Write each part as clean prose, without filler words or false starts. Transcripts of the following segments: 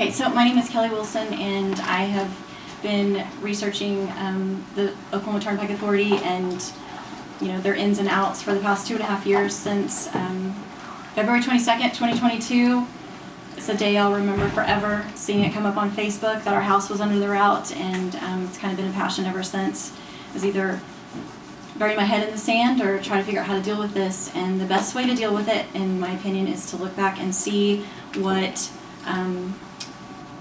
Okay, so my name is Kelly Wilson, and I have been researching the Oklahoma Turnpike Authority and their ins and outs for the past 2.5 years since February 22nd, 2022. It's a day I'll remember forever, seeing it come up on Facebook that our house was under the route, and it's kind of been a passion ever since. It was either bury my head in the sand or try to figure out how to deal with this, and the best way to deal with it, in my opinion, is to look back and see what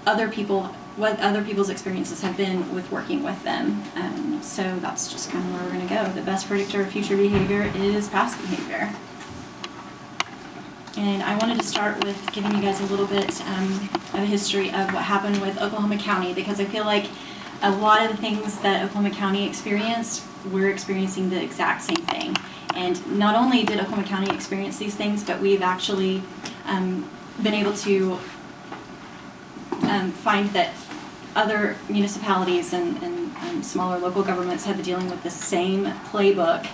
other people's experiences have been with working with them. So that's just kind of where we're going to go. The best predictor of future behavior is past behavior. And I wanted to start with giving you guys a little bit of a history of what happened with Oklahoma County, because I feel like a lot of the things that Oklahoma County experienced, we're experiencing the exact same thing. And not only did Oklahoma County experience these things, but we've actually been able to find that other municipalities and smaller local governments have been dealing with the same playbook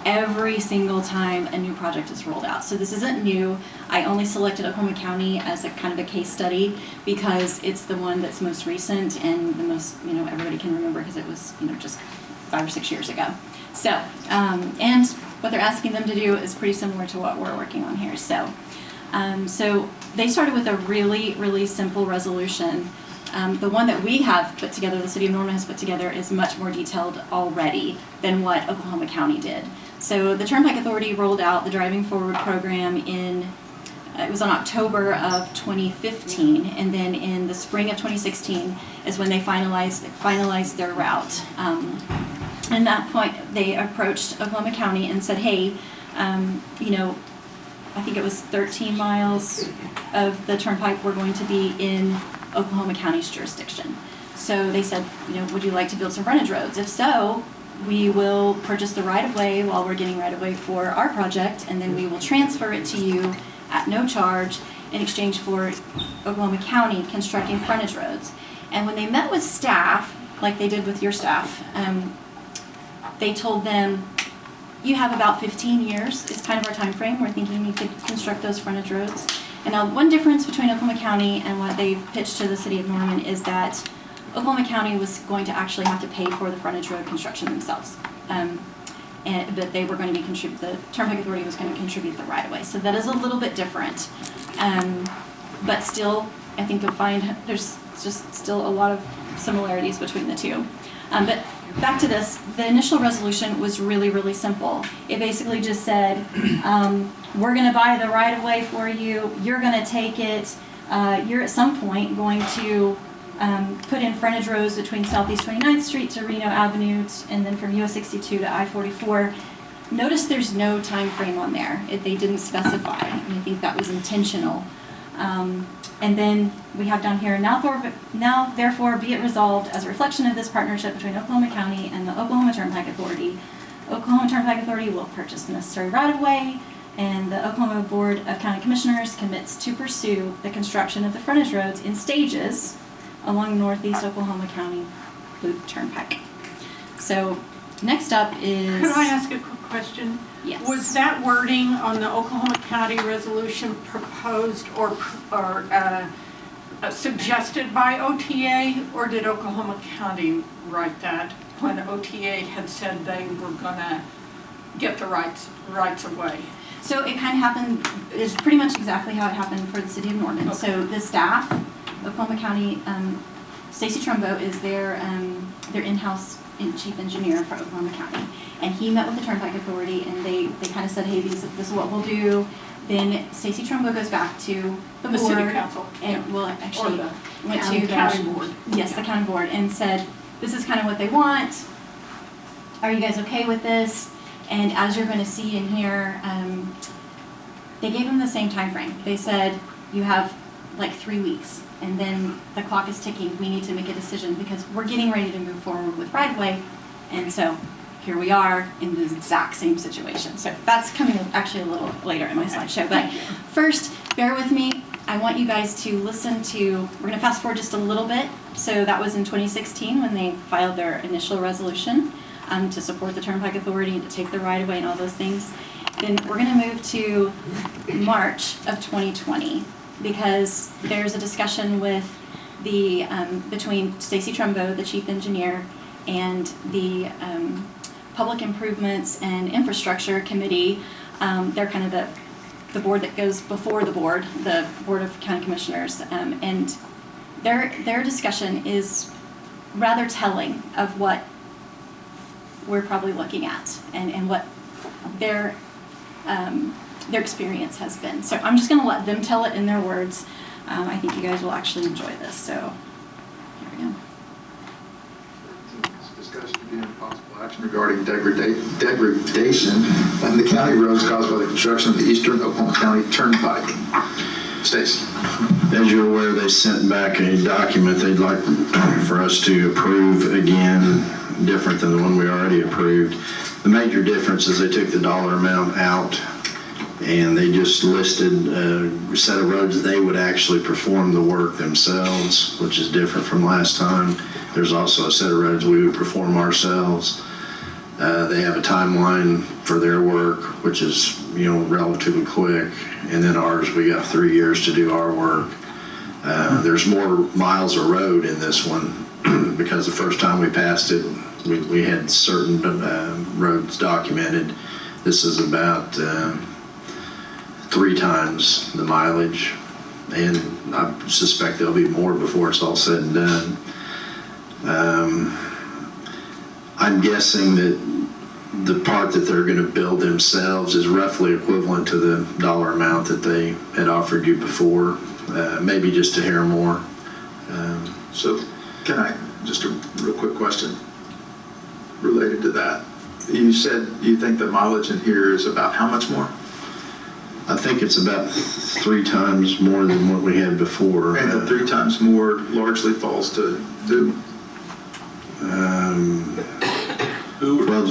every single time a new project is rolled out. So this isn't new. I only selected Oklahoma County as a kind of a case study because it's the one that's most recent and the most, everybody can remember because it was, just 5 or 6 years ago. So, and what they're asking them to do is pretty similar to what we're working on here. So they started with a really, really simple resolution. The one that we have put together, the City of Norman has put together, is much more detailed already than what Oklahoma County did. So the Turnpike Authority rolled out the Driving Forward program it was on October of 2015, and then in the spring of 2016 is when they finalized their route. At that point, they approached Oklahoma County and said, hey, I think it was 13 miles of the Turnpike were going to be in Oklahoma County's jurisdiction. So they said, would you like to build some frontage roads? If so, we will purchase the right-of-way while we're getting right-of-way for our project, and then we will transfer it to you at no charge in exchange for Oklahoma County constructing frontage roads. And when they met with staff, like they did with your staff, they told them, you have about 15 years is kind of our time frame. We're thinking you could construct those frontage roads. And now one difference between Oklahoma County and what they've pitched to the City of Norman is that Oklahoma County was going to actually have to pay for the frontage road construction themselves. But they were going to the Turnpike Authority was going to contribute the right-of-way. So that is a little bit different. But still, I think you'll find there's just still a lot of similarities between the two. But back to this, the initial resolution was really, really simple. It basically just said, we're going to buy the right-of-way for you, you're going to take it, you're at some point going to put in frontage roads between Southeast 29th Street to Reno Avenue, and then from US 62 to I-44. Notice there's no time frame on there. They didn't specify, and I think that was intentional. And then we have down here, now therefore be it resolved as a reflection of this partnership between Oklahoma County and the Oklahoma Turnpike Authority. Oklahoma Turnpike Authority will purchase the necessary right-of-way, and the Oklahoma Board of County Commissioners commits to pursue the construction of the frontage roads in stages along Northeast Oklahoma County Loop Turnpike. So next up is... Could I ask a quick question? Yes. Was that wording on the Oklahoma County resolution proposed or suggested by OTA, or did Oklahoma County write that when OTA had said they were going to get the rights of way? So it kind of happened, it's pretty much exactly how it happened for the City of Norman. Okay. So the staff, Oklahoma County, Stacy Trumbo is their in-house chief engineer for Oklahoma County. And he met with the Turnpike Authority, and they kind of said, hey, this is what we'll do. Then Stacy Trumbo goes back to the board. City Council. And well, actually went to the county board. Yes, the county board, and said, this is kind of what they want. Are you guys okay with this? And as you're going to see in here, they gave them the same time frame. They said, you have like 3 weeks, and then the clock is ticking. We need to make a decision because we're getting ready to move forward with right-of-way. And so here we are in the exact same situation. So that's coming actually a little later in my slideshow. But first, bear with me. I want you guys to listen to, we're going to fast forward just a little bit. So that was in 2016 when they filed their initial resolution to support the Turnpike Authority and to take the right of way and all those things. Then we're going to move to March of 2020. because there's a discussion with the, between Stacy Trumbo, the chief engineer, and the Public Improvements and Infrastructure Committee. They're kind of the board that goes before the Board of County Commissioners, and their discussion is rather telling of what we're probably looking at and what their experience has been. So I'm just going to let them tell it in their words. I think you guys will actually enjoy this. So here we go. Discussion again, possible action regarding degradation of the county roads caused by the construction of the Eastern Oklahoma County Turnpike. Stacy. As you're aware, they sent back a document they'd like for us to approve again, different than the one we already approved. The major difference is they took the dollar amount out and they just listed a set of roads they would actually perform the work themselves, which is different from last time. There's also a set of roads we would perform ourselves. They have a timeline for their work, which is, relatively quick. And then ours, we got 3 years to do our work. There's more miles of road in this one because the first time we passed it, we had certain roads documented. This is about 3 times the mileage, and I suspect there'll be more before it's all said and done. I'm guessing that the part that they're going to build themselves is roughly equivalent to the dollar amount that they had offered you before, maybe just a hair more. So can I, just a real quick question related to that. You said you think the mileage in here is about how much more? I think it's about 3 times more than what we had before. And the 3 times more largely falls to who? Well,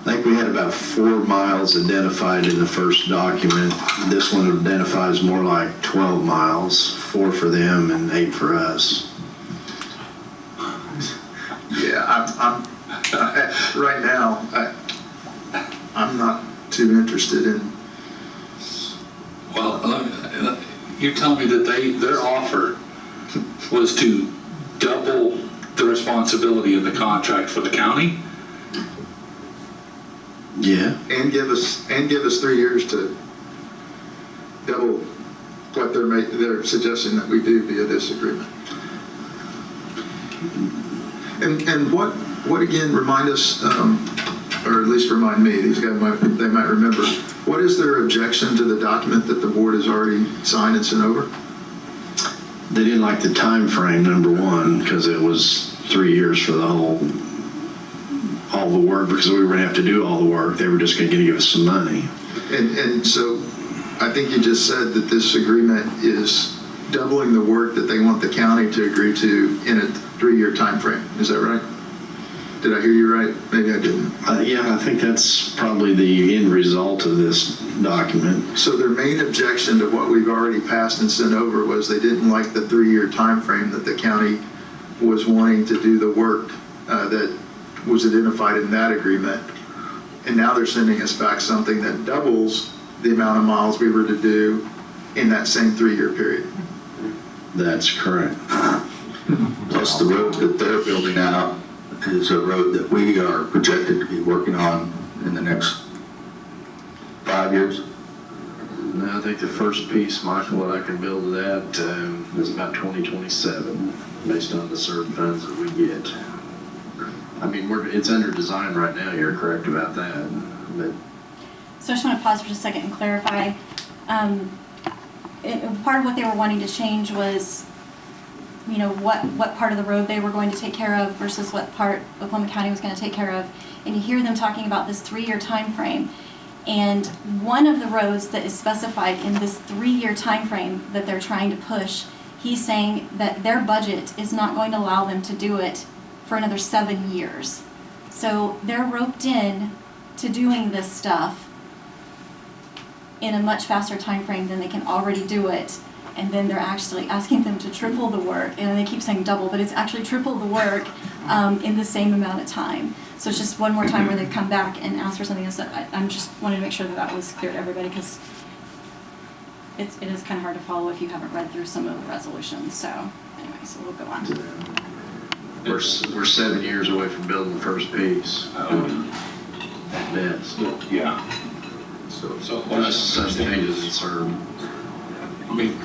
I think we had about 4 miles identified in the first document. This one identifies more like 12 miles, 4 for them and 8 for us. Yeah, I'm right now, I'm not too interested in. Well, you're telling me that their offer was to double the responsibility of the contract for the county? Yeah. And give us 3 years to double what they're suggesting that we do via this agreement. And what again, remind us, or at least remind me, these guys they might remember, what is their objection to the document that the board has already signed and sent over? They didn't like the time frame, number one, because it was 3 years for all the work, because we were going to have to do all the work. They were just going to give us some money. And so I think you just said that this agreement is doubling the work that they want the county to agree to in a 3-year time frame. Is that right? Did I hear you right? Maybe I didn't. Yeah, I think that's probably the end result of this document. So their main objection to what we've already passed and sent over was they didn't like the 3-year time frame that the county was wanting to do the work that was identified in that agreement. And now they're sending us back something that doubles the amount of miles we were to do in that same 3-year period. That's correct. Plus the road that they're building out is a road that we are projected to be working on in the next 5 years. I think the first piece, Michael, that I can build to that is about 2027, based on the CERB funds that we get. I mean, it's under design right now. You're correct about that. But So I just want to pause for just a second and clarify. Part of what they were wanting to change was, what part of the road they were going to take care of versus what part Oklahoma County was going to take care of. And you hear them talking about this 3-year time frame. And one of the roads that is specified in this 3-year time frame that they're trying to push, he's saying that their budget is not going to allow them to do it for another 7 years. So they're roped in to doing this stuff in a much faster time frame than they can already do it. And then they're actually asking them to triple the work, and they keep saying double, but it's actually triple the work in the same amount of time. So it's just one more time where they've come back and asked for something else. I'm just wanted to make sure that was clear to everybody, because it is kind of hard to follow if you haven't read through some of the resolutions, so anyway, so we'll go on. We're 7 years away from building the first piece. At best. Yeah. So what I there's such changes, sir. I mean,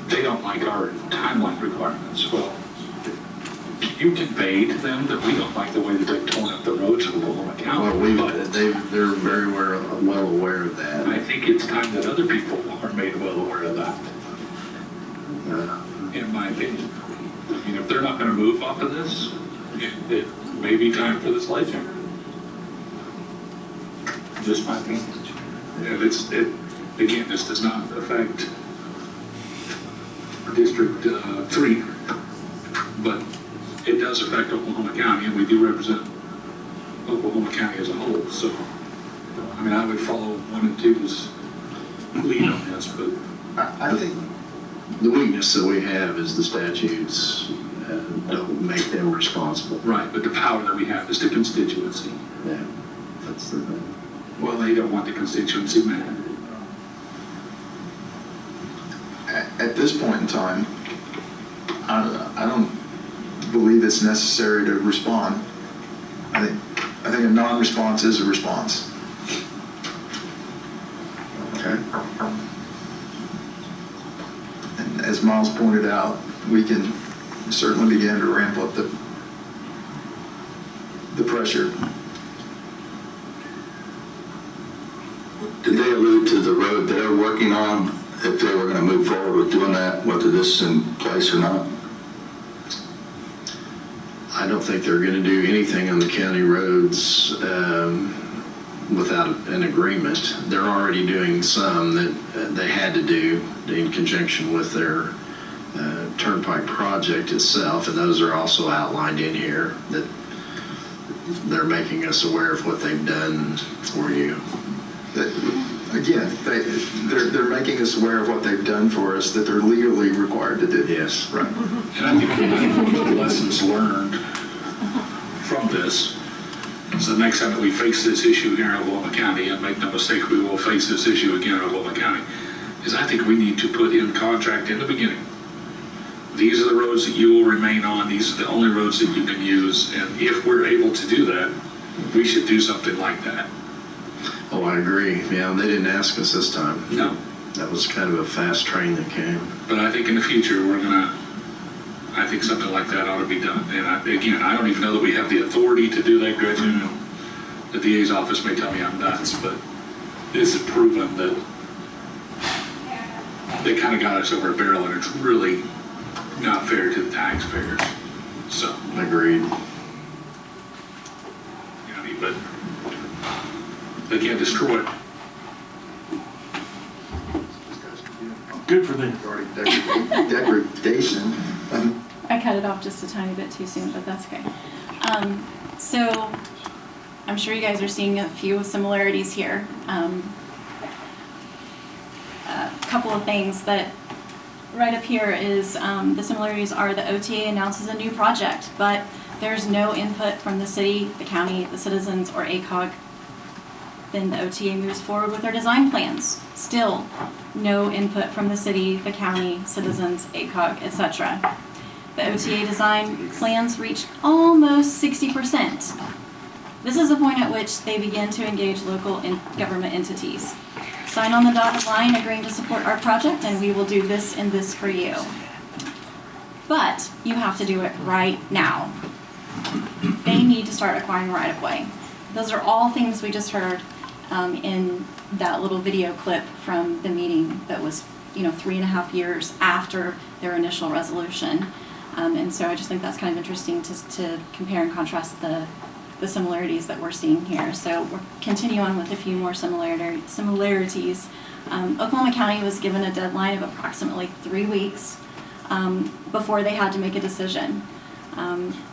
they don't like our timeline requirements. Well, you conveyed to them that we don't like the way that they've torn up the roads in Oklahoma County. Well, but they're very well aware of that. I think it's time that other people are made well aware of that, in my opinion. I mean, if they're not gonna move off of this, it may be time for the sledgehammer. Just my opinion. And again, this does not affect District 3, but it does affect Oklahoma County, and we do represent Oklahoma County as a whole. So, I mean, I would follow 1 and 2's lead on this, but I think, The weakness that we have is the statutes don't make them responsible. right. But the power that we have is the constituency. Yeah, that's the thing. Well, they don't want the constituency mad. at this point in time, I don't believe it's necessary to respond. I think a non-response is a response. Okay. And as Miles pointed out, we can certainly begin to ramp up the pressure. Did they allude to the road they're working on, if they were going to move forward with doing that, whether this is in place or not? I don't think they're going to do anything on the county roads without an agreement. They're already doing some that they had to do in conjunction with their Turnpike project itself, and those are also outlined in here, that they're making us aware of what they've done for you. Again, they're making us aware of what they've done for us that they're legally required to do. Yes. Right. And I think the lessons learned from this is the next time that we face this issue here in Oklahoma County, and make no mistake, we will face this issue again in Oklahoma County, is I think we need to put in contract in the beginning. These are the roads that you will remain on. These are the only roads that you can use. And if we're able to do that, we should do something like that. Oh, I agree. Yeah, they didn't ask us this time. No. That was kind of a fast train that came. But I think in the future, I think something like that ought to be done. And again, I don't even know that we have the authority to do that dredging. The DA's office may tell me I'm nuts, but this is proven that they kind of got us over a barrel, and it's really not fair to the taxpayers. So, Agreed. but they can't destroy it. Good for them. Degradation. I cut it off just a tiny bit too soon, but that's okay. So I'm sure you guys are seeing a few similarities here. A couple of things that right up here is the similarities are the OTA announces a new project, but there's no input from the city, the county, the citizens, or ACOG. Then the OTA moves forward with their design plans. Still, no input from the city, the county, citizens, ACOG, etc. The OTA design plans reach almost 60%. This is the point at which they begin to engage local government entities. Sign on the dotted line agreeing to support our project, and we will do this and this for you. But you have to do it right now. They need to start acquiring right-of-way. Those are all things we just heard in that little video clip from the meeting that was, 3.5 years after their initial resolution. And so I just think that's kind of interesting to compare and contrast the similarities that we're seeing here. So we'll continue on with a few more similarities. Oklahoma County was given a deadline of approximately 3 weeks before they had to make a decision.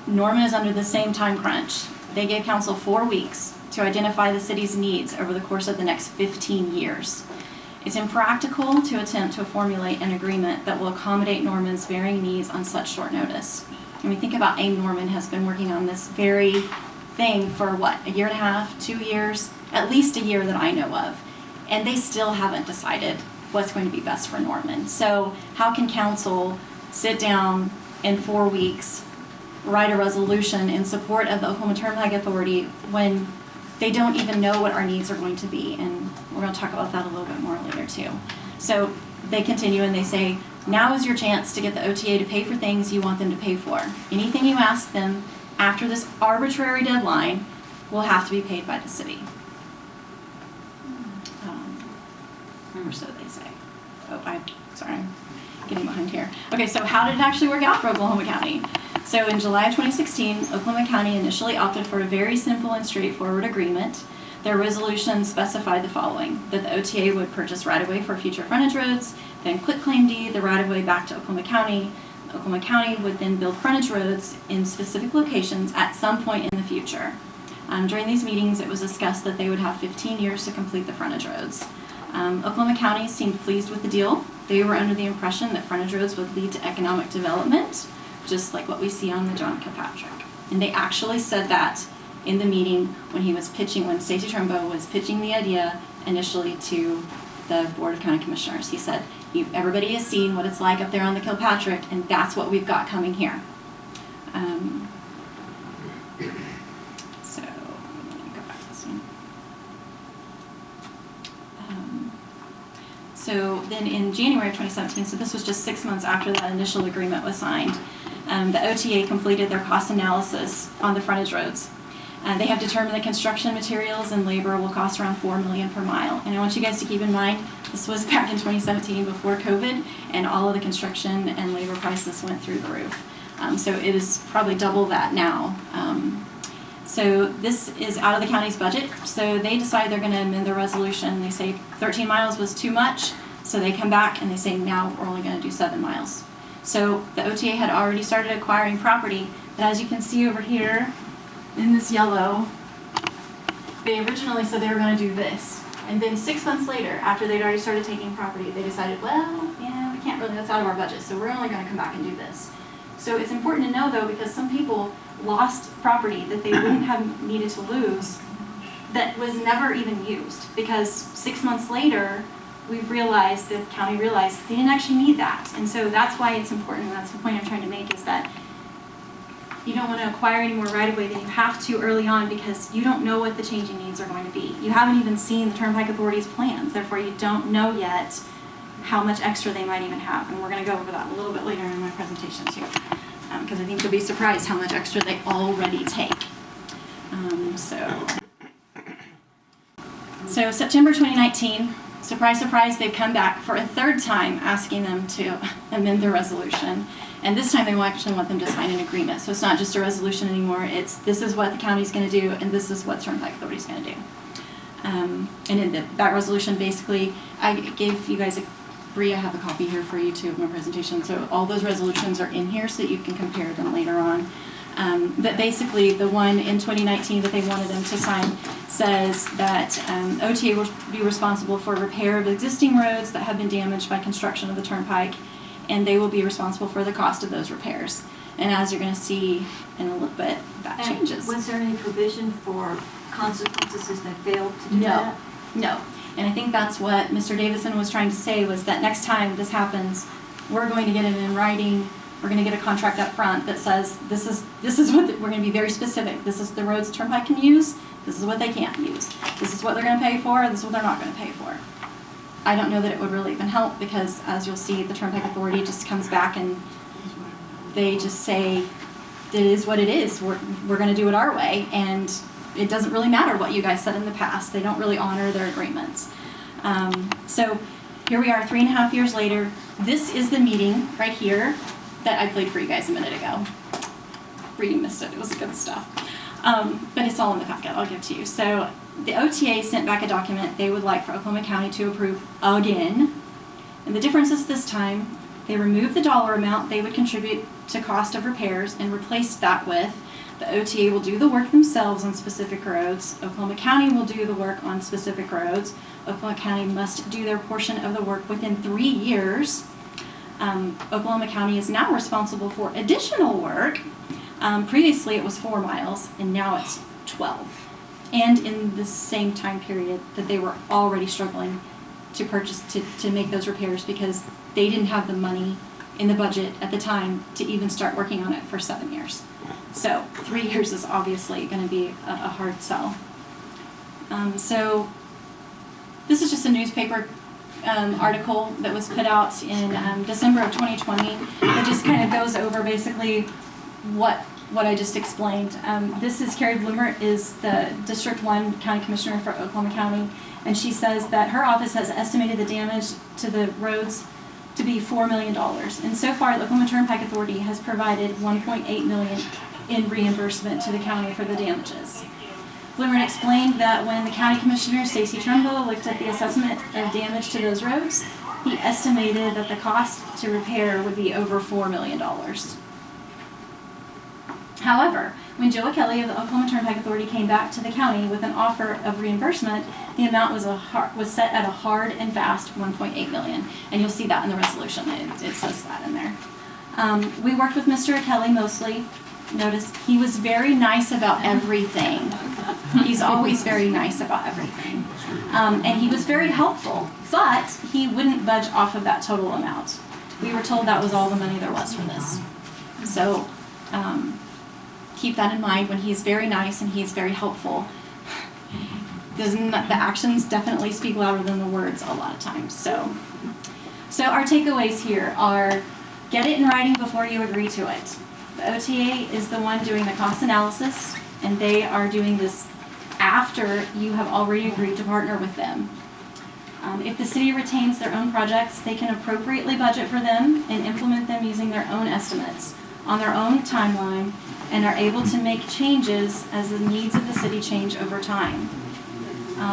Norman is under the same time crunch. They gave council 4 weeks to identify the city's needs over the course of the next 15 years. It's impractical to attempt to formulate an agreement that will accommodate Norman's varying needs on such short notice. I mean, think about AIM Norman has been working on this very thing for what, 1.5 years, 2 years, at least a year that I know of. And they still haven't decided what's going to be best for Norman. So how can council sit down in 4 weeks, write a resolution in support of the Oklahoma Turnpike Authority when they don't even know what our needs are going to be? And we're going to talk about that a little bit more later too. So they continue and they say, now is your chance to get the OTA to pay for things you want them to pay for. Anything you ask them after this arbitrary deadline will have to be paid by the city. Or so they say. Sorry, I'm getting behind here. Okay, so how did it actually work out for Oklahoma County? So in July of 2016, Oklahoma County initially opted for a very simple and straightforward agreement. Their resolution specified the following: that the OTA would purchase right-of-way for future frontage roads, then quitclaim deed the right-of-way back to Oklahoma County. Oklahoma County would then build frontage roads in specific locations at some point in the future. During these meetings, it was discussed that they would have 15 years to complete the frontage roads. Oklahoma County seemed pleased with the deal. They were under the impression that frontage roads would lead to economic development, just like what we see on the John Kilpatrick. And they actually said that in the meeting when he was pitching, when Stacey Trumbo was pitching the idea initially to the Board of County Commissioners. He said, everybody has seen what it's like up there on the Kilpatrick, and that's what we've got coming here. So, let me go back to this one. So then in January of 2017, so this was just 6 months after that initial agreement was signed, the OTA completed their cost analysis on the frontage roads. They have determined that construction materials and labor will cost around $4 million per mile. And I want you guys to keep in mind, this was back in 2017 before COVID, and all of the construction and labor prices went through the roof. So it is probably double that now. So this is out of the county's budget. So they decide they're going to amend their resolution. They say 13 miles was too much. So they come back and they say, now we're only going to do 7 miles. So the OTA had already started acquiring property. But as you can see over here in this yellow, they originally said they were going to do this. And then 6 months later, after they'd already started taking property, they decided, well, yeah, we can't really, that's out of our budget. So we're only going to come back and do this. So it's important to know, though, because some people lost property that they wouldn't have needed to lose that was never even used, because 6 months later we've realized, the county realized they didn't actually need that. And so that's why it's important, and that's the point I'm trying to make, is that you don't want to acquire any more right-of-way than you have to early on, because you don't know what the changing needs are going to be. You haven't even seen the Turnpike Authority's plans, therefore you don't know yet how much extra they might even have. And we're going to go over that a little bit later in my presentation too. Because I think you'll be surprised how much extra they already take. So September 2019, surprise, surprise, they've come back for a third time asking them to amend their resolution. And this time they will actually want them to sign an agreement. So it's not just a resolution anymore, it's this is what the county's going to do and this is what Turnpike Authority is going to do. And in that resolution, basically, I gave you guys Bree, I have a copy here for you too of my presentation. So all those resolutions are in here so that you can compare them later on. But basically, the one in 2019 that they wanted them to sign says that OTA will be responsible for repair of existing roads that have been damaged by construction of the Turnpike, and they will be responsible for the cost of those repairs. And as you're going to see in a little bit, that changes. Was there any provision for consequences if they failed to do that? No. And I think that's what Mr. Davidson was trying to say, was that next time this happens, we're going to get it in writing. We're going to get a contract up front that says this is what we're going to be very specific. This is the roads Turnpike can use. This is what they can't use. This is what they're going to pay for. This is what they're not going to pay for. I don't know that it would really even help, because as you'll see, the Turnpike Authority just comes back and they just say it is what it is. We're going to do it our way, and it doesn't really matter what you guys said in the past. They don't really honor their agreements. So here we are 3.5 years later. This is the meeting right here that I played for you guys a minute ago. Bree missed it. It was good stuff. But it's all in the packet. I'll give to you. So the OTA sent back a document they would like for Oklahoma County to approve again. And the difference is this time they removed the dollar amount they would contribute to cost of repairs and replaced that with the OTA will do the work themselves on specific roads. Oklahoma County will do the work on specific roads. Oklahoma County must do their portion of the work within 3 years. Oklahoma County is now responsible for additional work. Previously it was 4 miles, and now it's 12. And in the same time period that they were already struggling to purchase, to make those repairs because they didn't have the money in the budget at the time to even start working on it for 7 years. So 3 years is obviously going to be a hard sell. So this is just a newspaper article that was put out in December of 2020 that just kind of goes over basically what I just explained. This is Carrie Bloomer, is the District 1 County Commissioner for Oklahoma County, and she says that her office has estimated the damage to the roads to be $4 million. And so far, the Oklahoma Turnpike Authority has provided $1.8 million in reimbursement to the county for the damages. Bloomer explained that when the County Commissioner, Stacy Trumbo, looked at the assessment of damage to those roads, he estimated that the cost to repair would be over $4 million. However, when Joe Kelly of the Oklahoma Turnpike Authority came back to the county with an offer of reimbursement, the amount was set at a hard and fast $1.8 million. And you'll see that in the resolution. It says that in there. We worked with Mr. Kelly mostly. Notice he was very nice about everything. He's always very nice about everything. And he was very helpful, but he wouldn't budge off of that total amount. We were told that was all the money there was for this. So keep that in mind when he's very nice and he's very helpful. The actions definitely speak louder than the words a lot of times. So our takeaways here are: get it in writing before you agree to it. The OTA is the one doing the cost analysis, and they are doing this after you have already agreed to partner with them. If the city retains their own projects, they can appropriately budget for them and implement them using their own estimates on their own timeline, and are able to make changes as the needs of the city change over time.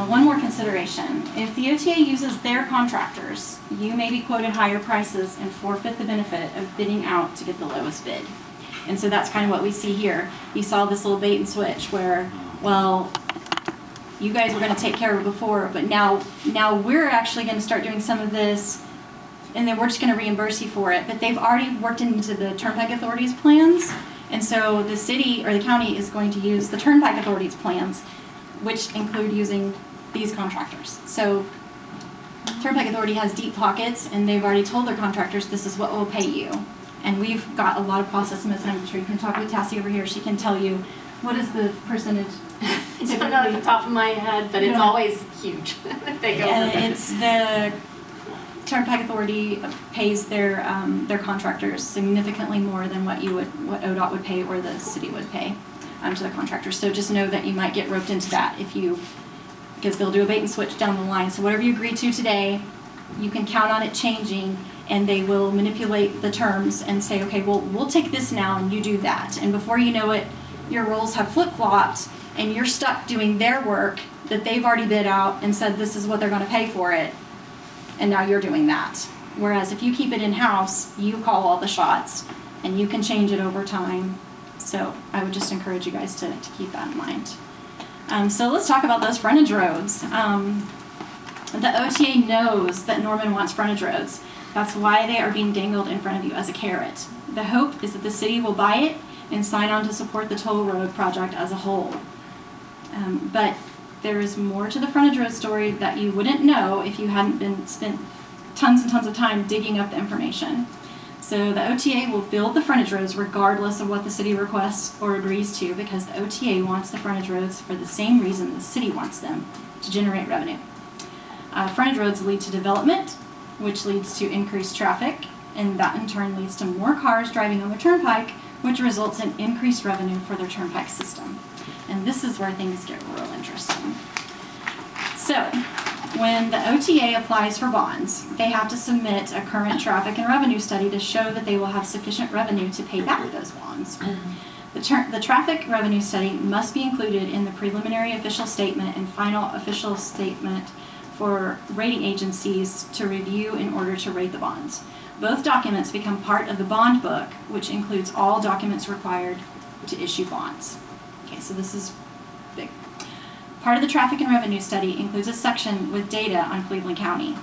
One more consideration: if the OTA uses their contractors, you may be quoted higher prices and forfeit the benefit of bidding out to get the lowest bid. And so that's kind of what we see here. You saw this little bait and switch where, well, you guys were going to take care of it before, but now we're actually going to start doing some of this, and then we're just going to reimburse you for it. But they've already worked into the Turnpike Authority's plans, and so the city or the county is going to use the Turnpike Authority's plans, which include using these contractors. So Turnpike Authority has deep pockets, and they've already told their contractors this is what we'll pay you. And we've got a lot of cost estimates, and I'm sure you can talk with Tassie over here. She can tell you what is the percentage. I don't know at the top of my head, but it's always huge. They go over It's the Turnpike Authority pays their contractors significantly more than what ODOT would pay or the city would pay to the contractors. So just know that you might get roped into that because they'll do a bait and switch down the line. So whatever you agree to today, you can count on it changing, and they will manipulate the terms and say, okay, well, we'll take this now and you do that. And before you know it, your roles have flip-flopped and you're stuck doing their work that they've already bid out and said this is what they're going to pay for it. And now you're doing that. Whereas if you keep it in-house, you call all the shots and you can change it over time. So I would just encourage you guys to keep that in mind. So let's talk about those frontage roads. The OTA knows that Norman wants frontage roads. That's why they are being dangled in front of you as a carrot. The hope is that the city will buy it and sign on to support the toll road project as a whole. But there is more to the frontage road story that you wouldn't know if you hadn't spent tons and tons of time digging up the information. So the OTA will build the frontage roads regardless of what the city requests or agrees to, because the OTA wants the frontage roads for the same reason the city wants them, to generate revenue. Frontage roads lead to development, which leads to increased traffic, and that in turn leads to more cars driving on the turnpike, which results in increased revenue for their turnpike system. And this is where things get real interesting. So, when the OTA applies for bonds, they have to submit a current traffic and revenue study to show that they will have sufficient revenue to pay back those bonds. The traffic revenue study must be included in the preliminary official statement and final official statement for rating agencies to review in order to rate the bonds. Both documents become part of the bond book, which includes all documents required to issue bonds. Okay, so this is big. Part of the traffic and revenue study includes a section with data on Cleveland County.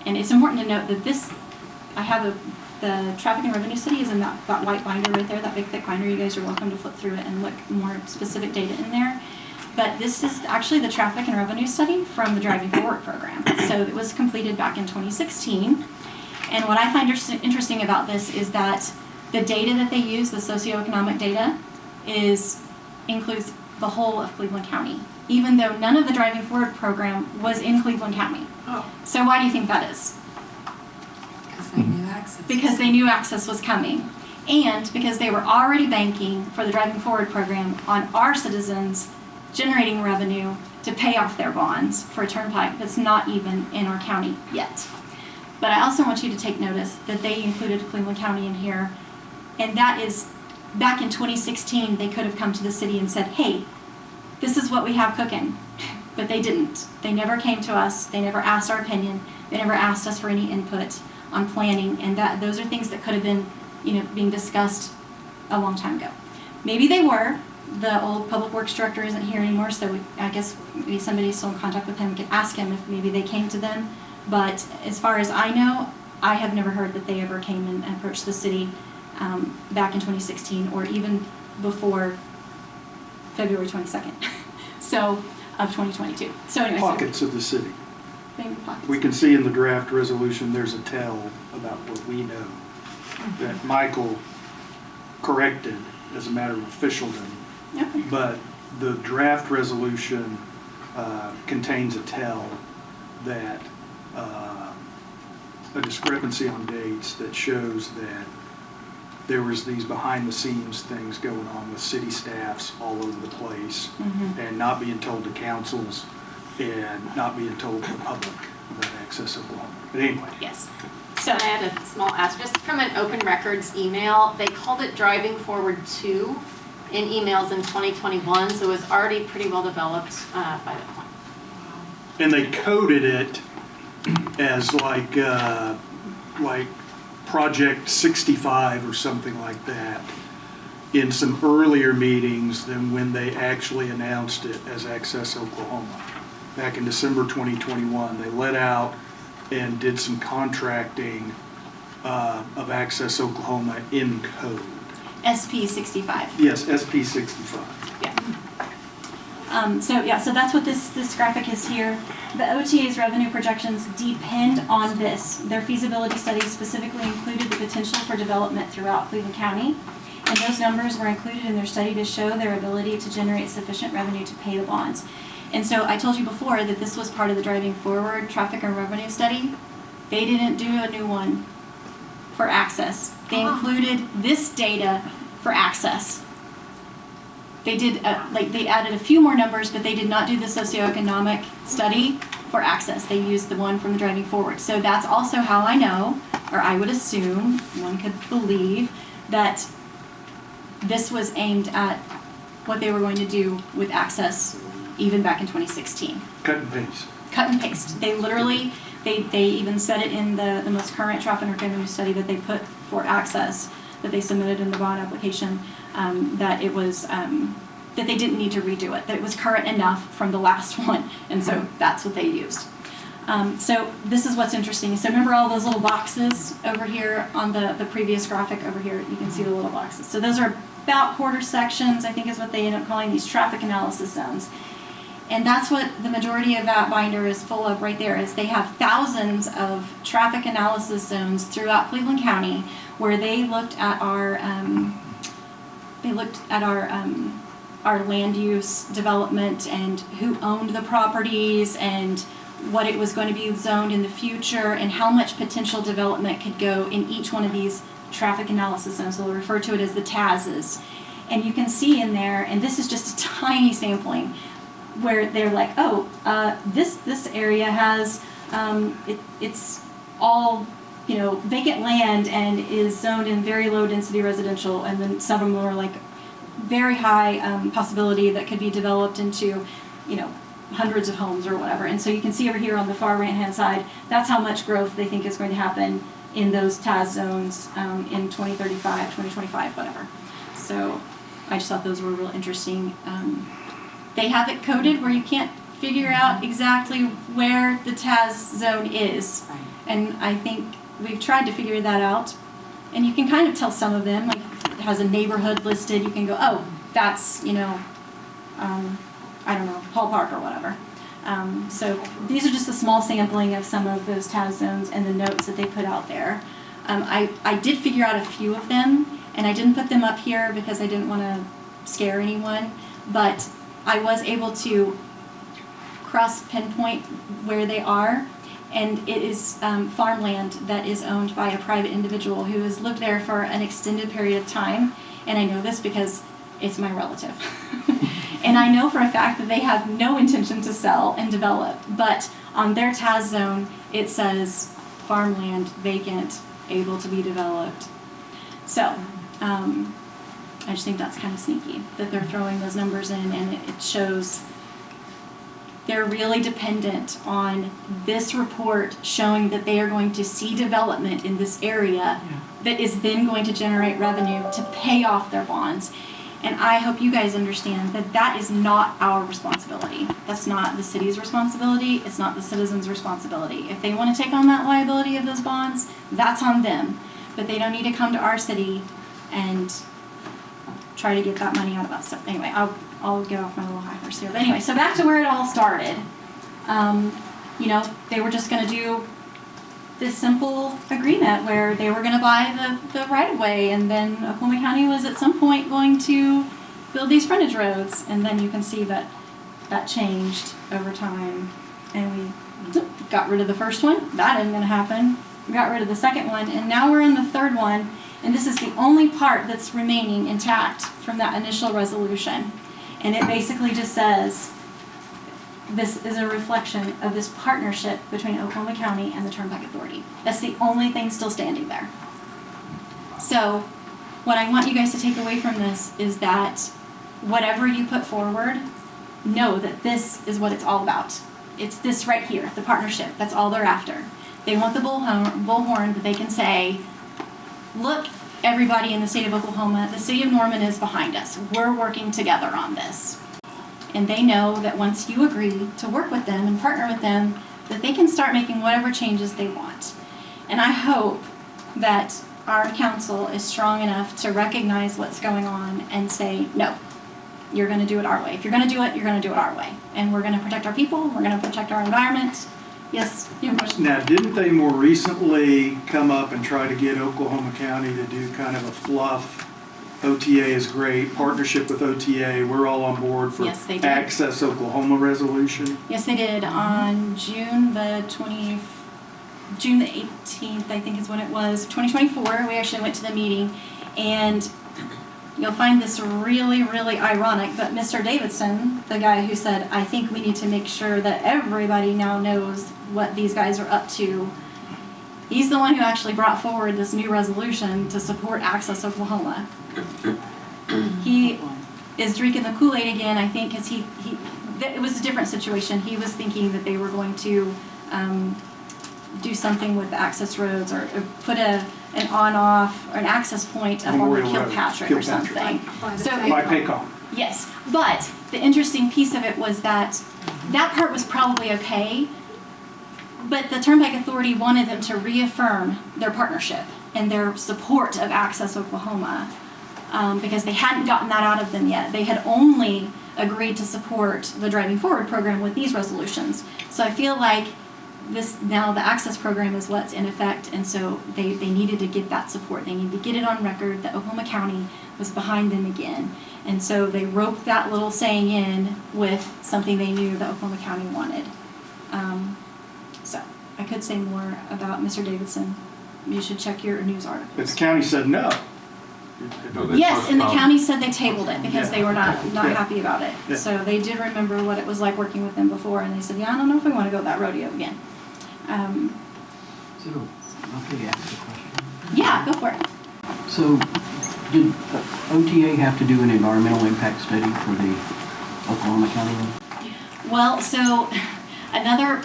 And it's important to note that the traffic and revenue study is in that white binder right there, that big thick binder. You guys are welcome to flip through it and look more specific data in there. but this is actually the traffic and revenue study from the Driving Forward program. So it was completed back in 2016. And what I find interesting about this is that the data that they use, the socioeconomic data, includes the whole of Cleveland County, even though none of the Driving Forward program was in Cleveland County. Oh. So why do you think that is? Because they knew access. Because they knew access was coming, and because they were already banking for the Driving Forward program on our citizens generating revenue to pay off their bonds for a turnpike that's not even in our county yet. But I also want you to take notice that they included Cleveland County in here, and that is, back in 2016, they could have come to the city and said, hey, this is what we have cooking. But they didn't. They never came to us. They never asked our opinion. They never asked us for any input on planning, and those are things that could have been, being discussed a long time ago. Maybe they were. The old public works director isn't here anymore, so I guess maybe somebody's still in contact with him. We could ask him if maybe they came to them. But as far as I know, I have never heard that they ever came and approached the city back in 2016 or even before February 22nd. Of 2022. So anyway, Pockets of the city. maybe pockets. We can see in the draft resolution, there's a tell about what we know that Michael corrected as a matter of officialdom. Okay. But the draft resolution contains a tell that a discrepancy on dates that shows that there was these behind-the-scenes things going on with city staffs all over the place, and not being told to councils and not being told to the public about Access Oklahoma. But anyway, Yes. So I had a small ask, just from an open records email, they called it Driving Forward 2 in emails in 2021, so it was already pretty well developed by that point. and they coded it as like Project 65 or something like that in some earlier meetings than when they actually announced it as Access Oklahoma. Back in December 2021, they let out and did some contracting of Access Oklahoma in code. SP 65. Yes, SP 65. Yeah. So that's what this graphic is here. The OTA's revenue projections depend on this. Their feasibility study specifically included the potential for development throughout Cleveland County, and those numbers were included in their study to show their ability to generate sufficient revenue to pay the bonds. And so I told you before that this was part of the Driving Forward traffic and revenue study. They didn't do a new one for access. They included this data for access. They did, they added a few more numbers, but they did not do the socioeconomic study for access. They used the one from the Driving Forward. So that's also how I know, or I would assume, one could believe, that this was aimed at what they were going to do with access even back in 2016. Cut and paste. Cut and paste. They literally, they even said it in the most current traffic and revenue study that they put for access, that they submitted in the bond application, that it was, that they didn't need to redo it, that it was current enough from the last one, and so that's what they used. So this is what's interesting. So remember all those little boxes over here on the previous graphic over here? You can see the little boxes. So those are about quarter sections, I think is what they end up calling these traffic analysis zones. And that's what the majority of that binder is full of right there, is they have thousands of traffic analysis zones throughout Cleveland County where they looked at our our land use development and who owned the properties and what it was going to be zoned in the future and how much potential development could go in each one of these traffic analysis zones. They'll refer to it as the TAZs. And you can see in there, and this is just a tiny sampling, where they're like, oh, this area has, it's all, vacant land and is zoned in very low density residential, and then some of them are like very high possibility that could be developed into, hundreds of homes or whatever. And so you can see over here on the far right-hand side, that's how much growth they think is going to happen in those TAZ zones in 2035, 2025, whatever. So I just thought those were real interesting. They have it coded where you can't figure out exactly where the TAZ zone is. And I think we've tried to figure that out. And you can kind of tell some of them, like if it has a neighborhood listed, you can go, oh, that's, I don't know, ballpark or whatever. So these are just a small sampling of some of those TAS zones and the notes that they put out there. I did figure out a few of them, and I didn't put them up here because I didn't want to scare anyone, but I was able to cross-pinpoint where they are, and it is farmland that is owned by a private individual who has lived there for an extended period of time, and I know this because it's my relative. And I know for a fact that they have no intention to sell and develop, but on their TAS zone, it says farmland, vacant, able to be developed. So, I just think that's kind of sneaky that they're throwing those numbers in, and it shows they're really dependent on this report showing that they are going to see development in this area that is then going to generate revenue to pay off their bonds. And I hope you guys understand that that is not our responsibility. That's not the city's responsibility. It's not the citizens' responsibility. If they want to take on that liability of those bonds, that's on them. But they don't need to come to our city and try to get that money out of us. So anyway, I'll get off my little high horse here. But anyway, so back to where it all started. You know, they were just going to do this simple agreement where they were going to buy the right-of-way, and then Oklahoma County was at some point going to build these frontage roads, and then you can see that that changed over time, and we got rid of the first one. That isn't going to happen. We got rid of the second one, and now we're in the third one, and this is the only part that's remaining intact from that initial resolution, and it basically just says this is a reflection of this partnership between Oklahoma County and the Turnpike Authority. That's the only thing still standing there. So what I want you guys to take away from this is that whatever you put forward, know that this is what it's all about. It's this right here, the partnership. That's all they're after. They want the bullhorn that they can say, look, everybody in the state of Oklahoma, the city of Norman is behind us. We're working together on this. And they know that once you agree to work with them and partner with them, that they can start making whatever changes they want. And I hope that our council is strong enough to recognize what's going on and say, no, you're going to do it our way. If you're going to do it, you're going to do it our way. And we're going to protect our people. We're going to protect our environment. Yes, you have a question? Now, didn't they more recently come up and try to get Oklahoma County to do kind of a fluff, OTA is great, partnership with OTA, we're all on board for Yes, they did. Access Oklahoma resolution? Yes, they did. On June the 18th, I think is when it was, 2024, we actually went to the meeting, and you'll find this really, really ironic, but Mr. Davidson, the guy who said, I think we need to make sure that everybody now knows what these guys are up to, he's the one who actually brought forward this new resolution to support Access Oklahoma. He is drinking the Kool-Aid again, I think, because it was a different situation. He was thinking that they were going to do something with the access roads or put an on-off or an access point up Memorial on Road, Kilpatrick or something. So By Paycom. yes, but the interesting piece of it was that that part was probably okay, but the Turnpike Authority wanted them to reaffirm their partnership and their support of Access Oklahoma because they hadn't gotten that out of them yet. They had only agreed to support the Driving Forward program with these resolutions. So I feel like this now the Access program is what's in effect, and so they needed to get that support. They needed to get it on record that Oklahoma County was behind them again. And so they roped that little saying in with something they knew that Oklahoma County wanted. So I could say more about Mr. Davidson. You should check your news articles. But the county said no. Yes, and the county said they tabled it because Yeah. they were not Yeah. happy about it. Yeah. So they did remember what it was like working with them before, and they said, yeah, I don't know if we want to go that rodeo again. So, okay, ask a question. Yeah, go for it. So, did OTA have to do an environmental impact study for the Oklahoma County one? Well, so another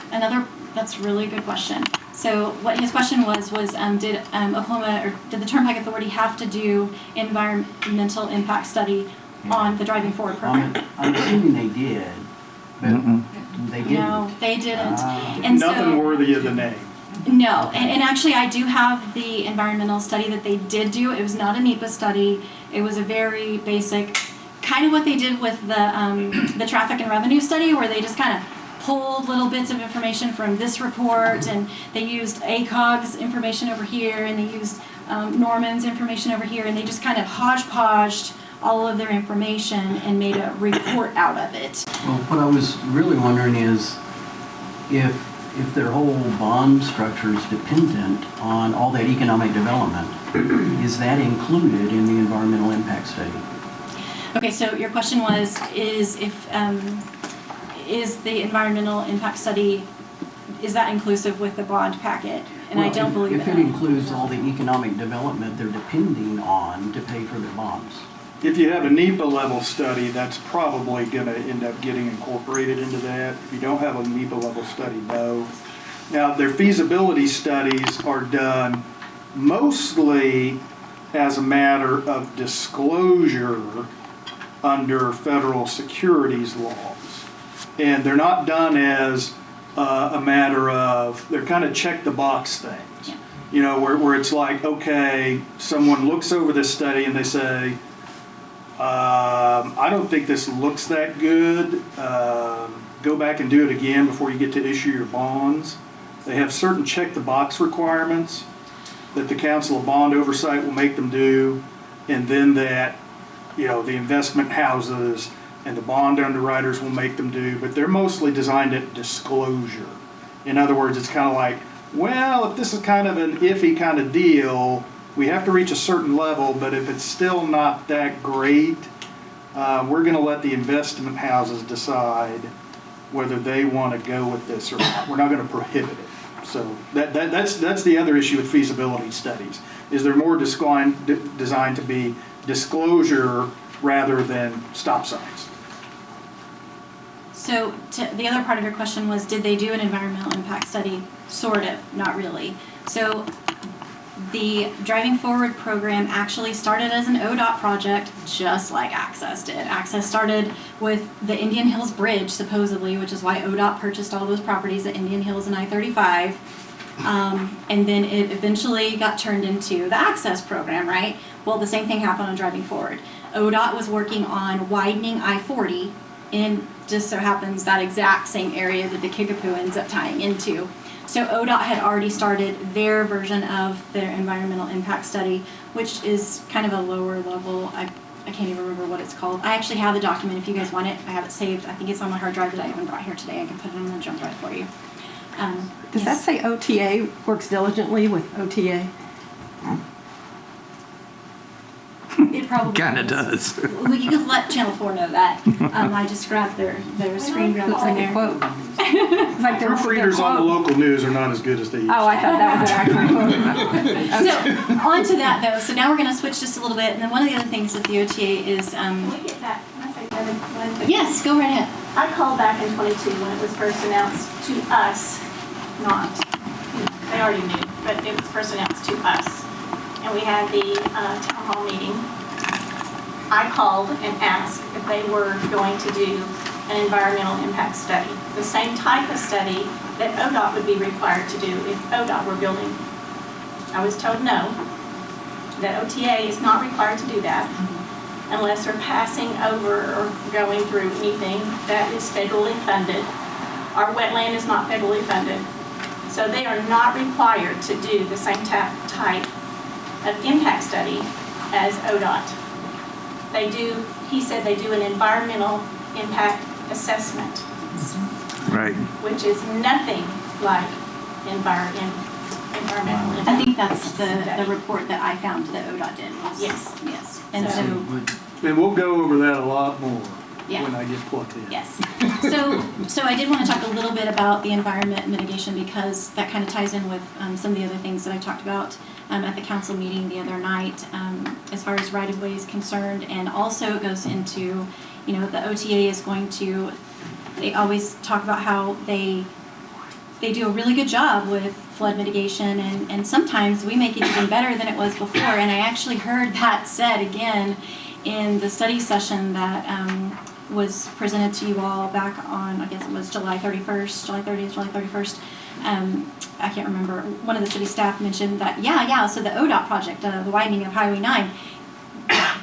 that's a really good question. So what his question was did Oklahoma or did the Turnpike Authority have to do environmental impact study on the Driving Forward program? I'm assuming they did, but they didn't. No, they didn't. Ah. And Nothing so, worthy of the name. no, and actually I do have the environmental study that they did do. It was not a NEPA study. It was a very basic kind of what they did with the traffic and revenue study, where they just kind of pulled little bits of information from this report, and they used ACOG's information over here, and they used Norman's information over here, and they just kind of hodgepodged all of their information and made a report out of it. Well, what I was really wondering is if their whole bond structure is dependent on all that economic development, is that included in the environmental impact study? Okay, so your question was, is the environmental impact study, is that inclusive with the bond packet? And I don't believe If it includes all the economic development they're depending on to pay for their bonds. If you have a NEPA level study, that's probably going to end up getting incorporated into that. If you don't have a NEPA level study, no. Now, their feasibility studies are done mostly as a matter of disclosure under federal securities laws. And they're not done as a matter of, they're kind of check the box things. Yeah. You know, where it's like, okay, someone looks over this study and they say, I don't think this looks that good. Go back and do it again before you get to issue your bonds. They have certain check the box requirements that the Council of Bond Oversight will make them do, and then that, you know, the investment houses and the bond underwriters will make them do, but they're mostly designed at disclosure. In other words, it's kind of like, well, if this is kind of an iffy kind of deal, we have to reach a certain level, but if it's still not that great, we're going to let the investment houses decide whether they want to go with this or not. We're not going to prohibit it. So that's the other issue with feasibility studies, is they're more designed to be disclosure rather than stop signs. So the other part of your question was, did they do an environmental impact study? Sort of, not really. So the Driving Forward program actually started as an ODOT project, just like Access did. Access started with the Indian Hills Bridge, supposedly, which is why ODOT purchased all those properties at Indian Hills and I-35. And then it eventually got turned into the Access program, right? Well, the same thing happened on Driving Forward. ODOT was working on widening I-40, and just so happens that exact same area that the Kickapoo ends up tying into. So ODOT had already started their version of their environmental impact study, which is kind of a lower level. I can't even remember what it's called. I actually have the document if you guys want it. I have it saved. I think it's on my hard drive that I even brought here today. I can put it on the jump drive for you. Does that say OTA works diligently with OTA? It probably Kinda does. Well, you could let Channel 4 know that. I just grabbed their screen grab Looks from like a there. quote. It's like their Proofreaders on the quote. local news are not as good as they used to. Oh, I thought that was an actual quote. So on to that though. So now we're going to switch just a little bit. And then one of the other things with the OTA is, Can we get that? Can I say one thing? yes, go right ahead. I called back in 22 when it was first announced to us, not, they already knew, but it was first announced to us. And we had the town hall meeting. I called and asked if they were going to do an environmental impact study, the same type of study that ODOT would be required to do if ODOT were building. I was told no, that OTA is not required to do that unless they're passing over or going through anything that is federally funded. Our wetland is not federally funded. So they are not required to do the same type of impact study as ODOT. They do, he said they do an environmental impact assessment, Right. which is nothing like environmental impact. I think that's the report that I found that ODOT did. Yes. Yes. And so, And we'll go over that a lot more Yeah. when I get plugged in. yes. So I did want to talk a little bit about the environment mitigation, because that kind of ties in with some of the other things that I talked about at the council meeting the other night, as far as right-of-way is concerned. And also it goes into, you know, the OTA is going to, they always talk about how they do a really good job with flood mitigation, and sometimes we make it even better than it was before. And I actually heard that said again in the study session that was presented to you all back on, I guess it was July 31st, July 30th, July 31st. I can't remember. One of the city staff mentioned that, so the ODOT project, the widening of Highway 9,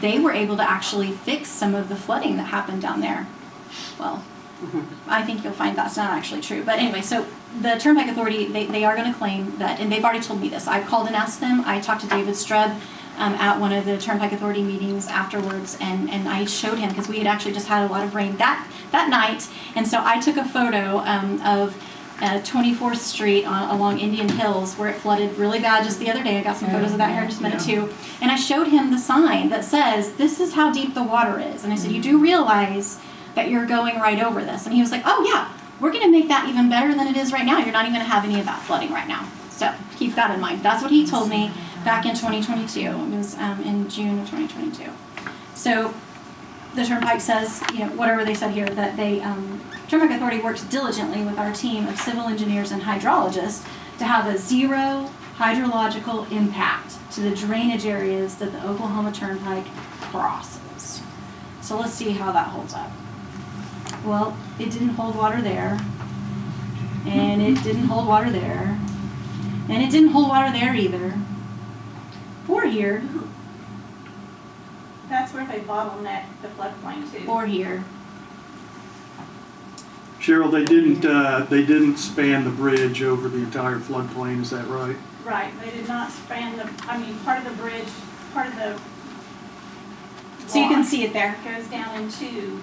they were able to actually fix some of the flooding that happened down there. Well, I think you'll find that's not actually true. But anyway, so the Turnpike Authority, they are going to claim that, and they've already told me this. I've called and asked them. I talked to David Strub at one of the Turnpike Authority meetings afterwards, and I showed him, because we had actually just had a lot of rain that night. And so I took a photo of 24th Street along Indian Hills, where it flooded really bad just the other day. I got some photos of that here in just a minute too. And I showed him the sign that says, this is how deep the water is. And I said, you do realize that you're going right over this? And he was like, oh yeah, we're gonna make that even better than it is right now. You're not even gonna have any of that flooding right now. So keep that in mind. That's what he told me back in 2022. It was in June of 2022. So the Turnpike says, whatever they said here, that they, Turnpike Authority works diligently with our team of civil engineers and hydrologists to have a zero hydrological impact to the drainage areas that the Oklahoma Turnpike crosses. So let's see how that holds up. Well, it didn't hold water there, and it didn't hold water there, and it didn't hold water there either. Or here, That's where they bottleneck the floodplain too. or here. Cheryl, they didn't span the bridge over the entire floodplain, is that right? Right, they did not span part of the bridge, part of the So you can walk see it there. goes down into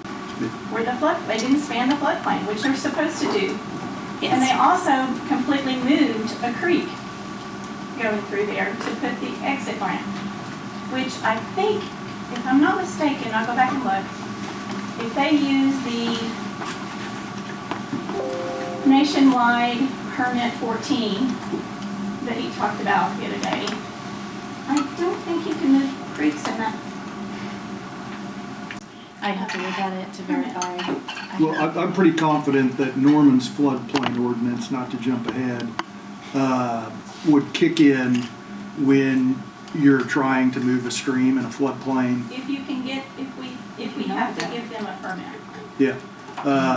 where they didn't span the floodplain, which they're supposed to do. And they also completely moved a creek going through there to put the exit ramp, which I think, if I'm not mistaken, I'll go back and look, if they use the nationwide permit 14 that he talked about the other day, I don't think you can move creeks in that. I'd have to look at it to verify. Well, I'm pretty confident that Norman's floodplain ordinance, not to jump ahead, would kick in when you're trying to move a stream in a floodplain. If you can get, if we have to give them a permit. Yeah.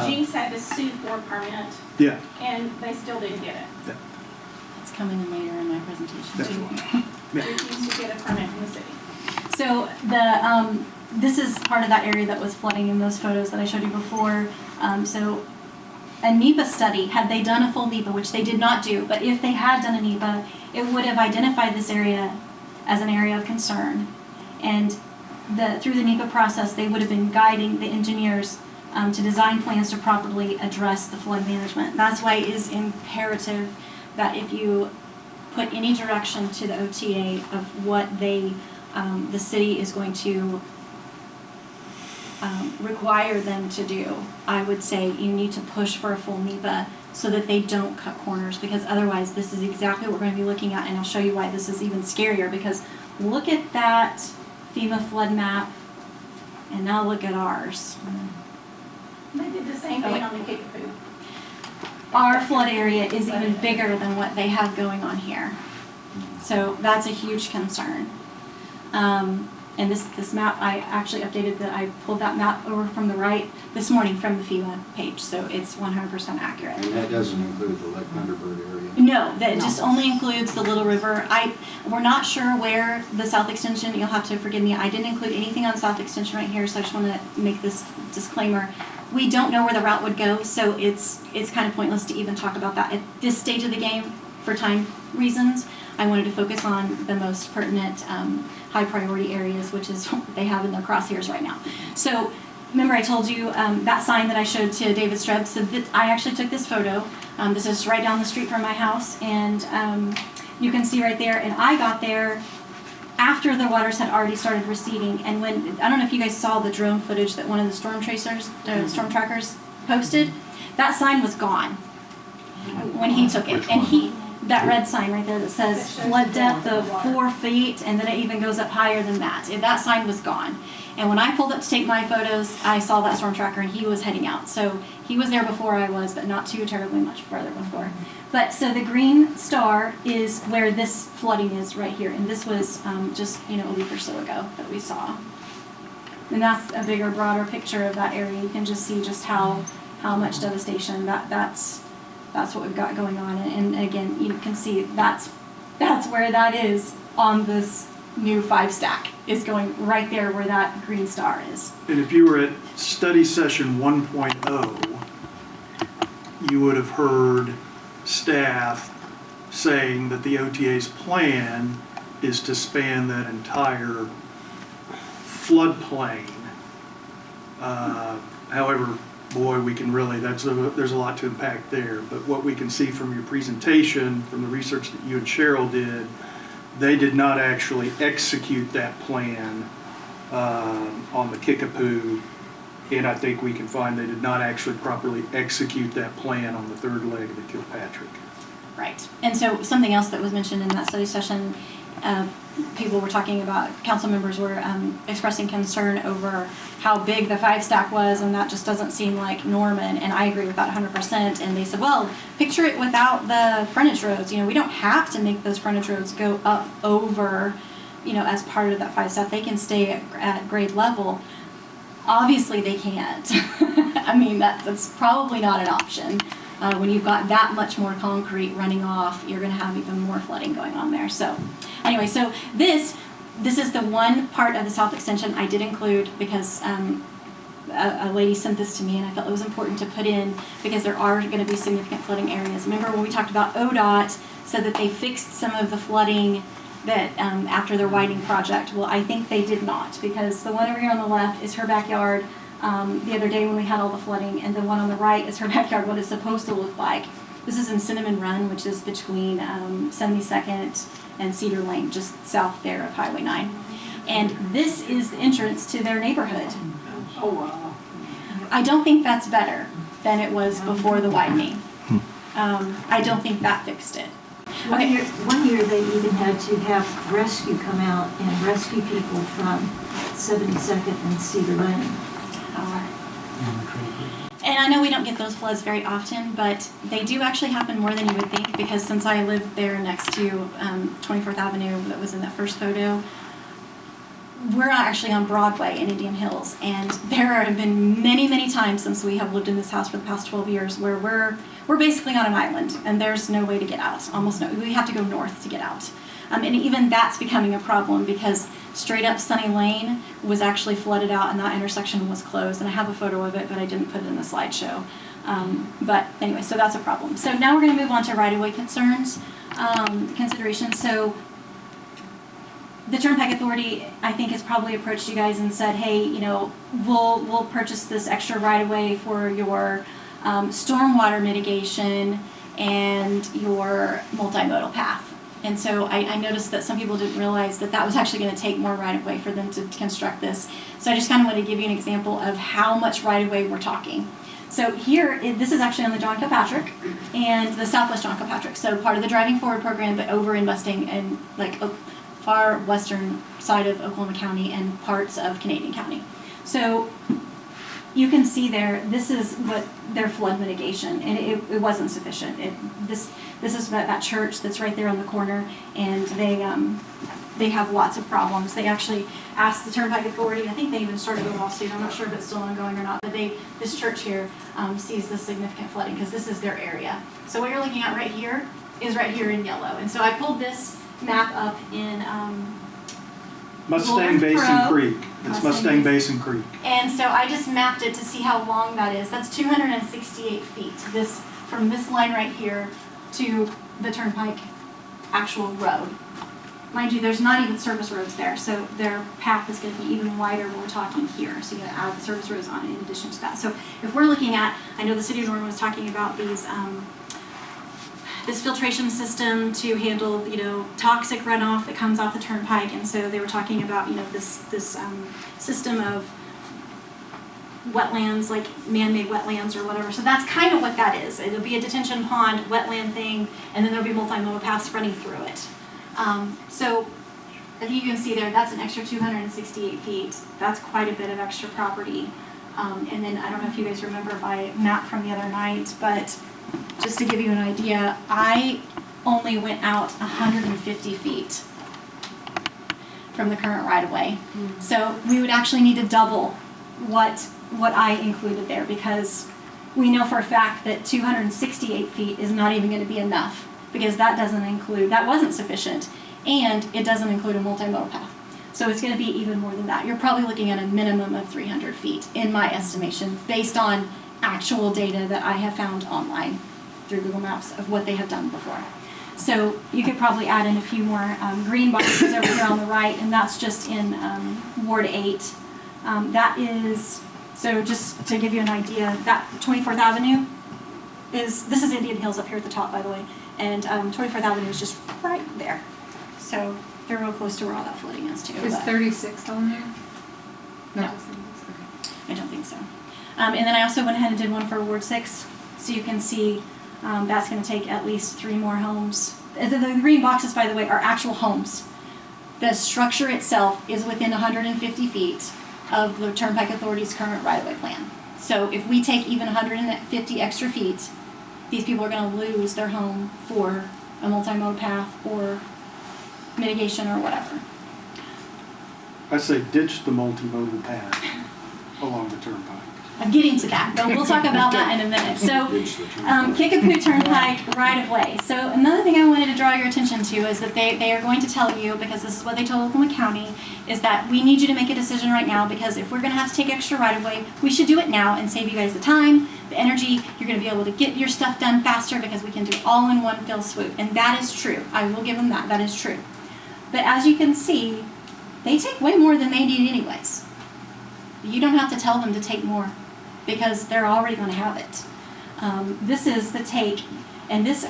Jinx had to sue for a permit, Yeah. and they still didn't get it. It's coming in later in my presentation too. Refused to get a permit from the city. So this is part of that area that was flooding in those photos that I showed you before. So a NEPA study, had they done a full NEPA, which they did not do, but if they had done a NEPA, it would have identified this area as an area of concern. And through the NEPA process, they would have been guiding the engineers to design plans to properly address the flood management. That's why it is imperative that if you put any direction to the OTA of what the city is going to require them to do, I would say you need to push for a full NEPA so that they don't cut corners, because otherwise this is exactly what we're going to be looking at, and I'll show you why this is even scarier, because look at that FEMA flood map, and now look at ours. They did the same thing on the Kickapoo. Our flood area is even bigger than what they have going on here. So that's a huge concern. And this map, I actually updated I pulled that map over from the right this morning from the FEMA page, so it's 100% accurate. And that doesn't include the Lake Thunderbird area? No, that just only includes the Little River. We're not sure where the South Extension, you'll have to forgive me, I didn't include anything on South Extension right here, so I just want to make this disclaimer. We don't know where the route would go, so it's kind of pointless to even talk about that at this stage of the game for time reasons. I wanted to focus on the most pertinent high priority areas, which is what they have in their crosshairs right now. So remember I told you that sign that I showed to David Streb, so I actually took this photo. This is right down the street from my house, and you can see right there, and I got there after the waters had already started receding, and when, I don't know if you guys saw the drone footage that one of the storm storm trackers posted, that sign was gone when he took it. And that red sign right there that says flood depth of 4 feet, and then it even goes up higher than that. That sign was gone. And when I pulled up to take my photos, I saw that storm tracker, and he was heading out. So he was there before I was, but not too terribly much further before. But so the green star is where this flooding is right here, and this was just a week or so ago that we saw. And that's a bigger, broader picture of that area. You can just see just how much devastation that's what we've got going on. And again, you can see that's where that is on this new 5-stack is going right there where that green star is. And if you were at study session 1.0, you would have heard staff saying that the OTA's plan is to span that entire floodplain. However, boy, we can really, there's a lot to unpack there. But what we can see from your presentation, from the research that you and Cheryl did, they did not actually execute that plan on the Kickapoo. And I think we can find they did not actually properly execute that plan on the third leg of the Kilpatrick. Right. And so something else that was mentioned in that study session, people were talking about, council members were expressing concern over how big the 5-stack was, and that just doesn't seem like Norman, and I agree with that 100%. And they said, well, picture it without the frontage roads. You know, we don't have to make those frontage roads go up over, you know, as part of that 5-stack. They can stay at grade level. Obviously they can't. I mean, that's probably not an option. When you've got that much more concrete running off, you're going to have even more flooding going on there. So anyway, so this is the one part of the south extension I did include because a lady sent this to me and I felt it was important to put in because there are going to be significant flooding areas. Remember when we talked about ODOT said that they fixed some of the flooding that after their widening project? Well, I think they did not, because the one over here on the left is her backyard the other day when we had all the flooding, and the one on the right is her backyard, what it's supposed to look like. This is in Cinnamon Run, which is between 72nd and Cedar Lane, just south there of Highway 9. And this is the entrance to their neighborhood. Oh, wow. I don't think that's better than it was before the widening. I don't think that fixed it. Okay. One year they even had to have rescue come out and rescue people from 72nd and Cedar Lane. And I know we don't get those floods very often, but they do actually happen more than you would think, because since I lived there next to 24th Avenue that was in that first photo, we're actually on Broadway in Indian Hills, and there have been many, many times since we have lived in this house for the past 12 years where we're basically on an island and there's no way to get out. Almost no, we have to go north to get out. And even that's becoming a problem because straight up Sunny Lane was actually flooded out and that intersection was closed. And I have a photo of it, but I didn't put it in the slideshow. But anyway, so that's a problem. So now we're going to move on to right-of-way concerns, considerations. So the Turnpike Authority, I think, has probably approached you guys and said, hey, you know, we'll purchase this extra right-of-way for your stormwater mitigation and your multimodal path. And so I noticed that some people didn't realize that that was actually going to take more right-of-way for them to construct this. So I just kind of want to give you an example of how much right-of-way we're talking. So here, this is actually on the John Kilpatrick and the Southwest John Kilpatrick. So part of the Driving Forward program, but over in Mustang and like far western side of Oklahoma County and parts of Canadian County. So you can see there, this is what their flood mitigation, and it wasn't sufficient. This is that church that's right there on the corner, and they have lots of problems. They actually asked the Turnpike Authority, I think they even started a lawsuit, I'm not sure if it's still ongoing or not, but this church here sees this significant flooding because this is their area. So what you're looking at right here is right here in yellow. And so I pulled this map up in Mustang Basin Creek. It's Mustang Basin Creek. And so I just mapped it to see how long that is. That's 268 feet. This from this line right here to the Turnpike actual road. Mind you, there's not even service roads there, so their path is going to be even wider when we're talking here. So you're going to add the service roads on in addition to that. So if we're looking at, I know the city of Norman was talking about these this filtration system to handle, you know, toxic runoff that comes off the Turnpike, and so they were talking about, you know, this system of wetlands, like man-made wetlands or whatever. So that's kind of what that is. It'll be a detention pond, wetland thing, and then there'll be multimodal paths running through it. So I think you can see there, that's an extra 268 feet. That's quite a bit of extra property. And then I don't know if you guys remember my map from the other night, but just to give you an idea, I only went out 150 feet from the current right-of-way. So we would actually need to double what I included there, because we know for a fact that 268 feet is not even going to be enough, because that doesn't include, that wasn't sufficient And it doesn't include a multimodal path. So it's gonna be even more than that. You're probably looking at a minimum of 300 feet, in my estimation, based on actual data that I have found online through Google Maps of what they have done before. So you could probably add in a few more green boxes over here on the right, and that's just in Ward 8. That is, so just to give you an idea, that 24th Avenue this is Indian Hills up here at the top, by the way, and 24th Avenue is just right there. So they're real close to where all that flooding is too. Is but 36 on there? No. just 36, okay. I don't think so. And then I also went ahead and did one for Ward 6, so you can see that's going to take at least 3 more homes. The green boxes, by the way, are actual homes. The structure itself is within 150 feet of the Turnpike Authority's current right-of-way plan. So if we take even 150 extra feet, these people are going to lose their home for a multimodal path or mitigation or whatever. I say ditch the multimodal path along the turnpike. I'm getting to that, but we'll talk about that in a minute. So, Kickapoo Turnpike right of way. So another thing I wanted to draw your attention to is that they are going to tell you, because this is what they told Oklahoma County, is that we need you to make a decision right now, because if we're going to have to take extra right of way, we should do it now and save you guys the time, the energy. You're going to be able to get your stuff done faster because we can do it all in one fell swoop. And that is true. I will give them that. That is true. But as you can see, they take way more than they need anyways. You don't have to tell them to take more, because they're already going to have it. This is the take, and this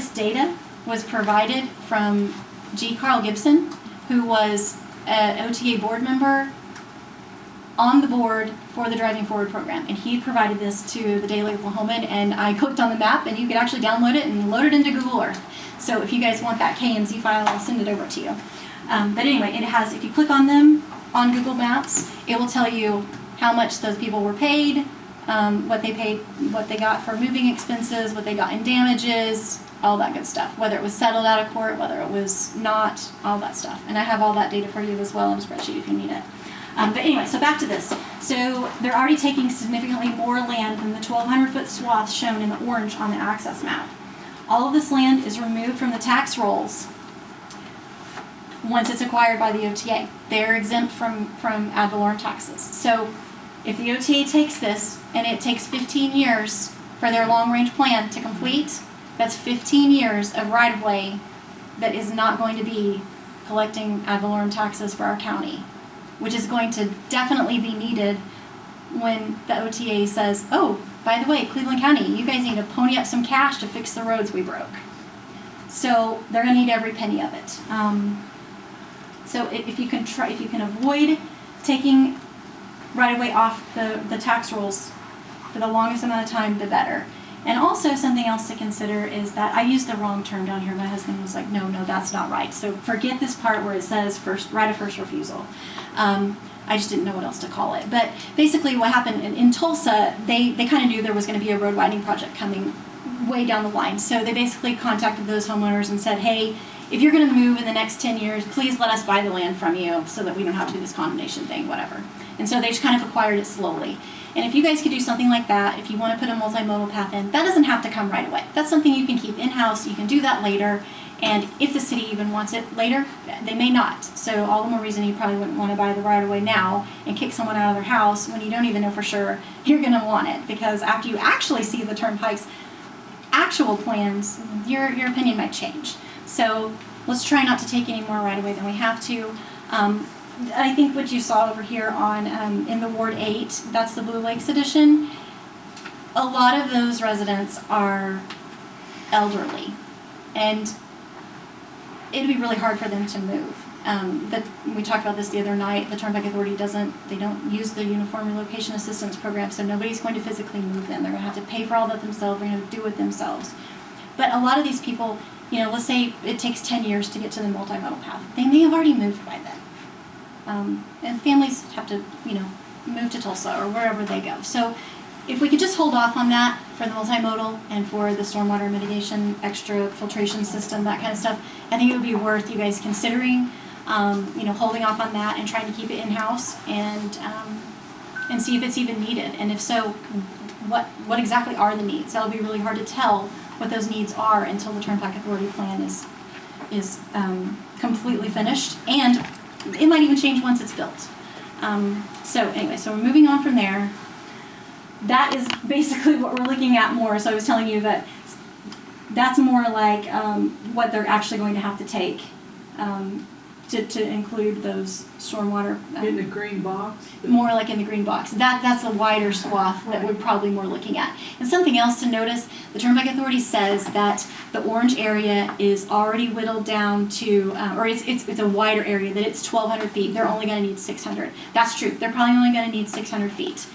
data was provided from G. Carl Gibson, who was an OTA board member on the board for the Driving Forward program, and he provided this to the Daily Oklahoman, and I clicked on the map, and you could actually download it and load it into Google Earth. So if you guys want that KMZ file, I'll send it over to you. But anyway, it has, if you click on them on Google Maps, it will tell you how much those people were paid, what they paid, what they got for moving expenses, what they got in damages, all that good stuff. Whether it was settled out of court, whether it was not, all that stuff. And I have all that data for you as well in a spreadsheet if you need it. But anyway, so back to this. So they're already taking significantly more land than the 1,200-foot swath shown in the orange on the access map. All of this land is removed from the tax rolls once it's acquired by the OTA. They're exempt from ad valorem taxes. So if the OTA takes this and it takes 15 years for their long-range plan to complete, that's 15 years of right-of-way that is not going to be collecting ad valorem taxes for our county, which is going to definitely be needed when the OTA says, oh, by the way, Cleveland County, you guys need to pony up some cash to fix the roads we broke. So they're going to need every penny of it. So if you can avoid taking right away off the tax rolls for the longest amount of time, the better. And also something else to consider is that I used the wrong term down here. My husband was like, no, that's not right. So forget this part where it says right of first refusal. I just didn't know what else to call it. But basically what happened in Tulsa, they kind of knew there was going to be a road widening project coming way down the line. So they basically contacted those homeowners and said, hey, if you're going to move in the next 10 years, please let us buy the land from you so that we don't have to do this condemnation thing, whatever. And so they just kind of acquired it slowly. And if you guys could do something like that, if you want to put a multimodal path in, that doesn't have to come right away. That's something you can keep in-house. You can do that later. And if the city even wants it later, they may not. So all the more reason you probably wouldn't want to buy the right of way now and kick someone out of their house when you don't even know for sure you're going to want it. Because after you actually see the Turnpike's actual plans, your opinion might change. So let's try not to take any more right of way than we have to. I think what you saw over here on in the Ward 8, that's the Blue Lakes edition. A lot of those residents are elderly, and it'd be really hard for them to move. We talked about this the other night. The Turnpike Authority don't use the Uniform Relocation Assistance Program, so nobody's going to physically move them. They're going to have to pay for all that themselves. They're going to have to do it themselves. But a lot of these people, let's say it takes 10 years to get to the multimodal path. They may have already moved by then. And families have to, move to Tulsa or wherever they go. So if we could just hold off on that for the multimodal and for the stormwater mitigation, extra filtration system, that kind of stuff, I think it would be worth you guys considering, holding off on that and trying to keep it in-house and see if it's even needed. And if so, what exactly are the needs? That'll be really hard to tell what those needs are until the Turnpike Authority plan is is completely finished, and it might even change once it's built. So anyway, so we're moving on from there. That is basically what we're looking at more. So I was telling you that that's more like what they're actually going to have to take to include those stormwater. In the green box? More like in the green box. That's a wider swath that we're probably more looking at. And something else to notice, the Turnpike Authority says that the orange area is already whittled down to, or it's a wider area, that it's 1,200 feet. They're only going to need 600. That's true. They're probably only going to need 600 feet.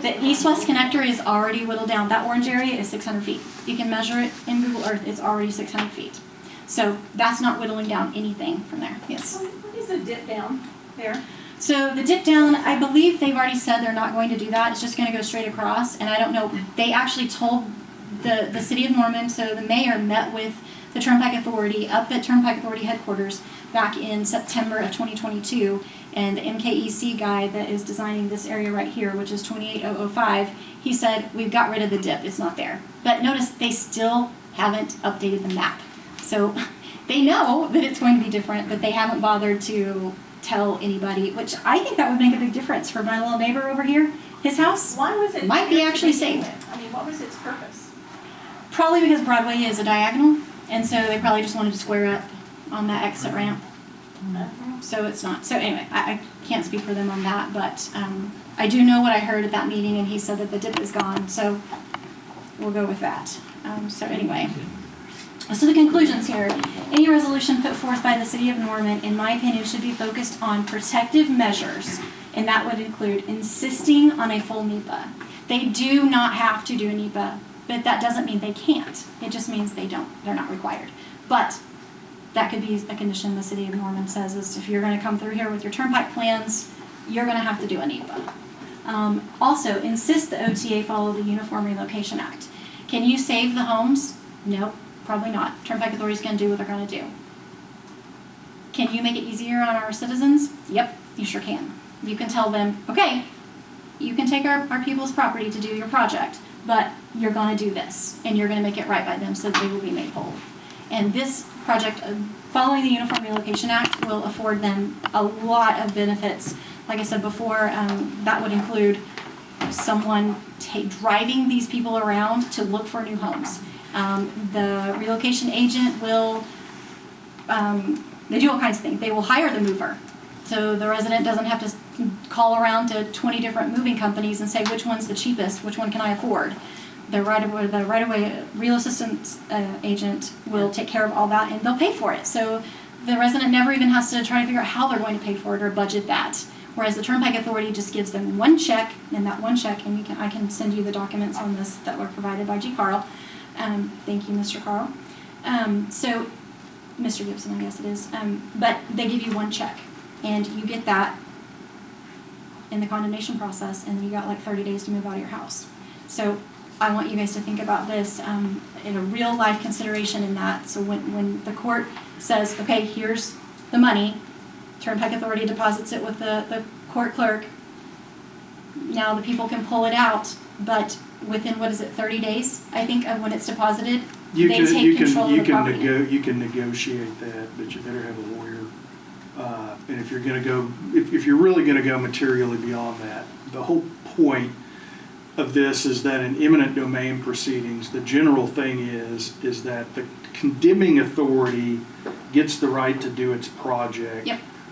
The east-west connector is already whittled down. That orange area is 600 feet. You can measure it in Google Earth. It's already 600 feet. So that's not whittling down anything from there. Yes? What is the dip down there? So the dip down, I believe they've already said they're not going to do that. It's just going to go straight across. And I don't know, they actually told the city of Norman, so the mayor met with the Turnpike Authority up at Turnpike Authority headquarters back in September of 2022. And the MKEC guy that is designing this area right here, which is 28005, he said, we've got rid of the dip, it's not there. But notice they still haven't updated the map. So they know that it's going to be different, but they haven't bothered to tell anybody, which I think that would make a big difference for my little neighbor over here. His house Why was it? might be there to actually begin saved. with? I mean, what was its purpose? Probably because Broadway is a diagonal, and so they probably just wanted to square up on that exit ramp. So it's not. So anyway, I can't speak for them on that, but I do know what I heard at that meeting, and he said that the dip is gone, so we'll go with that. So anyway, so the conclusions here. Any resolution put forth by the City of Norman, in my opinion, should be focused on protective measures, and that would include insisting on a full NEPA. They do not have to do a NEPA, but that doesn't mean they can't. It just means they don't. They're not required. But that could be a condition the City of Norman says is if you're going to come through here with your turnpike plans, you're going to have to do a NEPA. Also, insist the OTA follow the Uniform Relocation Act. Can you save the homes? Nope, probably not. Turnpike Authority is going to do what they're going to do. Can you make it easier on our citizens? Yep, you sure can. You can tell them, okay, you can take our people's property to do your project, but you're going to do this, and you're going to make it right by them so that they will be made whole. And this project, following the Uniform Relocation Act, will afford them a lot of benefits. Like I said before, that would include someone driving these people around to look for new homes. The relocation agent will, they do all kinds of things. They will hire the mover. So the resident doesn't have to call around to 20 different moving companies and say which one's the cheapest, which one can I afford. The right-of-way real assistance agent will take care of all that, and they'll pay for it. So the resident never even has to try to figure out how they're going to pay for it or budget that. Whereas the Turnpike Authority just gives them one check, and that one check, and I can send you the documents on this that were provided by G. Carl. Thank you, Mr. Carl. So, Mr. Gibson, I guess it is. But they give you one check, and you get that in the condemnation process, and you got like 30 days to move out of your house. So I want you guys to think about this in a real life consideration in that. So when the court says, okay, here's the money, Turnpike Authority deposits it with the court clerk. Now the people can pull it out, but within, 30 days, I think, of when it's deposited, they take control of the property. You can negotiate that, but you better have a lawyer. And if you're going to go, if you're really going to go materially beyond that, the whole point of this is that in eminent domain proceedings, the general thing is that the condemning authority gets the right to do its project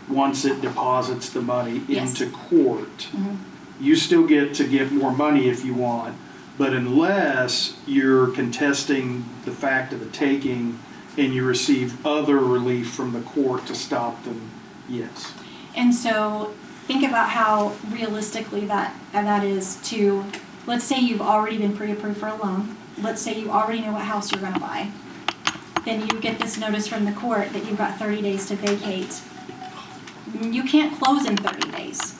once it deposits the money into court. Mm-hmm. You still get to get more money if you want, but unless you're contesting the fact of the taking and you receive other relief from the court to stop them, yes. And so think about how realistically that is to, let's say you've already been pre-approved for a loan. Let's say you already know what house you're going to buy. Then you get this notice from the court that you've got 30 days to vacate. You can't close in 30 days.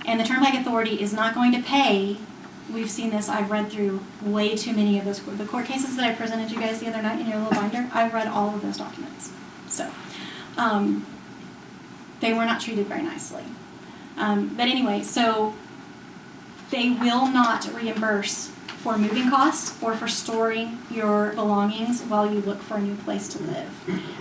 And the Turnpike Authority is not going to pay. We've seen this. I've read through way too many of those the court cases that I presented you guys the other night in your little binder. I've read all of those documents. So they were not treated very nicely. But anyway, so they will not reimburse for moving costs or for storing your belongings while you look for a new place to live.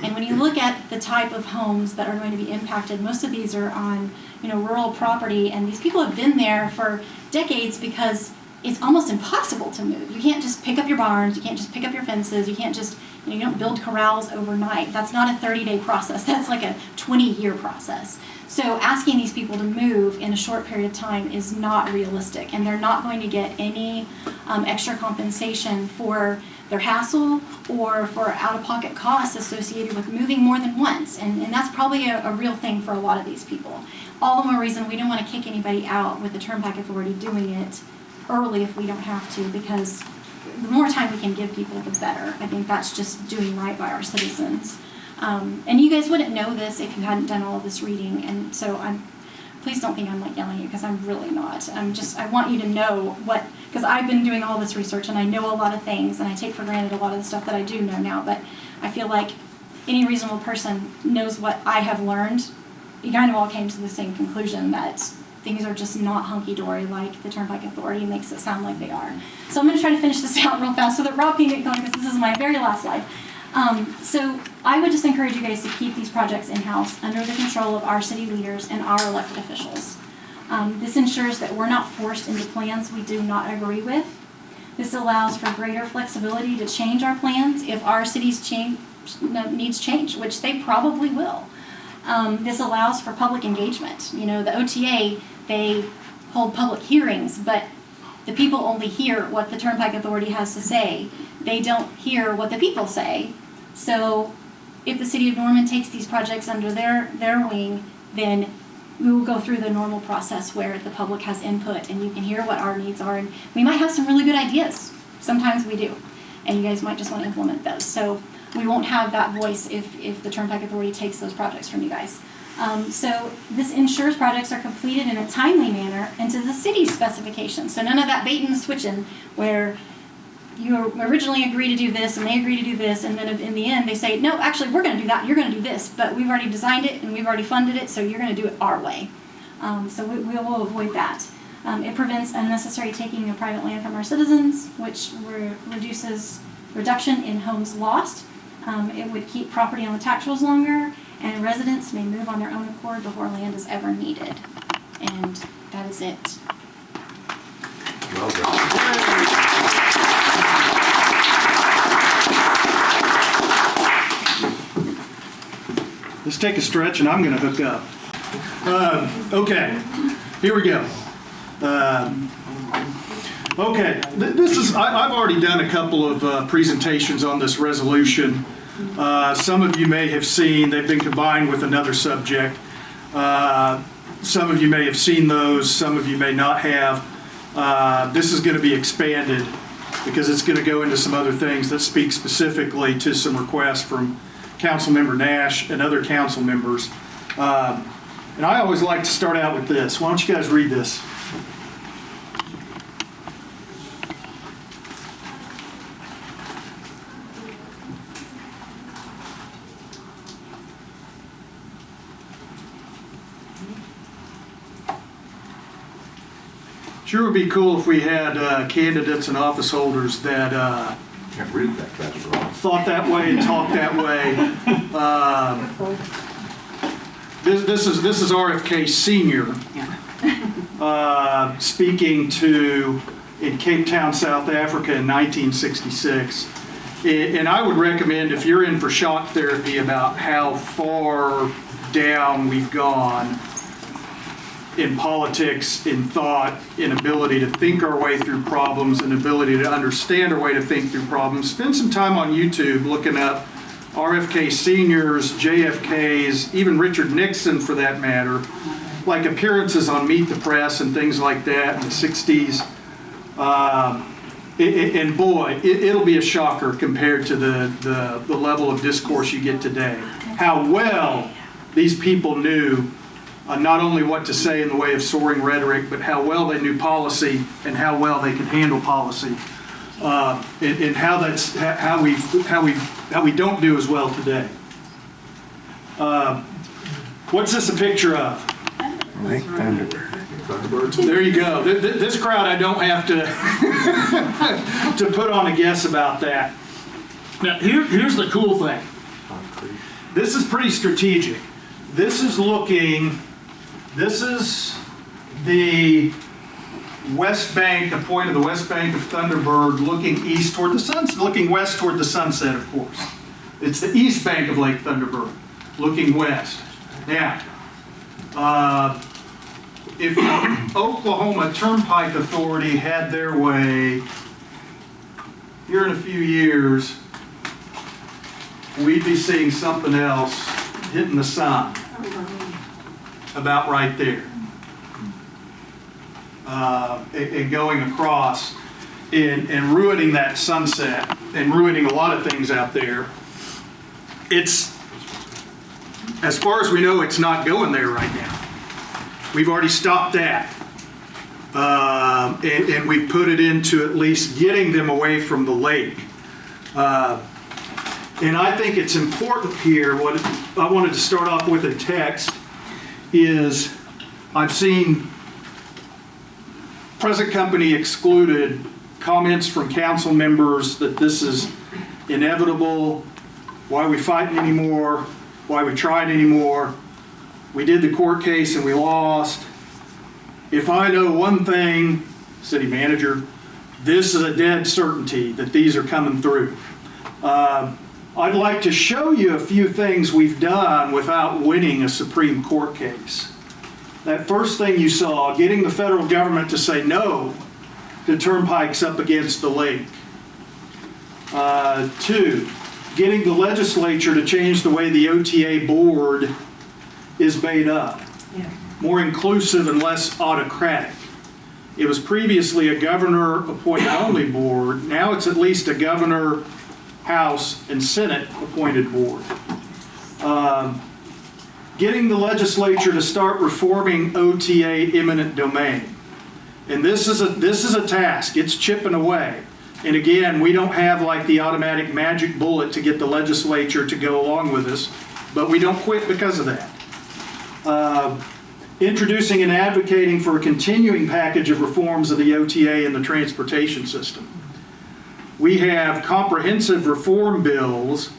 And when you look at the type of homes that are going to be impacted, most of these are on, rural property, and these people have been there for decades because it's almost impossible to move. You can't just pick up your barns, you can't just pick up your fences, you can't just, you don't build corrals overnight. That's not a 30-day process, that's like a 20-year process. So asking these people to move in a short period of time is not realistic, and they're not going to get any extra compensation for their hassle or for out-of-pocket costs associated with moving more than once. And that's probably a real thing for a lot of these people. All the more reason we don't want to kick anybody out with the Turnpike Authority doing it early if we don't have to, because the more time we can give people, the better. I think that's just doing right by our citizens. And you guys wouldn't know this if you hadn't done all of this reading, and so please don't think I'm like yelling at you, because I'm really not. I want you to know because I've been doing all this research and I know a lot of things, and I take for granted a lot of the stuff that I do know now, but I feel like any reasonable person knows what I have learned. You kind of all came to the same conclusion that things are just not hunky-dory like the Turnpike Authority makes it sound like they are. So I'm going to try to finish this out real fast so that Rob can get going, because this is my very last slide. So I would just encourage you guys to keep these projects in-house under the control of our city leaders and our elected officials. This ensures that we're not forced into plans we do not agree with. This allows for greater flexibility to change our plans if our city's needs change, which they probably will. This allows for public engagement. The OTA, they hold public hearings, but the people only hear what the Turnpike Authority has to say. They don't hear what the people say. So if the city of Norman takes these projects under their wing, then we will go through the normal process where the public has input and you can hear what our needs are. And we might have some really good ideas. Sometimes we do. And you guys might just want to implement those. So we won't have that voice if the Turnpike Authority takes those projects from you guys. So this ensures projects are completed in a timely manner and to the city's specifications. So none of that bait and switching where you originally agree to do this and they agree to do this, and then in the end they say, no, actually we're going to do that, you're going to do this, but we've already designed it and we've already funded it, so you're going to do it our way. So we will avoid that. It prevents unnecessary taking of private land from our citizens, which reduction in homes lost. It would keep property on the tax rolls longer, and residents may move on their own accord before land is ever needed. And that is it. Well done. Let's take a stretch and I'm going to hook up. Okay, here we go. Okay, I've already done a couple of presentations on this resolution. Some of you may have seen, they've been combined with another subject. Some of you may have seen those, some of you may not have. This is going to be expanded because it's going to go into some other things that speak specifically to some requests from Councilmember Nash and other council members. And I always like to start out with this. Why don't you guys read this? Sure would be cool if we had candidates and office holders that Can't read that fast, wrong. thought that way and talked that way. This is RFK Senior speaking in Cape Town, South Africa in 1966. And I would recommend, if you're in for shock therapy about how far down we've gone in politics, in thought, in ability to think our way through problems, and ability to understand our way to think through problems, spend some time on YouTube looking up RFK Seniors, JFK's, even Richard Nixon for that matter, like appearances on Meet the Press and things like that in the 60s. And boy, it'll be a shocker compared to the level of discourse you get today. How well these people knew not only what to say in the way of soaring rhetoric, but how well they knew policy and how well they could handle policy, and how we don't do as well today. What's this a picture of? There you go. This crowd, I don't have to put on a guess about that. Now, here's the cool thing. This is pretty strategic. This is the west bank, a point of the west bank of Thunderbird, looking east toward the sunset, looking west toward the sunset, of course. It's the east bank of Lake Thunderbird, looking west. Now, if the Oklahoma Turnpike Authority had their way, here in a few years, we'd be seeing something else hitting the sun about right there. And going across and ruining that sunset and ruining a lot of things out there. It's, as far as we know, it's not going there right now. We've already stopped that. And we've put it into at least getting them away from the lake. And I think it's important here, what I wanted to start off with a text is, I've seen present company excluded comments from council members that this is inevitable, why are we fighting anymore, why are we trying anymore, we did the court case and we lost. If I know one thing, city manager, this is a dead certainty that these are coming through. I'd like to show you a few things we've done without winning a Supreme Court case. That first thing you saw, getting the federal government to say no to turnpikes up against the lake. 2, getting the legislature to change the way the OTA board is made up. More inclusive and less autocratic. It was previously a governor appointed only board. Now it's at least a governor, House, and Senate appointed board. Getting the legislature to start reforming OTA eminent domain. And this is a task. It's chipping away. And again, we don't have like the automatic magic bullet to get the legislature to go along with us, but we don't quit because of that. Introducing and advocating for a continuing package of reforms of the OTA and the transportation system. We have comprehensive reform bills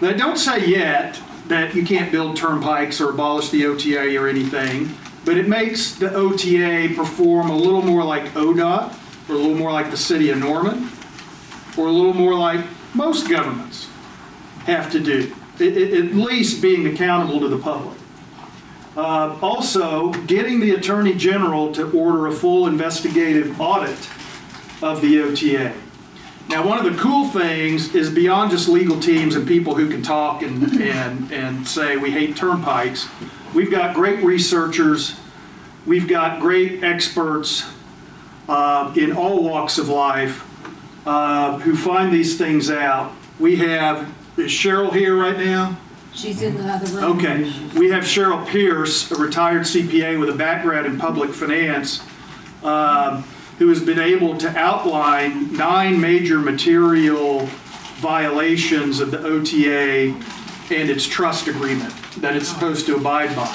that don't say yet that you can't build turnpikes or abolish the OTA or anything, but it makes the OTA perform a little more like ODOT, or a little more like the city of Norman, or a little more like most governments have to do, at least being accountable to the public. Also, getting the Attorney General to order a full investigative audit of the OTA. Now, one of the cool things is beyond just legal teams and people who can talk and say we hate turnpikes, we've got great researchers, we've got great experts in all walks of life who find these things out. We have, is Cheryl here right now? She's in the other room. Okay. We have Cheryl Pierce, a retired CPA with a background in public finance, who has been able to outline 9 major material violations of the OTA and its trust agreement that it's supposed to abide by.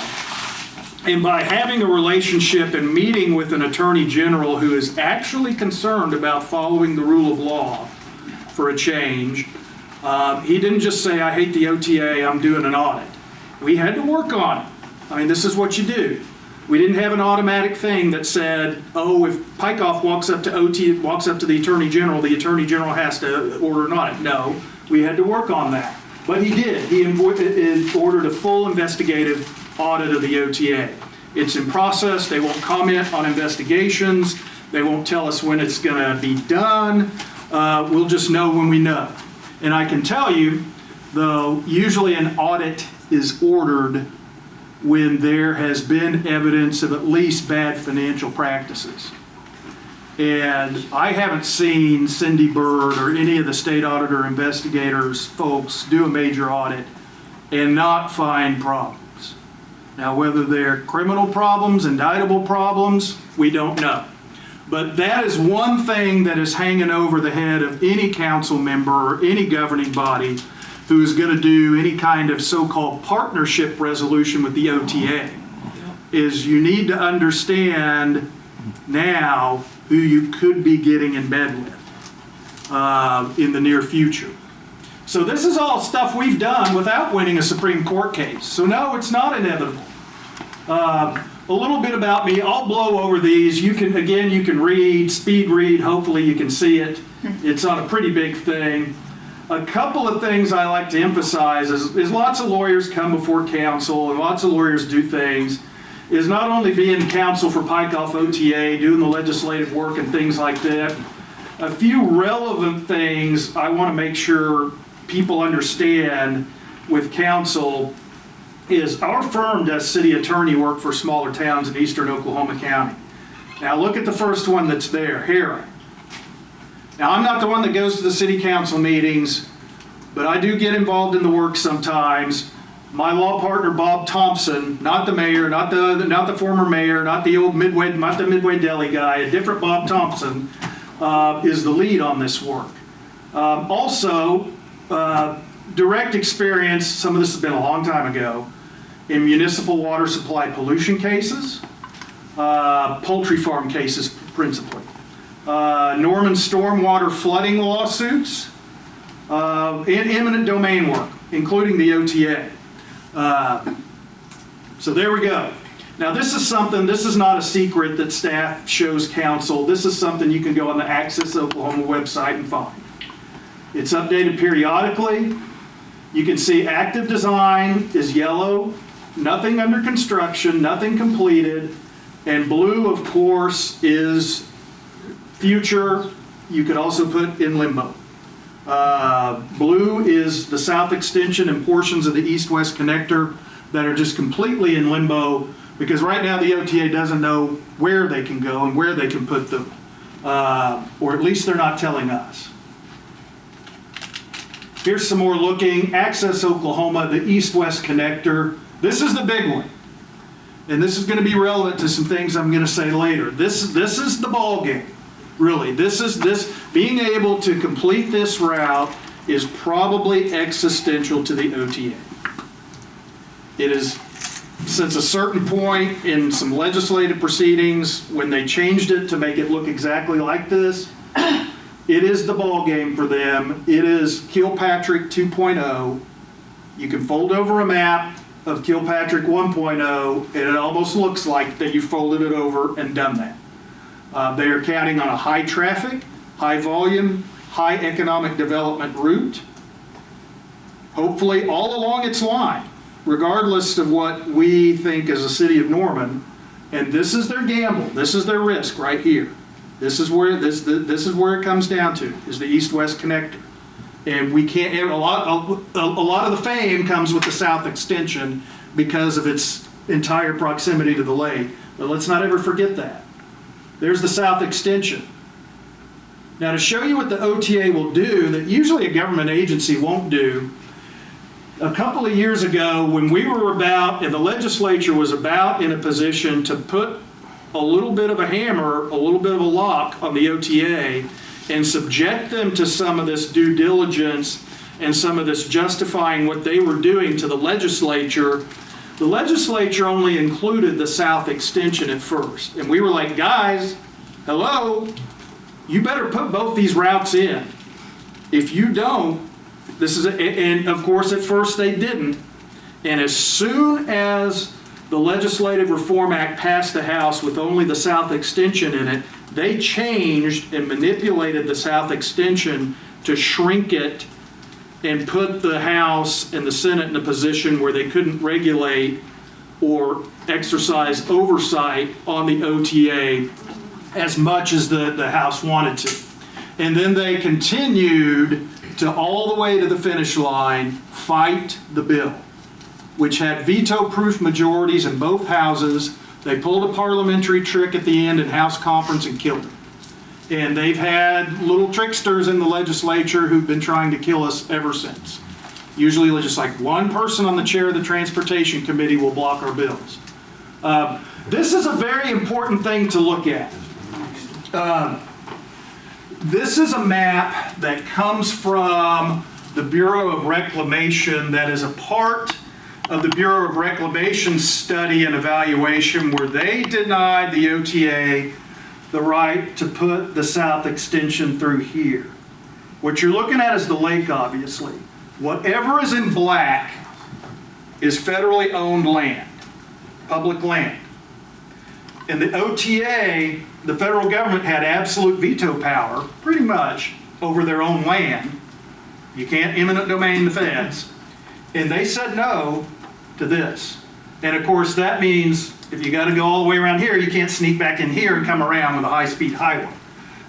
And by having a relationship and meeting with an attorney general who is actually concerned about following the rule of law for a change, he didn't just say, I hate the OTA, I'm doing an audit. We had to work on it. I mean, this is what you do. We didn't have an automatic thing that said, oh, if Pykoff walks up to the Attorney General has to order an audit. No, we had to work on that. But he did. He ordered a full investigative audit of the OTA. It's in process. They won't comment on investigations. They won't tell us when it's going to be done. We'll just know when we know. And I can tell you, though, usually an audit is ordered when there has been evidence of at least bad financial practices. And I haven't seen Cindy Bird or any of the state auditor investigators folks do a major audit and not find problems. Now, whether they're criminal problems, indictable problems, we don't know. But that is one thing that is hanging over the head of any council member or any governing body who is going to do any kind of so-called partnership resolution with the OTA. is you need to understand now who you could be getting in bed with in the near future. So this is all stuff we've done without winning a Supreme Court case. So no, it's not inevitable. A little bit about me. I'll blow over these. You can read, speed read. Hopefully you can see it. It's on a pretty big thing. A couple of things I like to emphasize is lots of lawyers come before council and lots of lawyers do things. Is not only being counsel for Pike off OTA, doing the legislative work and things like that. A few relevant things I want to make sure people understand with council is our firm does city attorney work for smaller towns in eastern Oklahoma County. Now look at the first one that's there, Hera. Now I'm not the one that goes to the city council meetings, but I do get involved in the work sometimes. My law partner Bob Thompson, not the mayor, not the former mayor, not the Midway Deli guy, a different Bob Thompson, is the lead on this work. Also, direct experience, some of this has been a long time ago, in municipal water supply pollution cases, poultry farm cases principally, Norman stormwater flooding lawsuits, and eminent domain work, including the OTA. So there we go. Now this is not a secret that staff shows council. This is something you can go on the Access Oklahoma website and find. It's updated periodically. You can see active design is yellow, nothing under construction, nothing completed, and blue, of course, is future. You could also put in limbo. Blue is the south extension and portions of the east-west connector that are just completely in limbo because right now the OTA doesn't know where they can go and where they can put them, or at least they're not telling us. Here's some more looking. Access Oklahoma, the east-west connector. This is the big one. And this is going to be relevant to some things I'm going to say later. This is the ball game. Really, this being able to complete this route is probably existential to the OTA. It is, since a certain point in some legislative proceedings, when they changed it to make it look exactly like this, it is the ball game for them. It is Kilpatrick 2.0. You can fold over a map of Kilpatrick 1.0, and it almost looks like that you folded it over and done that. They are counting on a high traffic, high volume, high economic development route, hopefully all along its line, regardless of what we think as a city of Norman. And this is their gamble. This is their risk right here. This is where it comes down to, is the east-west connector. And we can't, a lot of the fame comes with the south extension because of its entire proximity to the lake. But let's not ever forget that. There's the south extension. Now to show you what the OTA will do that usually a government agency won't do, a couple of years ago when we were and the legislature was about in a position to put a little bit of a hammer, a little bit of a lock on the OTA and subject them to some of this due diligence and some of this justifying what they were doing to the legislature only included the south extension at first. And we were like, guys, hello, you better put both these routes in. If you don't, and of course at first they didn't. And as soon as the Legislative Reform Act passed the House with only the south extension in it, they changed and manipulated the south extension to shrink it and put the House and the Senate in a position where they couldn't regulate or exercise oversight on the OTA as much as the House wanted to. And then they continued to all the way to the finish line fight the bill, which had veto-proof majorities in both houses. They pulled a parliamentary trick at the end in House conference and killed it. And they've had little tricksters in the legislature who've been trying to kill us ever since. Usually just like one person on the chair of the Transportation Committee will block our bills. This is a very important thing to look at. This is a map that comes from the Bureau of Reclamation that is a part of the Bureau of Reclamation study and evaluation where they denied the OTA the right to put the south extension through here. What you're looking at is the lake, obviously. Whatever is in black is federally owned land, public land. And the OTA, the federal government had absolute veto power, pretty much, over their own land. You can't eminent domain the feds. And they said no to this. And of course, that means if you got to go all the way around here, you can't sneak back in here and come around with a high-speed highway.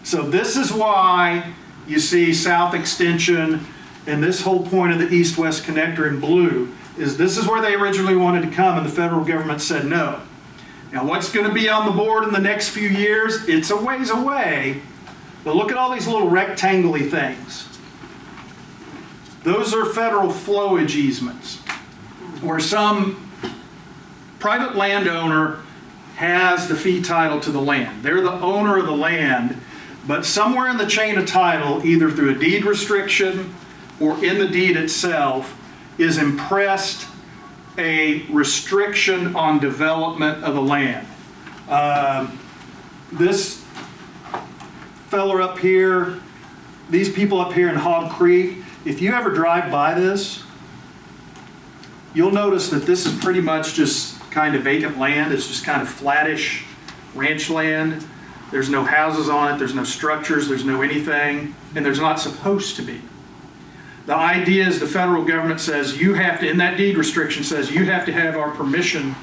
So this is why you see south extension and this whole point of the east-west connector in blue is this is where they originally wanted to come and the federal government said no. Now what's going to be on the board in the next few years? It's a ways away, but look at all these little rectangle-y things. Those are federal flowage easements where some private landowner has the fee title to the land. They're the owner of the land, but somewhere in the chain of title, either through a deed restriction or in the deed itself, is impressed a restriction on development of the land. This fella up here, these people up here in Hog Creek, if you ever drive by this, you'll notice that this is pretty much just kind of vacant land. It's just kind of flattish ranch land. There's no houses on it, there's no structures, there's no anything, and there's not supposed to be. The idea is the federal government says you have to, in that deed restriction says you have to have our permission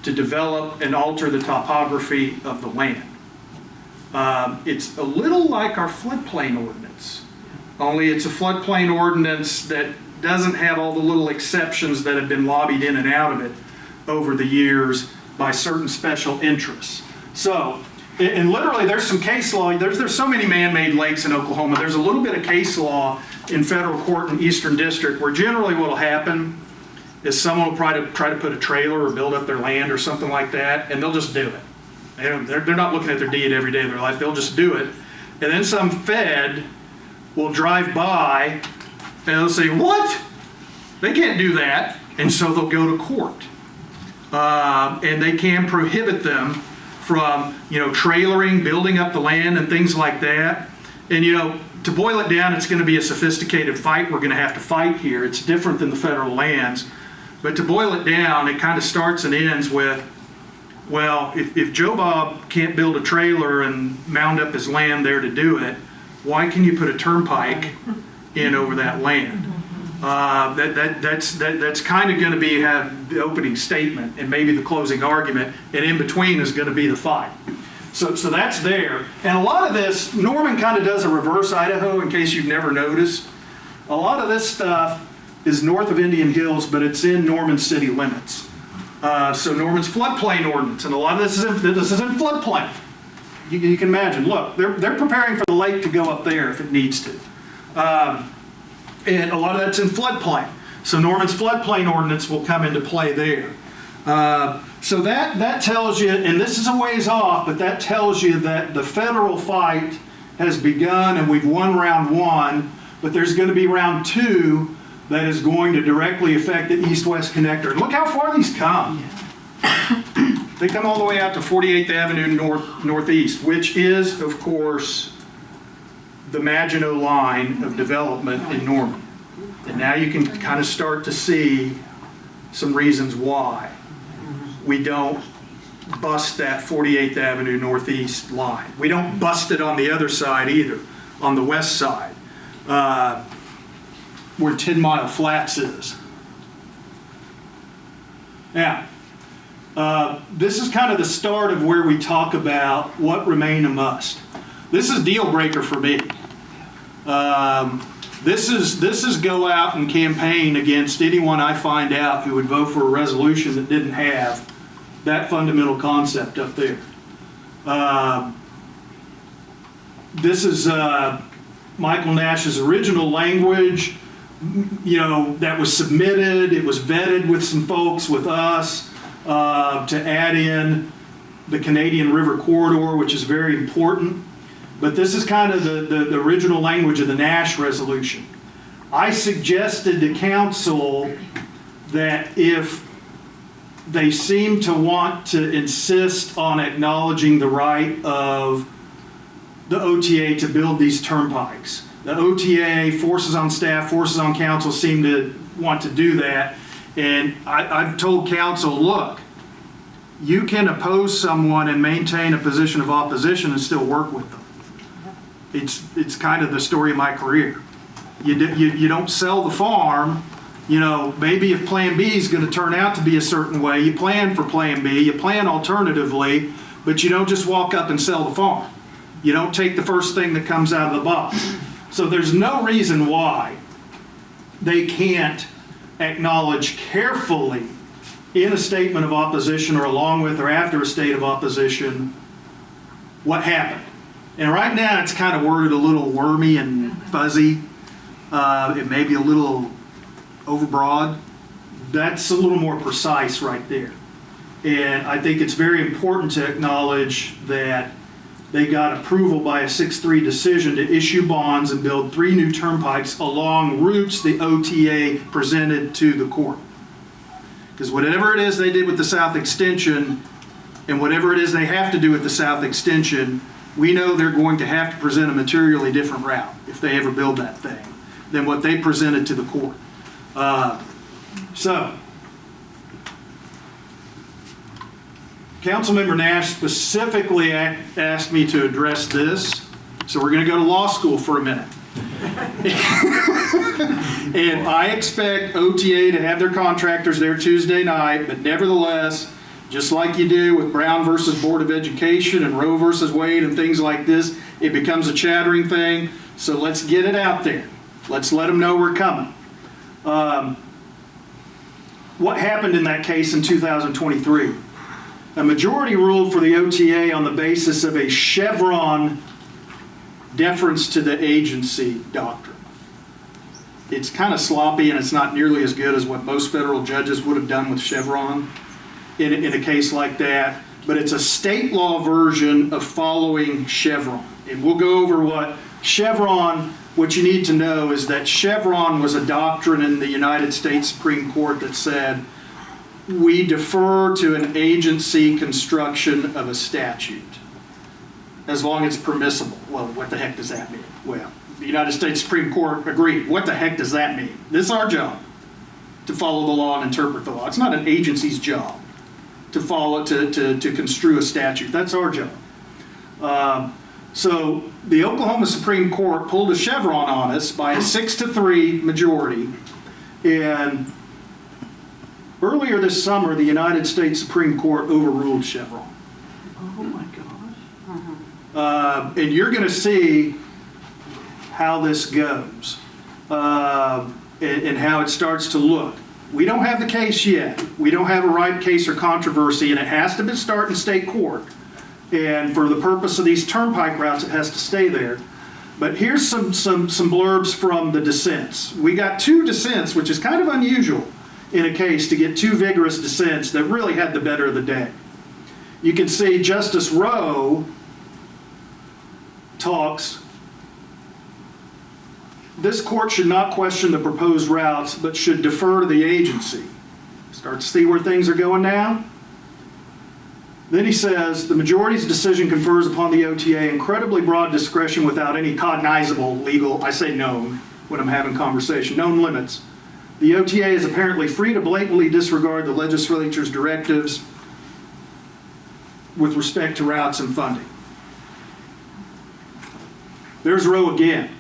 to develop and alter the topography of the land. It's a little like our floodplain ordinance, only it's a floodplain ordinance that doesn't have all the little exceptions that have been lobbied in and out of it over the years by certain special interests. So, and literally there's some case law, there's so many man-made lakes in Oklahoma, there's a little bit of case law in federal court in Eastern District where generally what will happen is someone will try to put a trailer or build up their land or something like that, and they'll just do it. They're not looking at their deed every day of their life, they'll just do it. And then some Fed will drive by and they'll say, what? They can't do that. And so they'll go to court. And they can prohibit them from, trailering, building up the land and things like that. And, to boil it down, it's going to be a sophisticated fight we're going to have to fight here. It's different than the federal lands. But to boil it down, it kind of starts and ends with, well, if Joe Bob can't build a trailer and mound up his land there to do it, why can you put a turnpike in over that land? That's kind of going to have the opening statement and maybe the closing argument, and in between is going to be the fight. So that's there. And a lot of this, Norman kind of does a reverse Idaho in case you've never noticed. A lot of this stuff is north of Indian Hills, but it's in Norman city limits. So Norman's floodplain ordinance, and a lot of this is in floodplain. You can imagine, look, they're preparing for the lake to go up there if it needs to. And a lot of that's in floodplain. So Norman's floodplain ordinance will come into play there. So that tells you, and this is a ways off, but that tells you that the federal fight has begun and we've won round one, but there's going to be round two that is going to directly affect the east-west connector. And look how far these come. They come all the way out to 48th Avenue Northeast, which is, of course, the Maginot Line of development in Norman. And now you can kind of start to see some reasons why we don't bust that 48th Avenue Northeast line. We don't bust it on the other side either, on the west side, where 10 Mile Flats is. Now, this is kind of the start of where we talk about what remain a must. This is deal breaker for me. This is go out and campaign against anyone I find out who would vote for a resolution that didn't have that fundamental concept up there. This is Michael Nash's original language, that was submitted. It was vetted with some folks, with us, to add in the Canadian River Corridor, which is very important. But this is kind of the original language of the Nash resolution. I suggested to council that if they seem to want to insist on acknowledging the right of the OTA to build these turnpikes. The OTA, forces on staff, forces on council seem to want to do that. And I've told council, look, you can oppose someone and maintain a position of opposition and still work with them. It's kind of the story of my career. You don't sell the farm. You know, maybe if Plan B is going to turn out to be a certain way, you plan for Plan B, you plan alternatively, but you don't just walk up and sell the farm. You don't take the first thing that comes out of the box. So there's no reason why they can't acknowledge carefully in a statement of opposition or along with or after a state of opposition what happened. And right now it's kind of worded a little wormy and fuzzy. It may be a little overbroad. That's a little more precise right there. And I think it's very important to acknowledge that they got approval by a 6-3 decision to issue bonds and build 3 new turnpikes along routes the OTA presented to the court. Because whatever it is they did with the South Extension and whatever it is they have to do with the South Extension, we know they're going to have to present a materially different route if they ever build that thing than what they presented to the court. So, Councilmember Nash specifically asked me to address this, so we're going to go to law school for a minute. And I expect OTA to have their contractors there Tuesday night, but nevertheless, just like you do with Brown versus Board of Education and Roe versus Wade and things like this, it becomes a chattering thing, so let's get it out there. Let's let them know we're coming. What happened in that case in 2023? A majority ruled for the OTA on the basis of a Chevron deference to the agency doctrine. It's kind of sloppy and it's not nearly as good as what most federal judges would have done with Chevron in a case like that, but it's a state law version of following Chevron. And we'll go over what you need to know is that Chevron was a doctrine in the United States Supreme Court that said, we defer to an agency construction of a statute as long as it's permissible. Well, what the heck does that mean? Well, the United States Supreme Court agreed. What the heck does that mean? This is our job, to follow the law and interpret the law. It's not an agency's job to follow, to construe a statute. That's our job. So the Oklahoma Supreme Court pulled a Chevron on us by a 6-3 majority, and earlier this summer, the United States Supreme Court overruled Chevron. Oh my gosh. And you're going to see how this goes and how it starts to look. We don't have the case yet. We don't have a right case or controversy, and it has to start in state court. And for the purpose of these turnpike routes, it has to stay there. But here's some blurbs from the dissents. We got 2 dissents, which is kind of unusual in a case to get 2 vigorous dissents that really had the better of the day. You can see Justice Rowe talks, this court should not question the proposed routes, but should defer to the agency. Start to see where things are going now. Then he says, the majority's decision confers upon the OTA incredibly broad discretion without any cognizable legal, I say known when I'm having conversation, known limits. The OTA is apparently free to blatantly disregard the legislature's directives with respect to routes and funding. There's Roe again.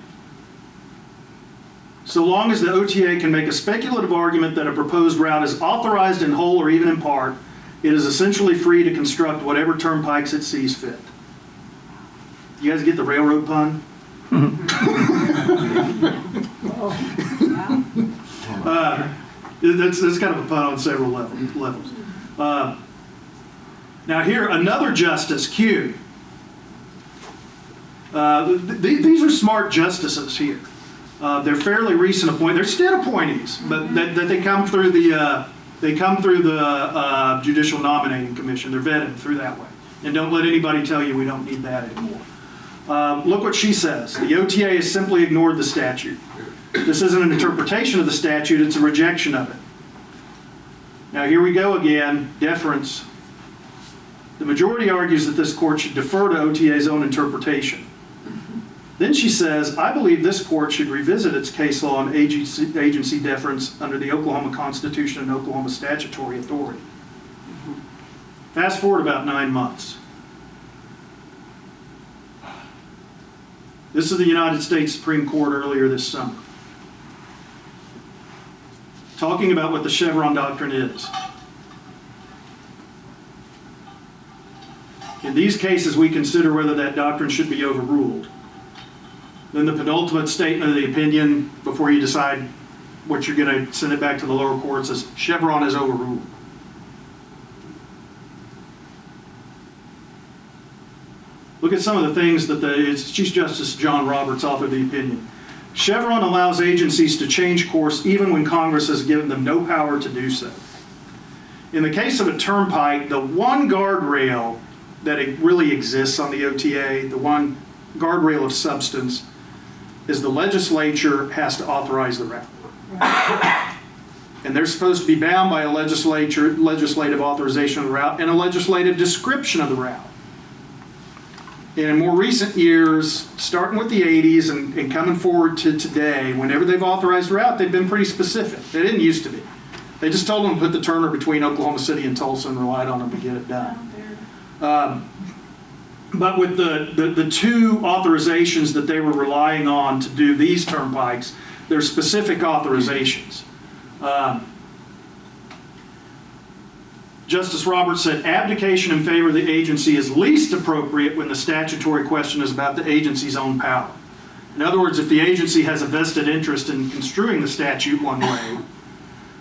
So long as the OTA can make a speculative argument that a proposed route is authorized in whole or even in part, it is essentially free to construct whatever turnpikes it sees fit. You guys get the railroad pun? That's kind of a pun on several levels. Now here, another justice, Q. These are smart justices here. They're fairly recent appointees. They're state appointees, but they come through the Judicial Nominating Commission. They're vetted through that way. And don't let anybody tell you we don't need that anymore. Look what she says. The OTA has simply ignored the statute. This isn't an interpretation of the statute, it's a rejection of it. Now, here we go again, deference. The majority argues that this court should defer to OTA's own interpretation. Then she says, I believe this court should revisit its case law on agency deference under the Oklahoma Constitution and Oklahoma statutory authority. Fast forward about 9 months. This is the United States Supreme Court earlier this summer, talking about what the Chevron doctrine is. In these cases, we consider whether that doctrine should be overruled. Then the penultimate statement of the opinion, before you decide what you're going to send it back to the lower courts, is Chevron is overruled. Look at some of the things that Chief Justice John Roberts authored the opinion. Chevron allows agencies to change course even when Congress has given them no power to do so. In the case of a turnpike, the one guardrail that it really exists on the OTA, the one guardrail of substance, is the legislature has to authorize the route. And they're supposed to be bound by a legislative authorization of the route and a legislative description of the route. And in more recent years, starting with the 80s and coming forward to today, whenever they've authorized the route, they've been pretty specific. They didn't used to be. They just told them to put the turner between Oklahoma City and Tulsa and relied on them to get it done. But with the two authorizations that they were relying on to do these turnpikes, there's specific authorizations. Justice Roberts said abdication in favor of the agency is least appropriate when the statutory question is about the agency's own power. In other words, if the agency has a vested interest in construing the statute one way,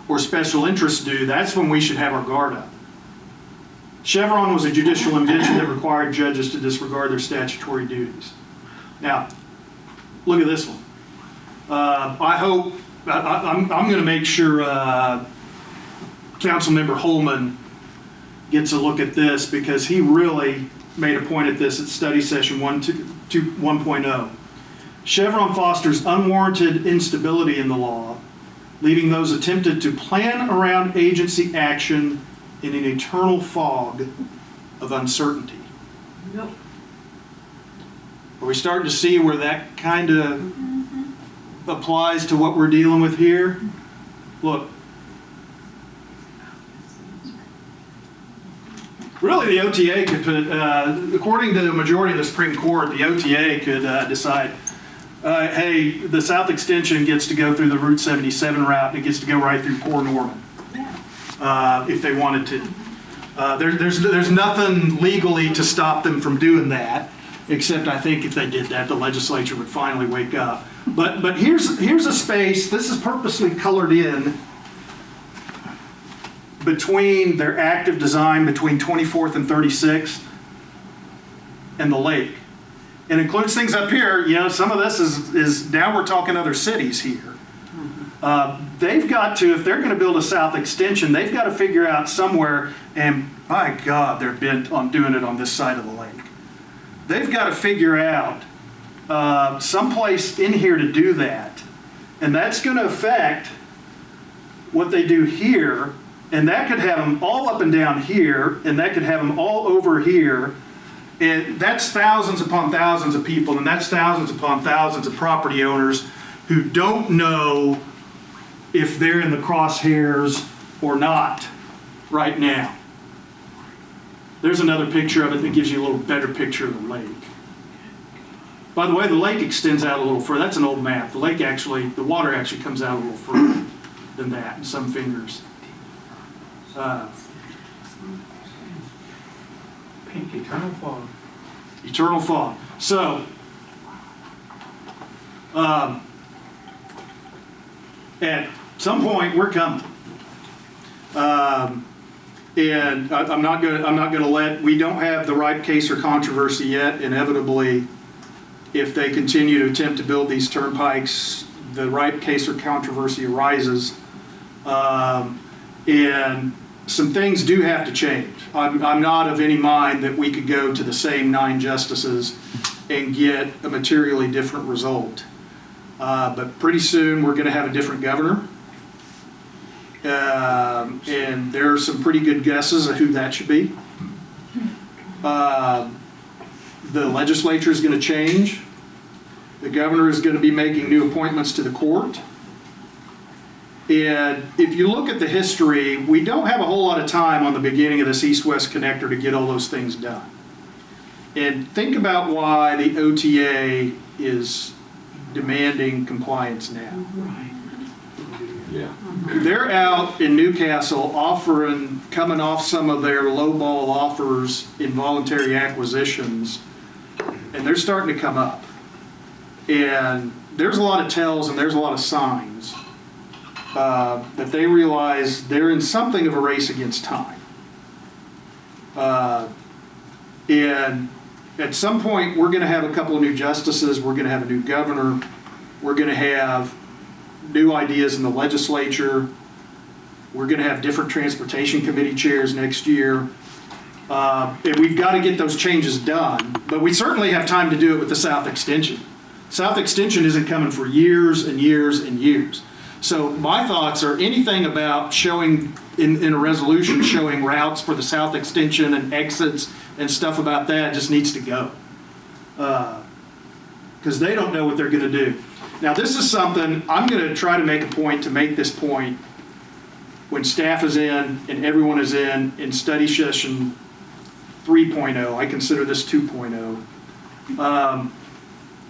or special interests do, that's when we should have our guard up. Chevron was a judicial invention that required judges to disregard their statutory duties. Now, look at this one. I'm going to make sure Councilmember Holman gets a look at this, because he really made a point at this at study session 1.0. Chevron fosters unwarranted instability in the law, leaving those attempted to plan around agency action in an eternal fog of uncertainty. Nope. Are we starting to see where that kind of applies to what we're dealing with here? Look. Really, the OTA could put, according to the majority of the Supreme Court, the OTA could decide, hey, the South Extension gets to go through the Route 77 route, and it gets to go right through Core Norman, if they wanted to. There's nothing legally to stop them from doing that, except I think if they did that, the legislature would finally wake up. But here's a space, this is purposely colored in, between their active design between 24th and 36th and the lake. It includes things up here, some of this is now we're talking other cities here. They've got to, if they're going to build a South Extension, they've got to figure out somewhere, and by God, they're bent on doing it on this side of the lake. They've got to figure out someplace in here to do that. And that's going to affect what they do here. And that could have them all up and down here, and that could have them all over here. And that's thousands upon thousands of people, and that's thousands upon thousands of property owners who don't know if they're in the crosshairs or not right now. There's another picture of it that gives you a little better picture of the lake. By the way, the lake extends out a little further. That's an old map. The lake actually, the water actually comes out a little further than that in some fingers. Pink eternal fog. Eternal fog. So, at some point we're coming, and I'm not going to let. We don't have the ripe case or controversy yet. Inevitably, if they continue to attempt to build these turnpikes, the ripe case or controversy arises, and some things do have to change. I'm not of any mind that we could go to the same 9 justices and get a materially different result. But pretty soon we're going to have a different governor, And there are some pretty good guesses of who that should be. The legislature is going to change. The governor is going to be making new appointments to the court. And if you look at the history, we don't have a whole lot of time on the beginning of this east-west connector to get all those things done. And think about why the OTA is demanding compliance now. Yeah. They're out in Newcastle coming off some of their lowball offers in voluntary acquisitions, and they're starting to come up. And there's a lot of tells and there's a lot of signs that they realize they're in something of a race against time. And at some point, we're going to have a couple of new justices, we're going to have a new governor, we're going to have new ideas in the legislature, we're going to have different transportation committee chairs next year. And we've got to get those changes done, but we certainly have time to do it with the South Extension. South Extension isn't coming for years and years and years. So my thoughts are anything about showing, in a resolution, showing routes for the South Extension and exits and stuff about that just needs to go. Because they don't know what they're going to do. Now this is something, I'm going to try to make a point to make this point when staff is in and everyone is in study session 3.0. I consider this 2.0.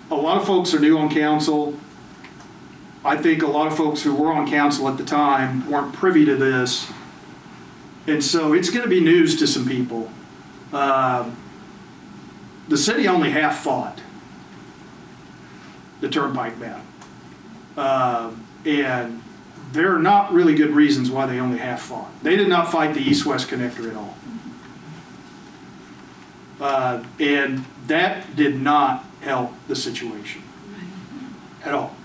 A lot of folks are new on council. I think a lot of folks who were on council at the time weren't privy to this. And so it's going to be news to some people. The city only half fought the Turnpike battle. And there are not really good reasons why they only half fought. They did not fight the east-west connector at all. And that did not help the situation at all.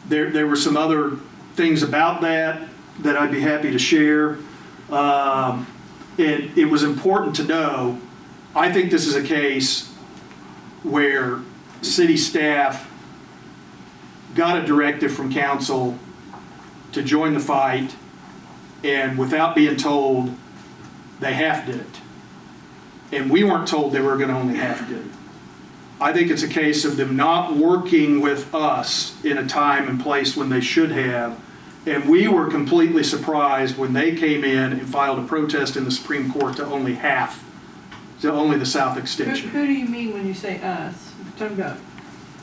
There were some other things about that I'd be happy to share. It was important to know, I think this is a case where city staff got a directive from council to join the fight, and without being told, they half did it. And we weren't told they were going to only half do it. I think it's a case of them not working with us in a time and place when they should have. And we were completely surprised when they came in and filed a protest in the Supreme Court to only only the South Extension. Who do you mean when you say us? You're talking about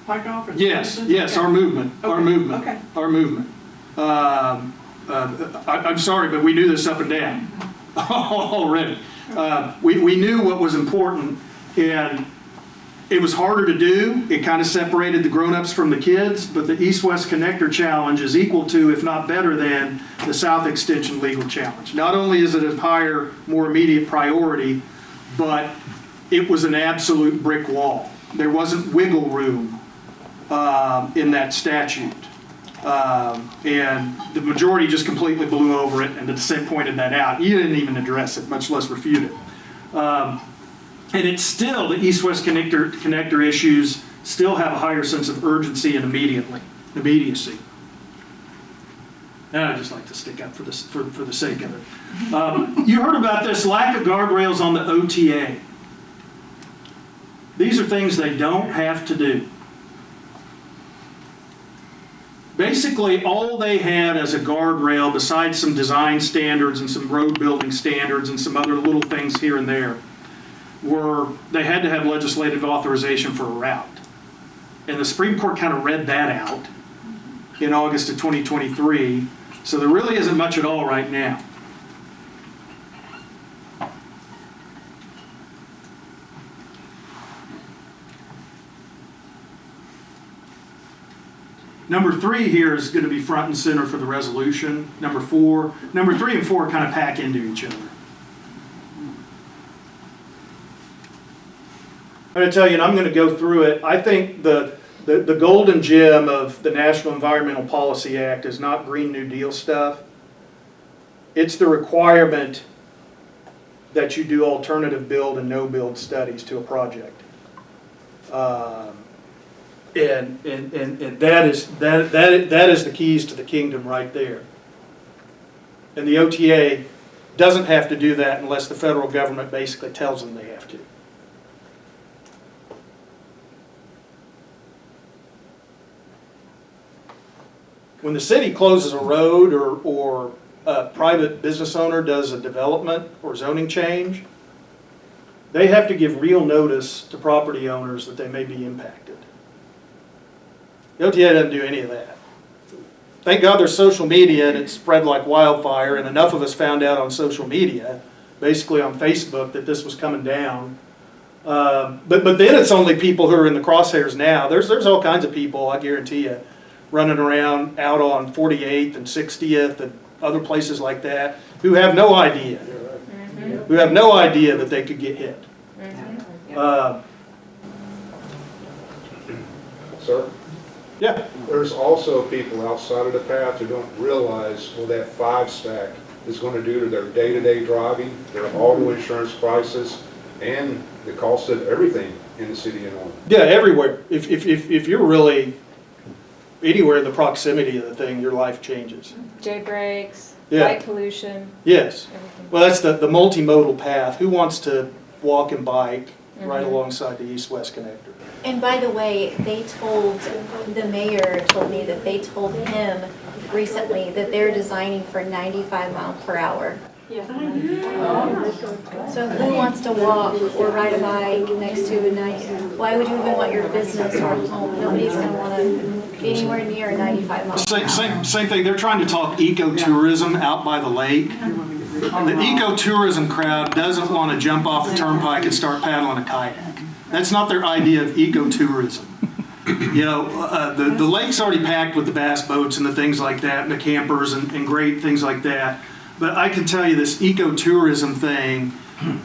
Pike Office? Yes, Okay. our movement, Okay. our movement, Okay. our movement. I'm sorry, but we knew this up and down already. We knew what was important, and it was harder to do. It kind of separated the grown-ups from the kids, but the East-West Connector Challenge is equal to, if not better than, the South Extension Legal Challenge. Not only is it a higher, more immediate priority, but it was an absolute brick wall. There wasn't wiggle room in that statute. And the majority just completely blew over it, and the dissent pointed that out. You didn't even address it, much less refute it. And it's still, the East-West connector issues still have a higher sense of urgency and immediacy. And I just like to stick up for the sake of it. You heard about this lack of guardrails on the OTA. These are things they don't have to do. Basically, all they had as a guardrail, besides some design standards and some road building standards and some other little things here and there, were they had to have legislative authorization for a route. And the Supreme Court kind of read that out in August of 2023, so there really isn't much at all right now. Number 3 here is going to be front and center for the resolution. Number 3 and 4 kind of pack into each other. I'm going to tell you, and I'm going to go through it. I think the golden gem of the National Environmental Policy Act is not Green New Deal stuff. It's the requirement that you do alternative build and no build studies to a project. And that is the keys to the kingdom right there. And the OTA doesn't have to do that unless the federal government basically tells them they have to. When the city closes a road or a private business owner does a development or zoning change, they have to give real notice to property owners that they may be impacted. The OTA doesn't do any of that. Thank God there's social media and it's spread like wildfire, and enough of us found out on social media, basically on Facebook, that this was coming down. But then it's only people who are in the crosshairs now. There's all kinds of people, I guarantee you, running around out on 48th and 60th and other places like that who have no idea. Who have no idea that they could get hit. Sir? Yeah. There's also people outside of the path who don't realize what that 5-stack is going to do to their day-to-day driving, their auto insurance prices, and the cost of everything in the city of Norman. Yeah, everywhere. If you're really anywhere in the proximity of the thing, your life changes. J brakes, Yeah. light pollution. Yes. Everything. Well, that's the multimodal path. Who wants to walk and bike right alongside the east-west connector? And by the way, the mayor told me that they told him recently that they're designing for 95 miles per hour. Yeah. So who wants to walk or ride a bike next to a night? Why would you even want your business or home? Nobody's going to want to be anywhere near 95 miles per hour. Same thing. They're trying to talk ecotourism out by the lake. The ecotourism crowd doesn't want to jump off the turnpike and start paddling a kayak. That's not their idea of ecotourism. You know, the lake's already packed with the bass boats and the things like that, and the campers and great things like that. But I can tell you this ecotourism thing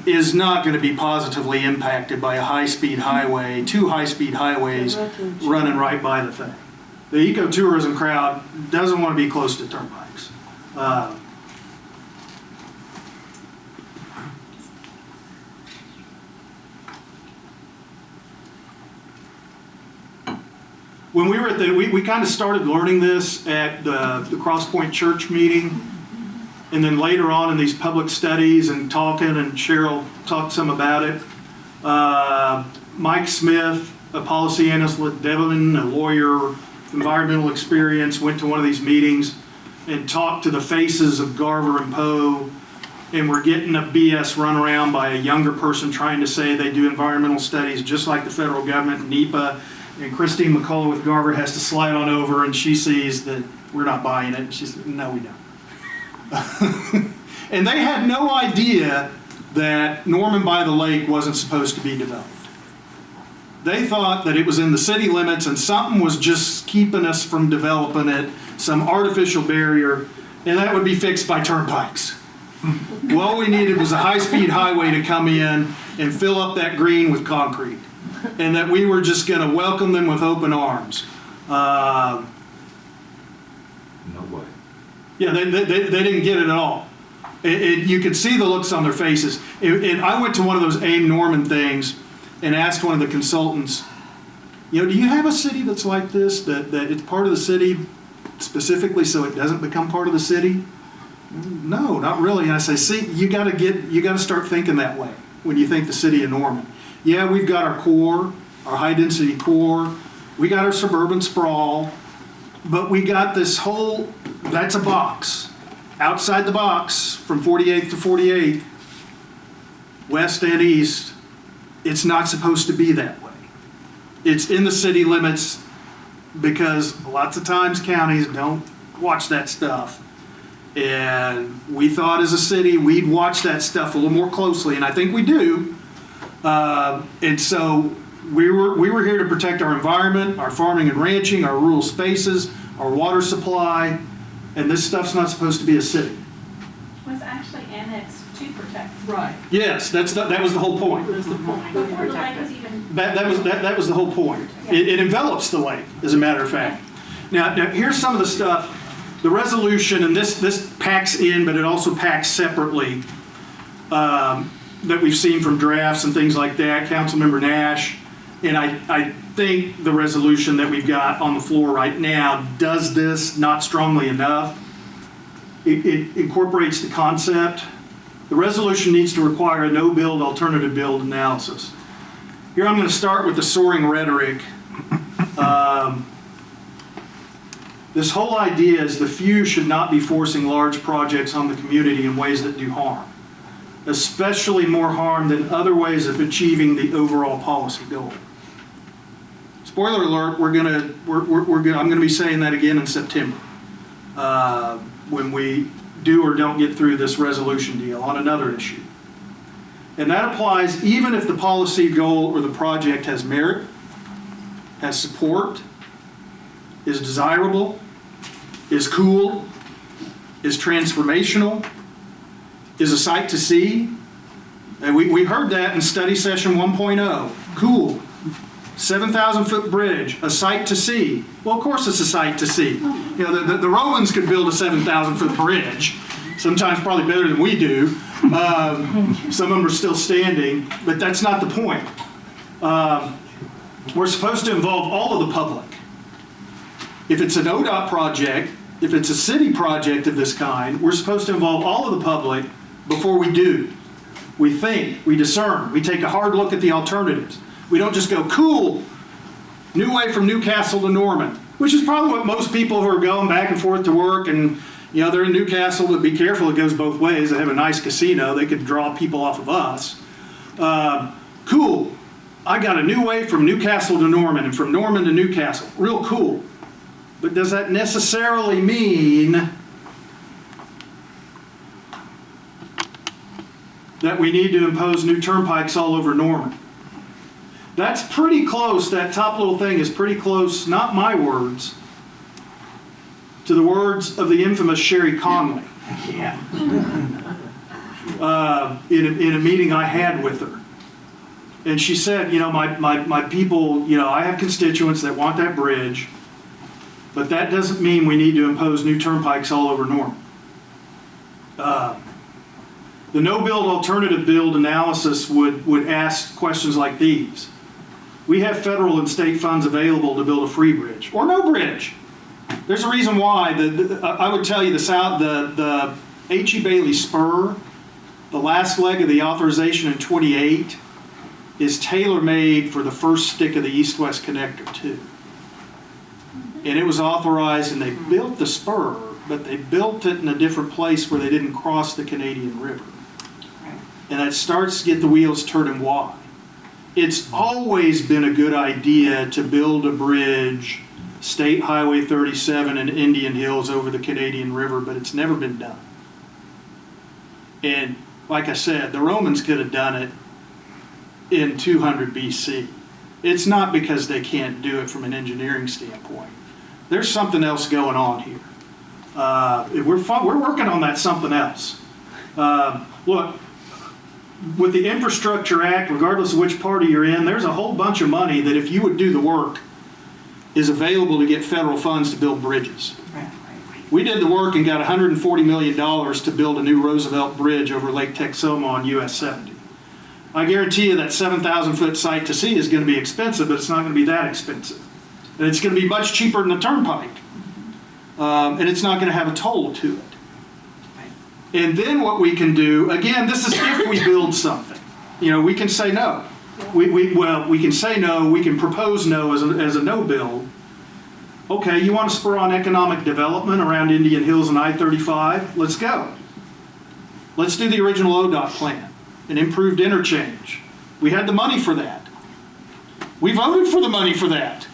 is not going to be positively impacted by a high-speed highway, 2 high-speed highways running right by the thing. The ecotourism crowd doesn't want to be close to turnpikes. When we were at we kind of started learning this at the Cross Point Church meeting, and then later on in these public studies and talking, and Cheryl talked some about it. Mike Smith, a policy analyst with Davidson, a lawyer, environmental experience, went to one of these meetings and talked to the faces of Garver and Poe, and we're getting a BS run around by a younger person trying to say they do environmental studies just like the federal government, NEPA. And Christine McCullough with Garver has to slide on over, and she sees that we're not buying it. And she said, no, we don't. And they had no idea that Norman by the Lake wasn't supposed to be developed. They thought that it was in the city limits and something was just keeping us from developing it, some artificial barrier, and that would be fixed by turnpikes. Well, all we needed was a high-speed highway to come in and fill up that green with concrete, and that we were just going to welcome them with open arms. No way. Yeah, they didn't get it at all. You could see the looks on their faces. I went to one of those AIM Norman things and asked one of the consultants, you know, do you have a city that's like this, that it's part of the city specifically so it doesn't become part of the city? No, not really. And I say, see, you got to start thinking that way when you think the city of Norman. Yeah, we've got our core, our high density core. We got our suburban sprawl, but we got this whole, that's a box. Outside the box from 48th to 48th, west and east, it's not supposed to be that way. It's in the city limits because lots of times counties don't watch that stuff. And we thought as a city we'd watch that stuff a little more closely, and I think we do. And so we were here to protect our environment, our farming and ranching, our rural spaces, our water supply, and this stuff's not supposed to be a city. Was actually annexed to protect. Right. Yes, that was the whole point. That's the point. Before the lake was even. That was the whole point. It envelops the lake, as a matter of fact. Now here's some of the stuff. The resolution, and this packs in, but it also packs separately, that we've seen from drafts and things like that. Councilmember Nash And I think the resolution that we've got on the floor right now does this, not strongly enough. It incorporates the concept. The resolution needs to require a no-build, alternative build analysis. Here I'm going to start with the soaring rhetoric. This whole idea is the few should not be forcing large projects on the community in ways that do harm, especially more harm than other ways of achieving the overall policy goal. Spoiler alert, I'm going to be saying that again in September when we do or don't get through this resolution deal on another issue. And that applies even if the policy goal or the project has merit, has support, is desirable, is cool, is transformational, is a sight to see. And we heard that in study session 1.0. Cool. 7,000 foot bridge, a sight to see. Well, of course it's a sight to see. You know, the Romans could build a 7,000 foot bridge, sometimes probably better than we do. Some of them are still standing, but that's not the point. We're supposed to involve all of the public. If it's an ODOT project, if it's a city project of this kind, we're supposed to involve all of the public before we do. We think, we discern, we take a hard look at the alternatives. We don't just go, cool, new way from Newcastle to Norman, which is probably what most people who are going back and forth to work and, you know, they're in Newcastle, but be careful, it goes both ways. They have a nice casino, they could draw people off of us. Cool, I got a new way from Newcastle to Norman and from Norman to Newcastle, real cool. But does that necessarily mean that we need to impose new turnpikes all over Norman? That's pretty close, that top little thing is pretty close, not my words, to the words of the infamous Sherry Conley. Yeah. In a meeting I had with her. And she said, you know, my people, you know, I have constituents that want that bridge, but that doesn't mean we need to impose new turnpikes all over Norman. The no-build, alternative build analysis would ask questions like these. We have federal and state funds available to build a free bridge, or no bridge. There's a reason why. I would tell you the H.E. Bailey spur, the last leg of the authorization in 28, is tailor-made for the first stick of the east-west connector too. And it was authorized, and they built the spur, but they built it in a different place where they didn't cross the Canadian River. And that starts to get the wheels turning wide. It's always been a good idea to build a bridge, State Highway 37 in Indian Hills over the Canadian River, but it's never been done. And like I said, the Romans could have done it in 200 BC. It's not because they can't do it from an engineering standpoint. There's something else going on here. We're working on that something else. Look, with the Infrastructure Act, regardless of which party you're in, there's a whole bunch of money that if you would do the work is available to get federal funds to build bridges. We did the work and got $140 million to build a new Roosevelt Bridge over Lake Texoma on US 70. I guarantee you that 7,000 foot sight to sea is going to be expensive, but it's not going to be that expensive. And it's going to be much cheaper than the Turnpike. And it's not going to have a toll to it. And then what we can do, again, this is if we build something. You know, we can say no. We can say no, we can propose no as a no build. Okay, you want to spur on economic development around Indian Hills and I-35? Let's go. Let's do the original ODOT plan, an improved interchange. We had the money for that. We voted for the money for that.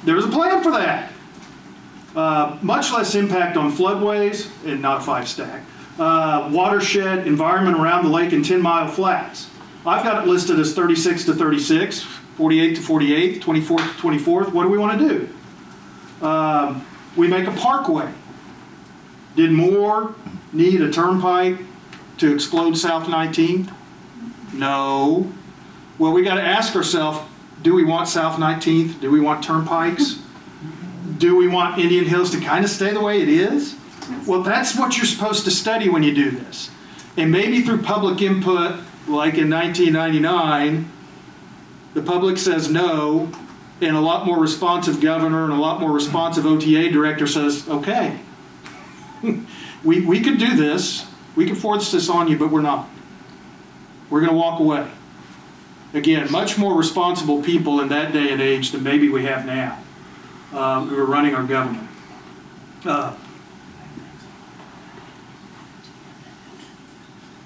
There was a plan for that. Much less impact on floodways, and not 5-stack. Watershed, environment around the lake and 10-mile flats. I've got it listed as 36 to 36, 48 to 48, 24 to 24th. What do we want to do? We make a parkway. Did Moore need a turnpike to explode South 19th? No. Well, we got to ask ourselves, do we want South 19th? Do we want turnpikes? Do we want Indian Hills to kind of stay the way it is? Well, that's what you're supposed to study when you do this. And maybe through public input, like in 1999, the public says no, and a lot more responsive governor and a lot more responsive OTA director says, okay, we could do this, we can force this on you, but we're not. We're going to walk away. Again, much more responsible people in that day and age than maybe we have now who are running our government.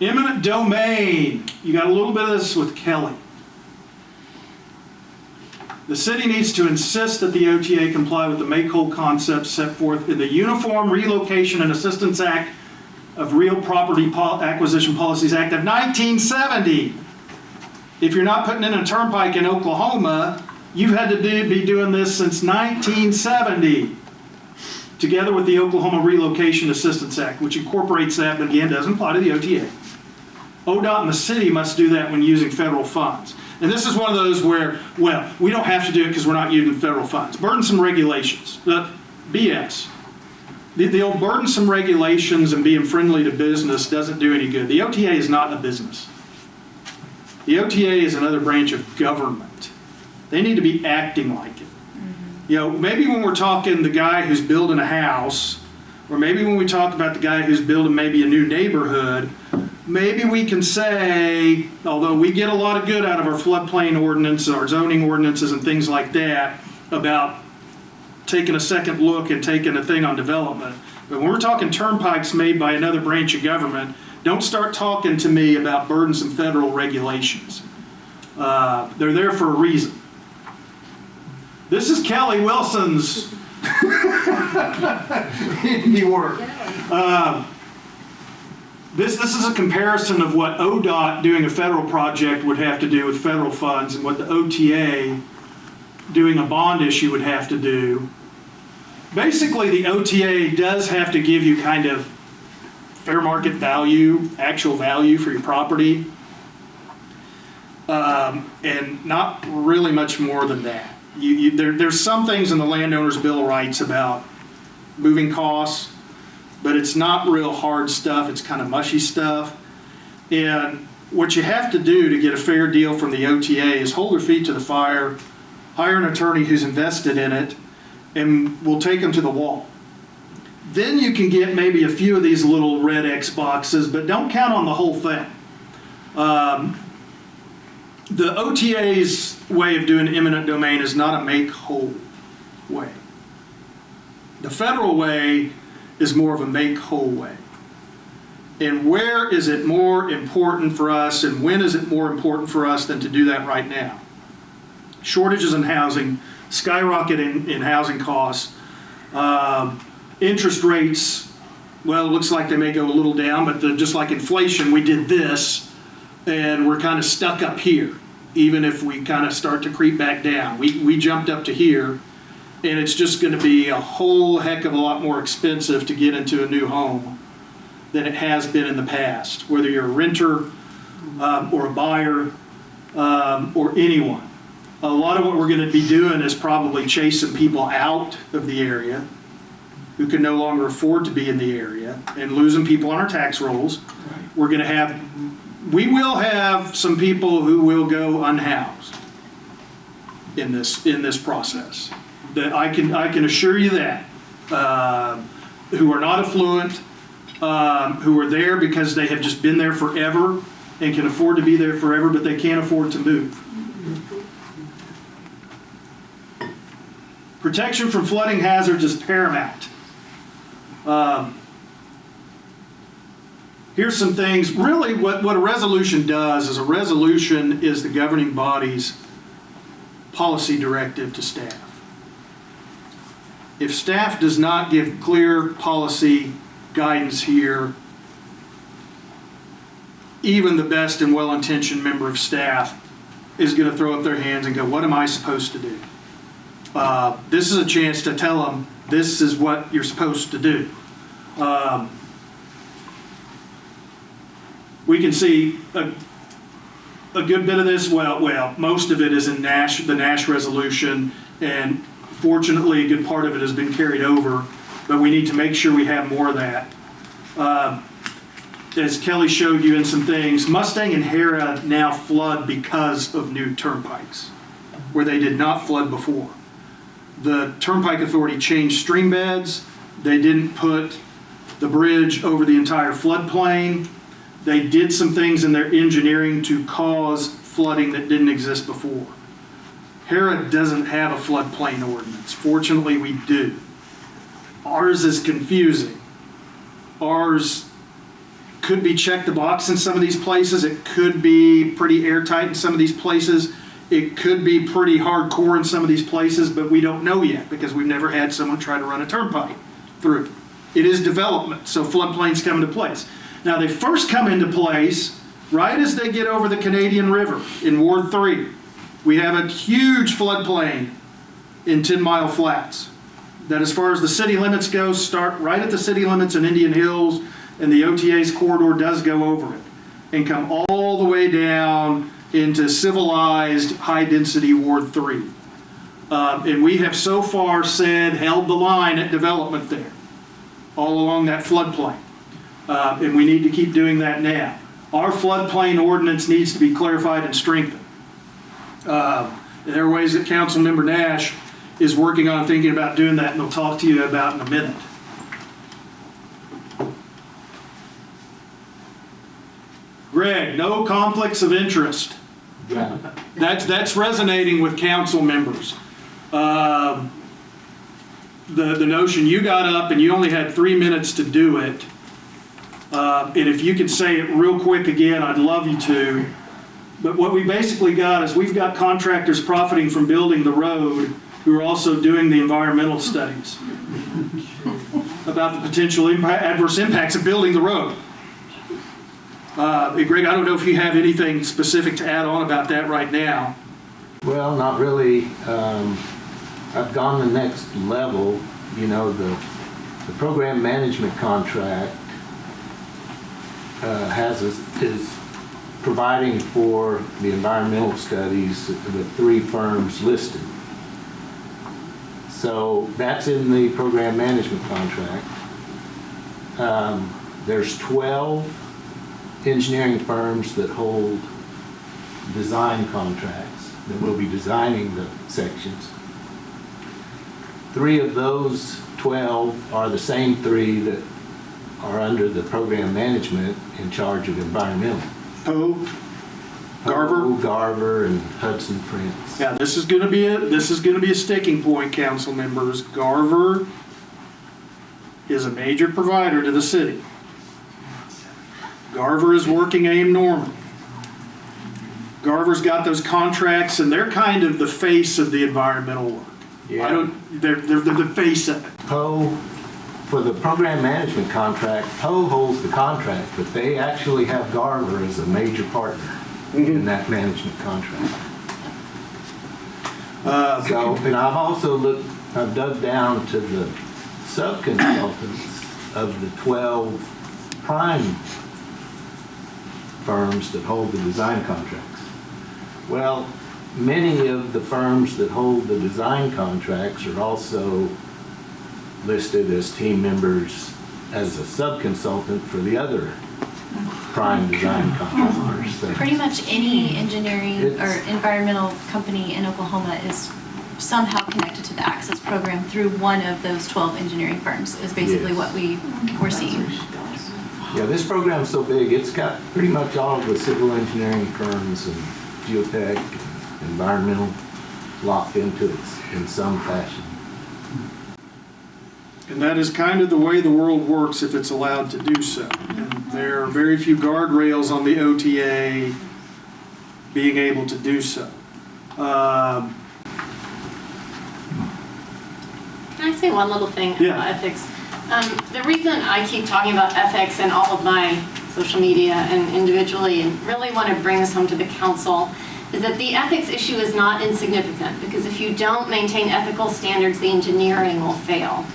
Eminent domain. You got a little bit of this with Kelly. The city needs to insist that the OTA comply with the make-whole concepts set forth in the Uniform Relocation and Assistance Act of Real Property Acquisition Policies Act of 1970. If you're not putting in a turnpike in Oklahoma, you've had to be doing this since 1970, together with the Oklahoma Relocation Assistance Act, which incorporates that, but again, doesn't apply to the OTA. ODOT and the city must do that when using federal funds. And this is one of those where, well, we don't have to do it because we're not using federal funds. Burdensome regulations. BS. The old burdensome regulations and being friendly to business doesn't do any good. The OTA is not a business. The OTA is another branch of government. They need to be acting like it. You know, maybe when we're talking the guy who's building a house, or maybe when we talk about the guy who's building maybe a new neighborhood, maybe we can say, although we get a lot of good out of our floodplain ordinance, our zoning ordinances and things like that, about taking a second look and taking a thing on development. But when we're talking turnpikes made by another branch of government, don't start talking to me about burdensome federal regulations. They're there for a reason. This is Kelly Wilson's handiwork. This is a comparison of what ODOT doing a federal project would have to do with federal funds and what the OTA doing a bond issue would have to do. Basically, the OTA does have to give you kind of fair market value, actual value for your property, and not really much more than that. There's some things in the landowner's bill of rights about moving costs, but it's not real hard stuff. It's kind of mushy stuff. And what you have to do to get a fair deal from the OTA is hold their feet to the fire, hire an attorney who's invested in it, and we'll take them to the wall. Then you can get maybe a few of these little red X boxes, but don't count on the whole thing. The OTA's way of doing eminent domain is not a make-whole way. The federal way is more of a make-whole way. And where is it more important for us, and when is it more important for us than to do that right now? Shortages in housing, skyrocketing in housing costs, interest rates, well, it looks like they may go a little down, but just like inflation, we did this, and we're kind of stuck up here, even if we kind of start to creep back down. We jumped up to here, and it's just going to be a whole heck of a lot more expensive to get into a new home than it has been in the past, whether you're a renter or a buyer or anyone. A lot of what we're going to be doing is probably chasing people out of the area who can no longer afford to be in the area and losing people on our tax rolls. We will have some people who will go unhoused in this process. That I can assure you that who are not affluent, who are there because they have just been there forever and can afford to be there forever, but they can't afford to move. Protection from flooding hazards is paramount. Here's some things. Really, what a resolution does is a resolution is the governing body's policy directive to staff. If staff does not give clear policy guidance here, even the best and well-intentioned member of staff is going to throw up their hands and go, what am I supposed to do? This is a chance to tell them this is what you're supposed to do. We can see a good bit of this, well, most of it is in the Nash resolution, and fortunately a good part of it has been carried over, but we need to make sure we have more of that. as Kelly showed you in some things, Mustang and Hera now flood because of new turnpikes, where they did not flood before. The Turnpike Authority changed stream beds. They didn't put the bridge over the entire floodplain. They did some things in their engineering to cause flooding that didn't exist before. Hera doesn't have a floodplain ordinance. Fortunately, we do. Ours is confusing. Ours could be check the box in some of these places. It could be pretty airtight in some of these places. It could be pretty hardcore in some of these places, but we don't know yet because we've never had someone try to run a turnpike through. It is development, so floodplains come into place. Now, they first come into place right as they get over the Canadian River in Ward 3. We have a huge floodplain in 10 Mile Flats that, as far as the city limits go, start right at the city limits in Indian Hills, and the OTA's corridor does go over it and come all the way down into civilized high-density Ward 3. And we have so far held the line at development there, all along that floodplain. And we need to keep doing that now. Our floodplain ordinance needs to be clarified and strengthened. There are ways that Councilmember Nash is working on thinking about doing that, and he'll talk to you about in a minute. Greg, no conflicts of interest. That's resonating with council members. The notion you got up and you only had 3 minutes to do it. And if you could say it real quick again, I'd love you to. But what we basically got is we've got contractors profiting from building the road who are also doing the environmental studies about the potential adverse impacts of building the road. Greg, I don't know if you have anything specific to add on about that right now. Well, not really. I've gone the next level. You know, the program management contract is providing for the environmental studies with 3 firms listed. So that's in the program management contract. There's 12 engineering firms that hold design contracts that will be designing the sections. 3 of those 12 are the same 3 that are under the program management in charge of environmental. Garver, and Hudson France. Yeah, this is going to be a sticking point, council members. Garver is a major provider to the city. Garver is working AIM Norman. Garver's got those contracts, and they're kind of the face of the environmental work. Yeah. They're the face of it. For the program management contract, Poe holds the contract, but they actually have Garver as a major partner in that management contract. And I've dug down to the subconsultants of the 12 prime firms that hold the design contracts. Well, many of the firms that hold the design contracts are also listed as team members as a subconsultant for the other prime design contractors. So pretty much any engineering or environmental company in Oklahoma is somehow connected to the Access program through one of those 12 engineering firms is basically what we're seeing. Yeah, this program's so big, it's got pretty much all of the civil engineering firms and geotech and environmental locked into it in some fashion. And that is kind of the way the world works if it's allowed to do so. And there are very few guardrails on the OTA being able to do so. Can I say one little thing about ethics? The reason I keep talking about ethics in all of my social media and individually and really want to bring this home to the council is that the ethics issue is not insignificant, because if you don't maintain ethical standards, the engineering will fail.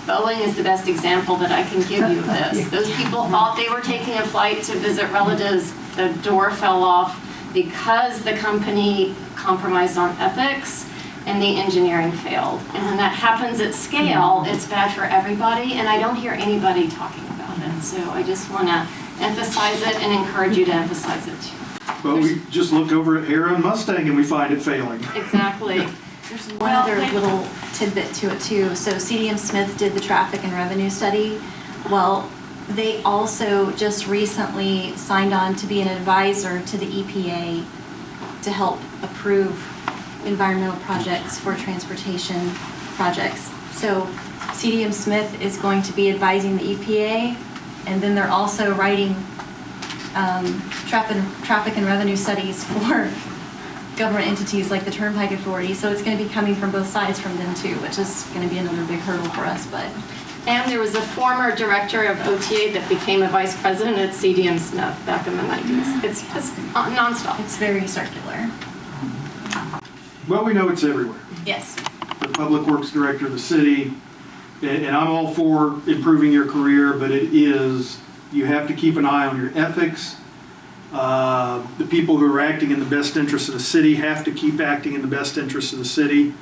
Boeing is the best example that I can give you of this. Those people thought they were taking a flight to visit relatives. The door fell off because the company compromised on ethics and the engineering failed. And when that happens at scale, it's bad for everybody, and I don't hear anybody talking about it. So I just want to emphasize it and encourage you to emphasize it too. But we just look over at Hera and Mustang and we find it failing. Exactly. There's one other little tidbit to it too. So CDM Smith did the traffic and revenue study. Well, they also just recently signed on to be an advisor to the EPA to help approve environmental projects for transportation projects. So CDM Smith is going to be advising the EPA, and then they're also writing traffic and revenue studies for government entities like the Turnpike Authority. So it's going to be coming from both sides from them too, which is going to be another big hurdle for us. But And there was a former director of OTA that became a vice president at CDM Smith back in the 90s. It's just nonstop. it's very circular. Well, we know it's everywhere. Yes. The Public Works Director of the city, and I'm all for improving your career, but it is, you have to keep an eye on your ethics. The people who are acting in the best interest of the city have to keep acting in the best interest of the city.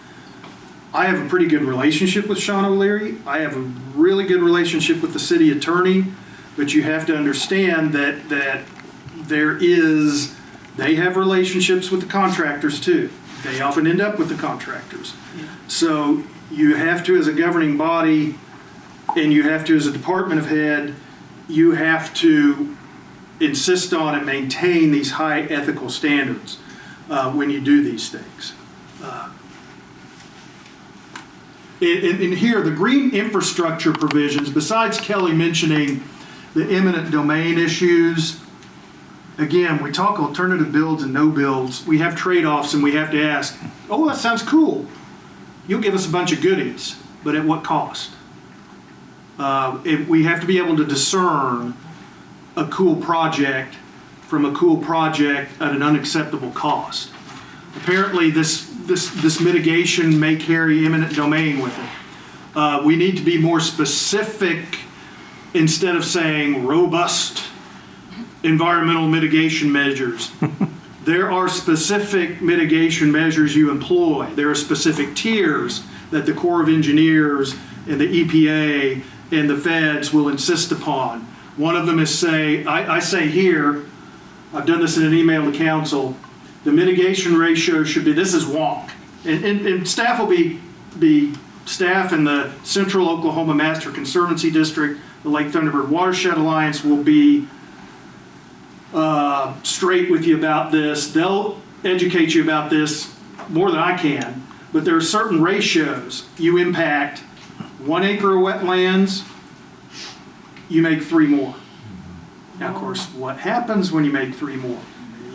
I have a pretty good relationship with Sean O'Leary. I have a really good relationship with the city attorney, but you have to understand that they have relationships with the contractors too. They often end up with the contractors. So you have to, as a governing body, and you have to, as a department of head, you have to insist on and maintain these high ethical standards when you do these things. In here, the green infrastructure provisions, besides Kelly mentioning the eminent domain issues, again, we talk alternative builds and no builds. We have trade-offs and we have to ask, oh, that sounds cool. You'll give us a bunch of goodies, but at what cost? We have to be able to discern a cool project from a cool project at an unacceptable cost. Apparently, this mitigation may carry eminent domain with it. We need to be more specific instead of saying robust environmental mitigation measures. There are specific mitigation measures you employ. There are specific tiers that the Corps of Engineers and the EPA and the feds will insist upon. One of them is I say here, I've done this in an email to council, the mitigation ratio should be, this is wonk. And staff will be staff in the Central Oklahoma Master Conservancy District, the Lake Thunderbird Watershed Alliance will be straight with you about this. They'll educate you about this more than I can, but there are certain ratios. You impact 1 acre of wetlands, you make 3 more. Now, of course, what happens when you make 3 more?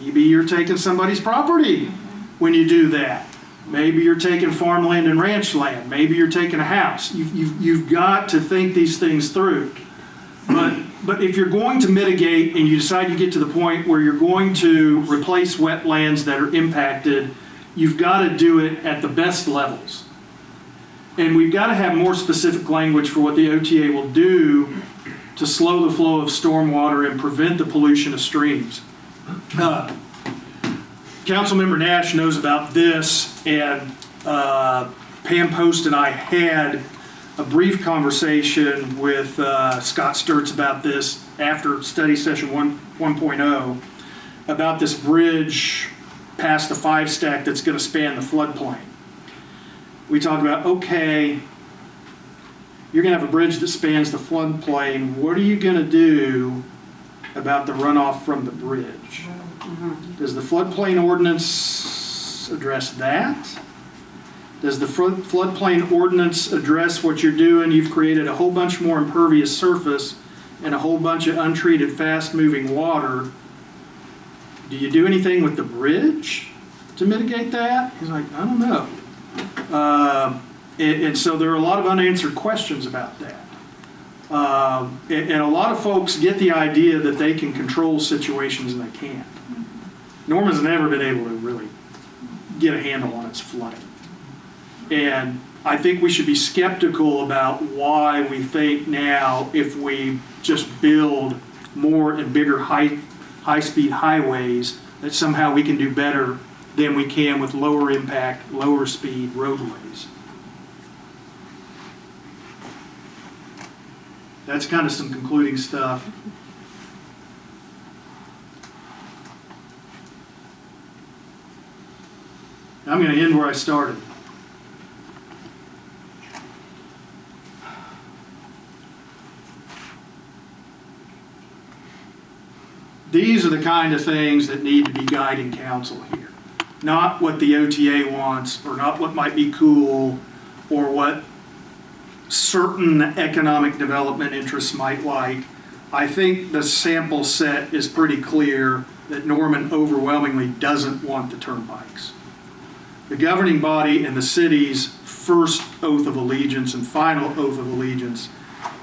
Maybe you're taking somebody's property when you do that. Maybe you're taking farmland and ranch land. Maybe you're taking a house. You've got to think these things through. But if you're going to mitigate and you decide you get to the point where you're going to replace wetlands that are impacted, you've got to do it at the best levels. And we've got to have more specific language for what the OTA will do to slow the flow of stormwater and prevent the pollution of streams. Councilmember Nash knows about this, and Pam Post and I had a brief conversation with Scott Sturts about this after study session 1.0 about this bridge past the 5 stack that's going to span the floodplain. We talked about, okay, you're going to have a bridge that spans the floodplain. What are you going to do about the runoff from the bridge? Does the floodplain ordinance address that? Does the floodplain ordinance address what you're doing? You've created a whole bunch more impervious surface and a whole bunch of untreated, fast-moving water. Do you do anything with the bridge to mitigate that? He's like, I don't know. And so there are a lot of unanswered questions about that. And a lot of folks get the idea that they can control situations and they can't. Norman's never been able to really get a handle on its flooding. And I think we should be skeptical about why we think now if we just build more and bigger high-speed highways that somehow we can do better than we can with lower impact, lower speed roadways. That's kind of some concluding stuff. I'm going to end where I started. These are the kind of things that need to be guiding council here. Not what the OTA wants, or not what might be cool, or what certain economic development interests might like. I think the sample set is pretty clear that Norman overwhelmingly doesn't want the turnpikes. The governing body and the city's first oath of allegiance and final oath of allegiance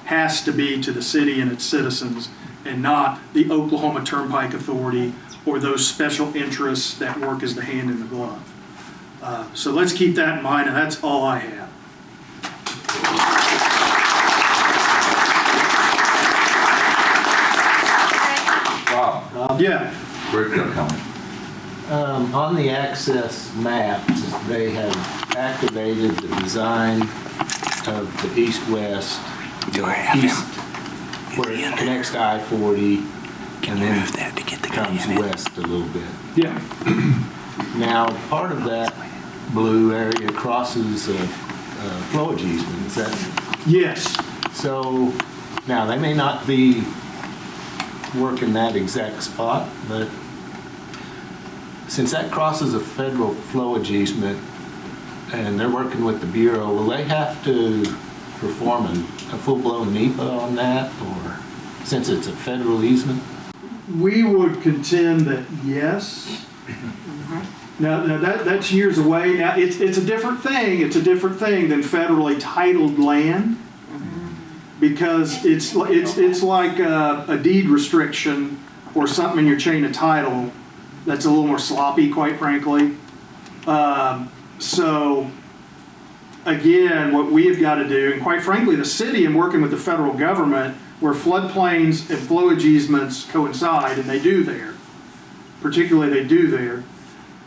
has to be to the city and its citizens, and not the Oklahoma Turnpike Authority or those special interests that work as the hand in the glove. So let's keep that in mind, and that's all I have. Bob? Yeah. Where's your comment? On the access maps, they have activated the design of the east-west, east, where it connects to I-40, and then comes west a little bit. Yeah. Now, part of that blue area crosses a flowage easement, is that? Yes. So, now, they may not be working that exact spot, but since that crosses a federal flowage easement and they're working with the Bureau, will they have to perform a full-blown NEPA on that, or since it's a federal easement? We would contend that yes. Now that's years away. Now it's a different thing. It's a different thing than federally titled land, because it's like a deed restriction or something in your chain of title that's a little more sloppy, quite frankly. So again, what we have got to do, and quite frankly, the city, in working with the federal government, where floodplains and flowage easements coincide, and they do there, particularly they do there,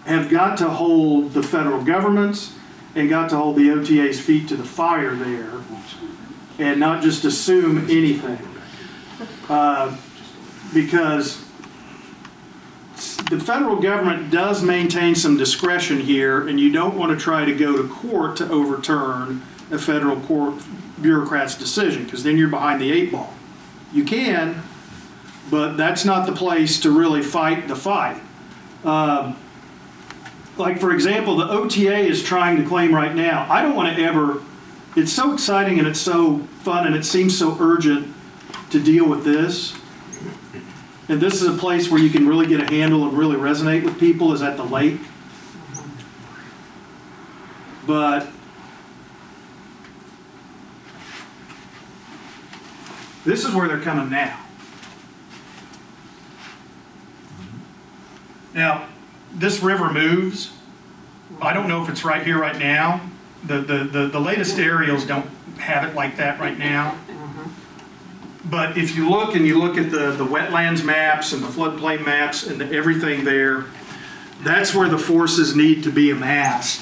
have got to hold the federal government's and got to hold the OTA's feet to the fire there, and not just assume anything. Because the federal government does maintain some discretion here, and you don't want to try to go to court to overturn a federal court bureaucrat's decision, because then you're behind the 8 ball. You can, but that's not the place to really fight the fight. Like, for example, the OTA is trying to claim right now, I don't want to ever, it's so exciting and it's so fun and it seems so urgent to deal with this. And this is a place where you can really get a handle and really resonate with people, is at the lake. But this is where they're coming now. Now, this river moves. I don't know if it's right here right now. The latest aerials don't have it like that right now. But if you look and you look at the wetlands maps and the floodplain maps and everything there, that's where the forces need to be amassed.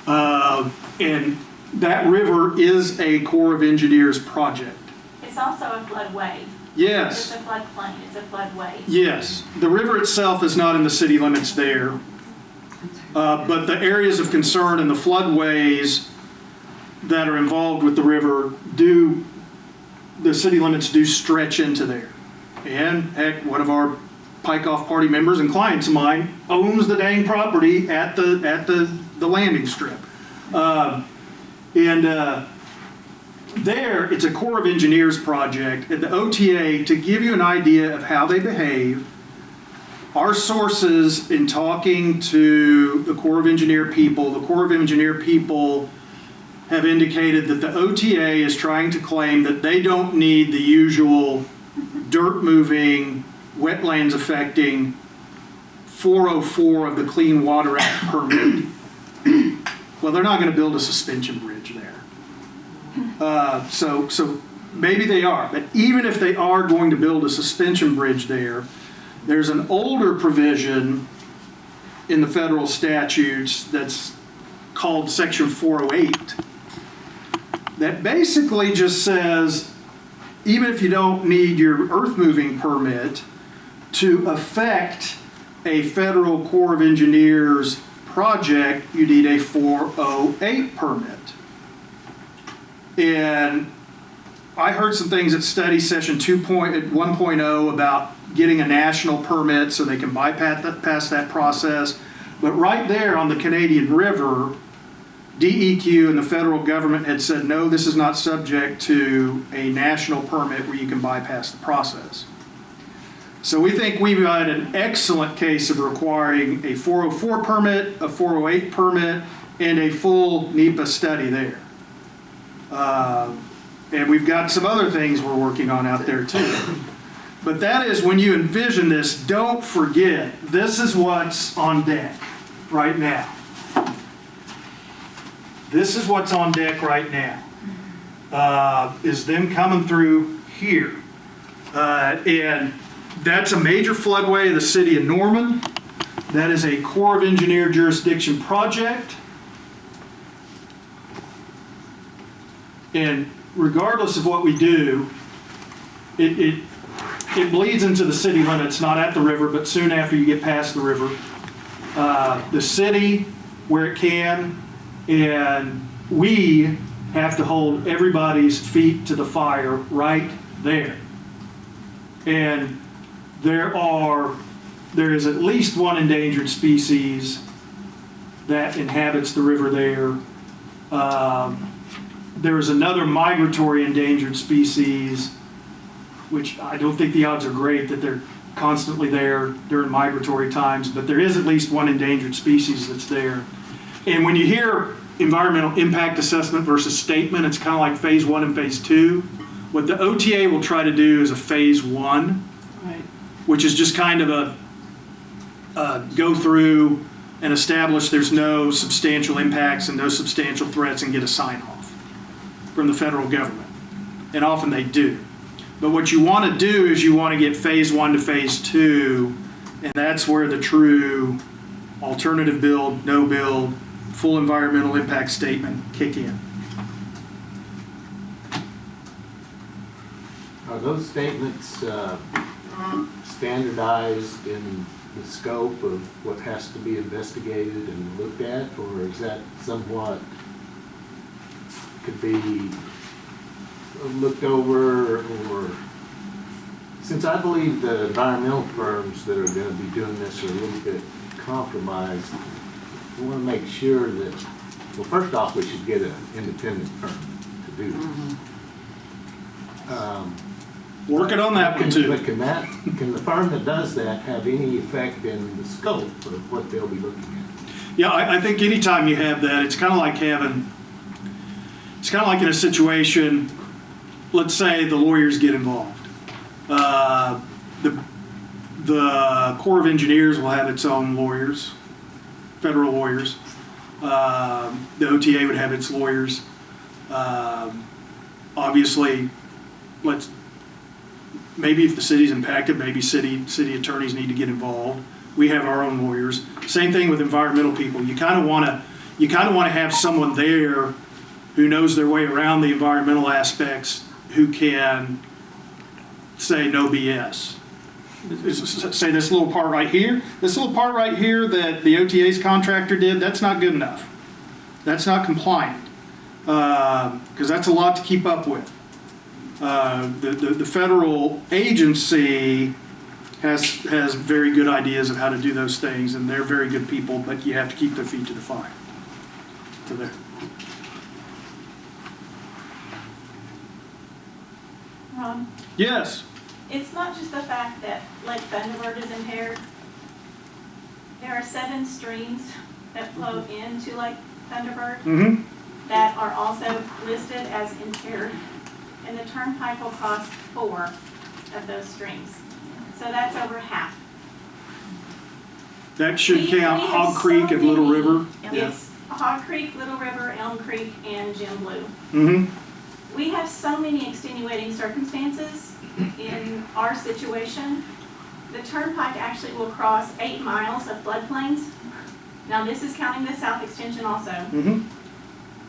And that river is a Corps of Engineers project. It's also a floodway. Yes. It's a floodplain, it's a floodway. Yes. The river itself is not in the city limits there. But the areas of concern and the floodways that are involved with the river the city limits do stretch into there. And heck, one of our Pike Off Party members and clients of mine owns the dang property at the landing strip. There, it's a Corps of Engineers project, and the OTA, to give you an idea of how they behave, our sources in talking to the Corps of Engineer people have indicated that the OTA is trying to claim that they don't need the usual dirt-moving, wetlands-affecting 404 of the Clean Water Act permit. Well, they're not going to build a suspension bridge there. So maybe they are, but even if they are going to build a suspension bridge there, there's an older provision in the federal statutes that's called Section 408 that basically just says, even if you don't need your earth moving permit to affect a federal Corps of Engineers project, you need a 408 permit. And I heard some things at study session 1.0 about getting a national permit so they can bypass that process. But right there on the Canadian River, DEQ and the federal government had said, no, this is not subject to a national permit where you can bypass the process. So we think we've got an excellent case of requiring a 404 permit, a 408 permit, and a full NEPA study there. And we've got some other things we're working on out there too. But that is, when you envision this, don't forget, this is what's on deck right now. This is what's on deck right now, is them coming through here. And that's a major floodway of the city of Norman. That is a Corps of Engineer jurisdiction project. And regardless of what we do, it bleeds into the city limits, not at the river, but soon after you get past the river. The city, where it can, and we have to hold everybody's feet to the fire right there. And there is at least one endangered species that inhabits the river there. There is another migratory endangered species, which I don't think the odds are great that they're constantly there during migratory times, but there is at least one endangered species that's there. And when you hear environmental impact assessment versus statement, it's kind of like phase 1 and phase 2. What the OTA will try to do is a phase 1, Right. which is just kind of a go through and establish there's no substantial impacts and no substantial threats and get a sign off from the federal government. And often they do. But what you want to do is you want to get phase 1 to phase 2, and that's where the true alternative build, no build, full environmental impact statement kick in. Are those statements standardized in the scope of what has to be investigated and looked at, or is that somewhat could be looked over? Or since I believe the environmental firms that are going to be doing this are a little bit compromised, we want to make sure that, well, first off, we should get an independent firm to do this. Working on that one too. But can the firm that does that have any effect in the scope of what they'll be looking at? Yeah, I think anytime you have that, it's kind of like in a situation, let's say the lawyers get involved. The Corps of Engineers will have its own lawyers, federal lawyers. The OTA would have its lawyers. Obviously, maybe if the city's impacted, maybe city attorneys need to get involved. We have our own lawyers. Same thing with environmental people. You kind of want to have someone there who knows their way around the environmental aspects, who can say no BS. Say this little part right here that the OTA's contractor did, that's not good enough. That's not compliant, because that's a lot to keep up with. The federal agency has very good ideas of how to do those things, and they're very good people, but you have to keep their feet to the fire. So there. Ron, Yes. it's not just the fact that Lake Thunderbird is impaired. There are 7 streams that flow into Lake Thunderbird that are also listed as impaired. And the Turnpike will cross 4 of those streams. So that's over half. That should count Hog Creek and Little River. Yes, Hog Creek, Little River, Elm Creek, and Jim Blue. We have so many extenuating circumstances in our situation. The Turnpike actually will cross 8 miles of floodplains. Now this is counting the south extension also.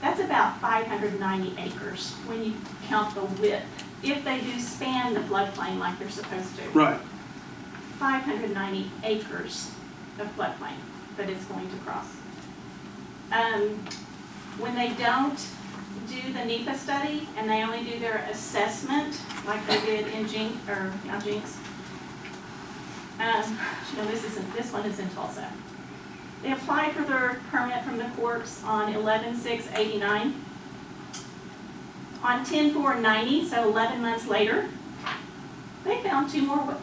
That's about 590 acres when you count the width, if they do span the floodplain like they're supposed to. Right. 590 acres of floodplain that it's going to cross. when they don't do the NEPA study and they only do their assessment, like they did in Jinx, or not Jinx. No, this one is in Tulsa. They applied for their permit from the courts on 11/6/89. On 10/4/90, so 11 months later, they found 2 more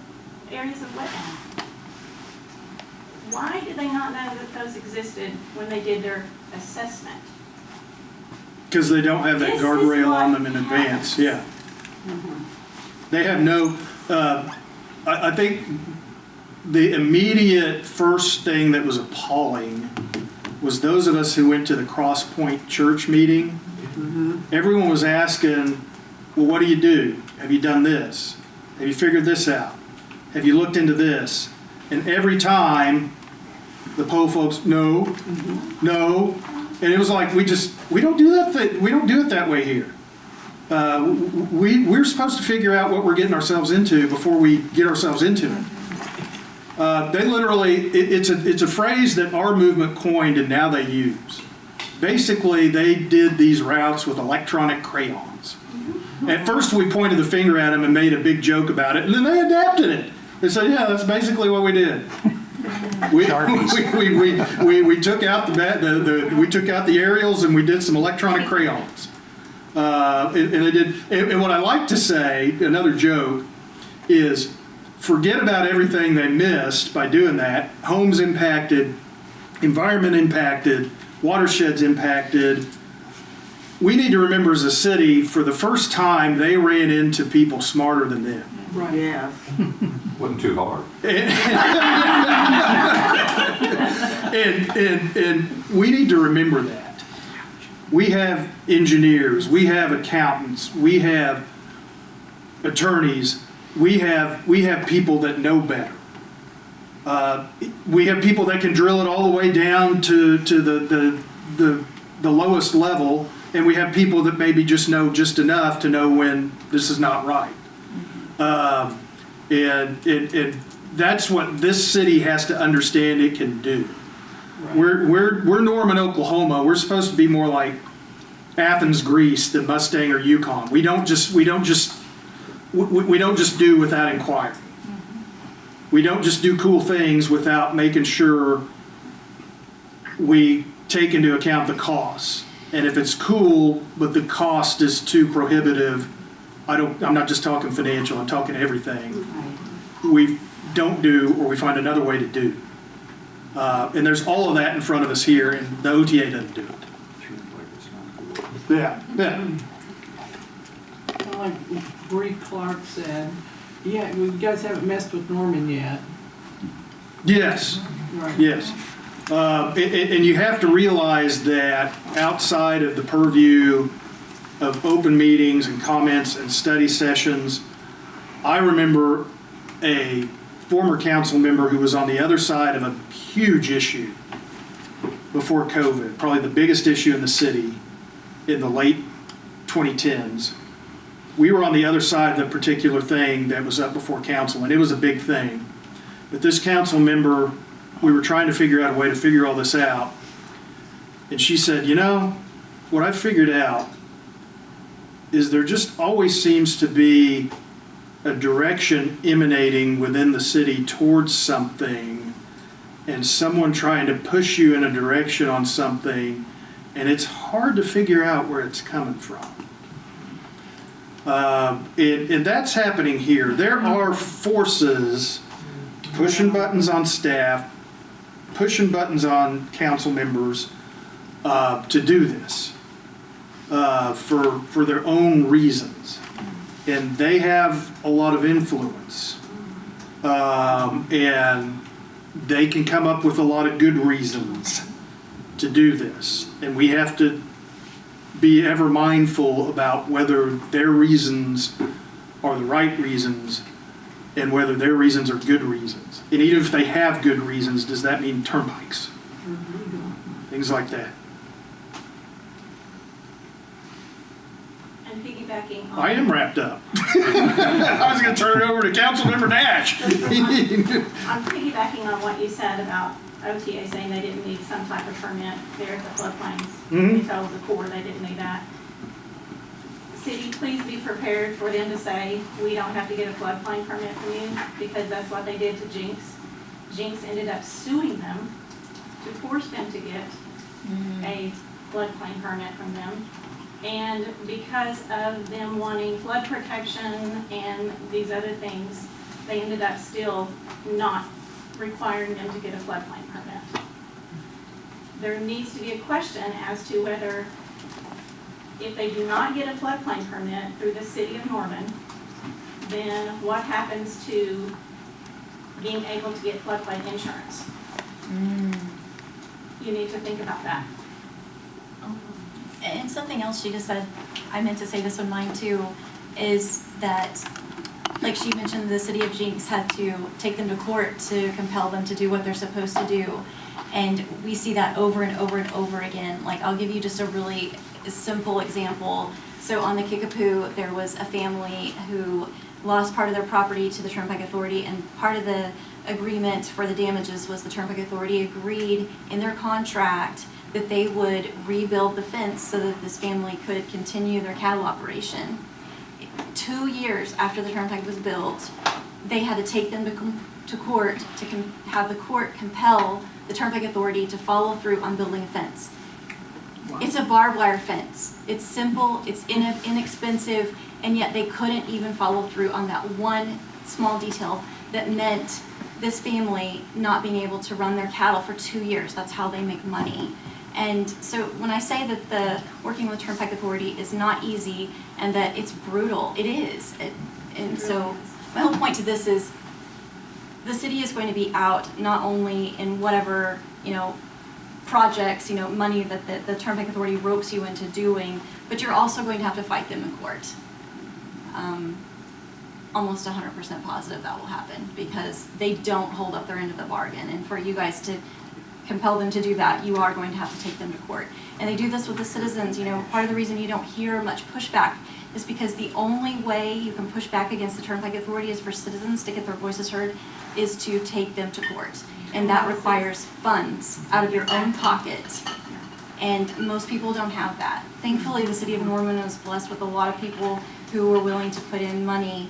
areas of wetland. Why did they not know that those existed when they did their assessment? Because they don't have that This is guardrail on what them in happens. advance, yeah. They have no, I think the immediate first thing that was appalling was those of us who went to the Cross Point Church meeting. Everyone was asking, well, what do you do? Have you done this? Have you figured this out? Have you looked into this? And every time, the PO folks, no, no. And it was like, we don't do that, we don't do it that way here. We're supposed to figure out what we're getting ourselves into before we get ourselves into it. They literally, it's a phrase that our movement coined and now they use. Basically, they did these routes with electronic crayons. At first, we pointed the finger at them and made a big joke about it, and then they adapted it. They said, yeah, that's basically what we did. We took out we took out the aerials and we did some electronic crayons. And they did. And what I like to say, another joke, is forget about everything they missed by doing that. Homes impacted, environment impacted, watersheds impacted. We need to remember as a city, for the first time, they ran into people smarter than them. Right. Yeah. Wasn't too hard. And we need to remember that. We have engineers, we have accountants, we have attorneys, we have people that know better. We have people that can drill it all the way down to the lowest level, and we have people that maybe just know just enough to know when this is not right. And that's what this city has to understand it can do. Right. We're Norman, Oklahoma. We're supposed to be more like Athens, Greece than Mustang or Yukon. We don't just do without inquiring. We don't just do cool things without making sure we take into account the costs. And if it's cool, but the cost is too prohibitive, I'm not just talking financial, I'm talking everything. We don't do, or we find another way to do. And there's all of that in front of us here, and the OTA doesn't do it. Yeah, yeah. Like Bree Clark said, yeah, you guys haven't messed with Norman yet. Yes, Right. yes. And you have to realize that outside of the purview of open meetings and comments and study sessions, I remember a former council member who was on the other side of a huge issue before COVID, probably the biggest issue in the city in the late 2010s. We were on the other side of the particular thing that was up before council, and it was a big thing. But this council member, we were trying to figure out a way to figure all this out. And she said, you know, what I've figured out is there just always seems to be a direction emanating within the city towards something, and someone trying to push you in a direction on something, and it's hard to figure out where it's coming from. And that's happening here. There are forces pushing buttons on staff, pushing buttons on council members to do this for their own reasons. And they have a lot of influence. And they can come up with a lot of good reasons to do this. And we have to be ever mindful about whether their reasons are the right reasons and whether their reasons are good reasons. And even if they have good reasons, does that mean turnpikes? Things like that. And piggybacking on... I am wrapped up. I was going to turn it over to Councilmember Nash. I'm piggybacking on what you said about OTA saying they didn't need some type of permit there at the floodplains. Mhm. They told the Corps they didn't need that. City, please be prepared for them to say, we don't have to get a floodplain permit from you, because that's what they did to Jinx. Jinx ended up suing them to force them to get a floodplain permit from them. And because of them wanting flood protection and these other things, they ended up still not requiring them to get a floodplain permit. There needs to be a question as to whether, if they do not get a floodplain permit through the city of Norman, then what happens to being able to get floodplain insurance? You need to think about that. And something else she just said, I meant to say this on mine too, is that, like she mentioned, the city of Jinx had to take them to court to compel them to do what they're supposed to do. And we see that over and over and over again. Like, I'll give you just a really simple example. So on the Kickapoo, there was a family who lost part of their property to the Turnpike Authority, and part of the agreement for the damages was the Turnpike Authority agreed in their contract that they would rebuild the fence so that this family could continue their cattle operation. 2 years after the Turnpike was built, they had to take them to court to have the court compel the Turnpike Authority to follow through on building a fence. It's a barbed wire fence. It's simple, it's inexpensive, and yet they couldn't even follow through on that one small detail that meant this family not being able to run their cattle for 2 years. That's how they make money. And so when I say that the working with Turnpike Authority is not easy and that it's brutal, it is. And so my whole point to this is the city is going to be out not only in whatever, projects, money that the Turnpike Authority ropes you into doing, but you're also going to have to fight them in court. Almost 100% positive that will happen because they don't hold up their end of the bargain. And for you guys to compel them to do that, you are going to have to take them to court. And they do this with the citizens. Part of the reason you don't hear much pushback is because the only way you can push back against the Turnpike Authority is for citizens to get their voices heard is to take them to court. And that requires funds out of your own pocket. And most people don't have that. Thankfully, the city of Norman was blessed with a lot of people who were willing to put in money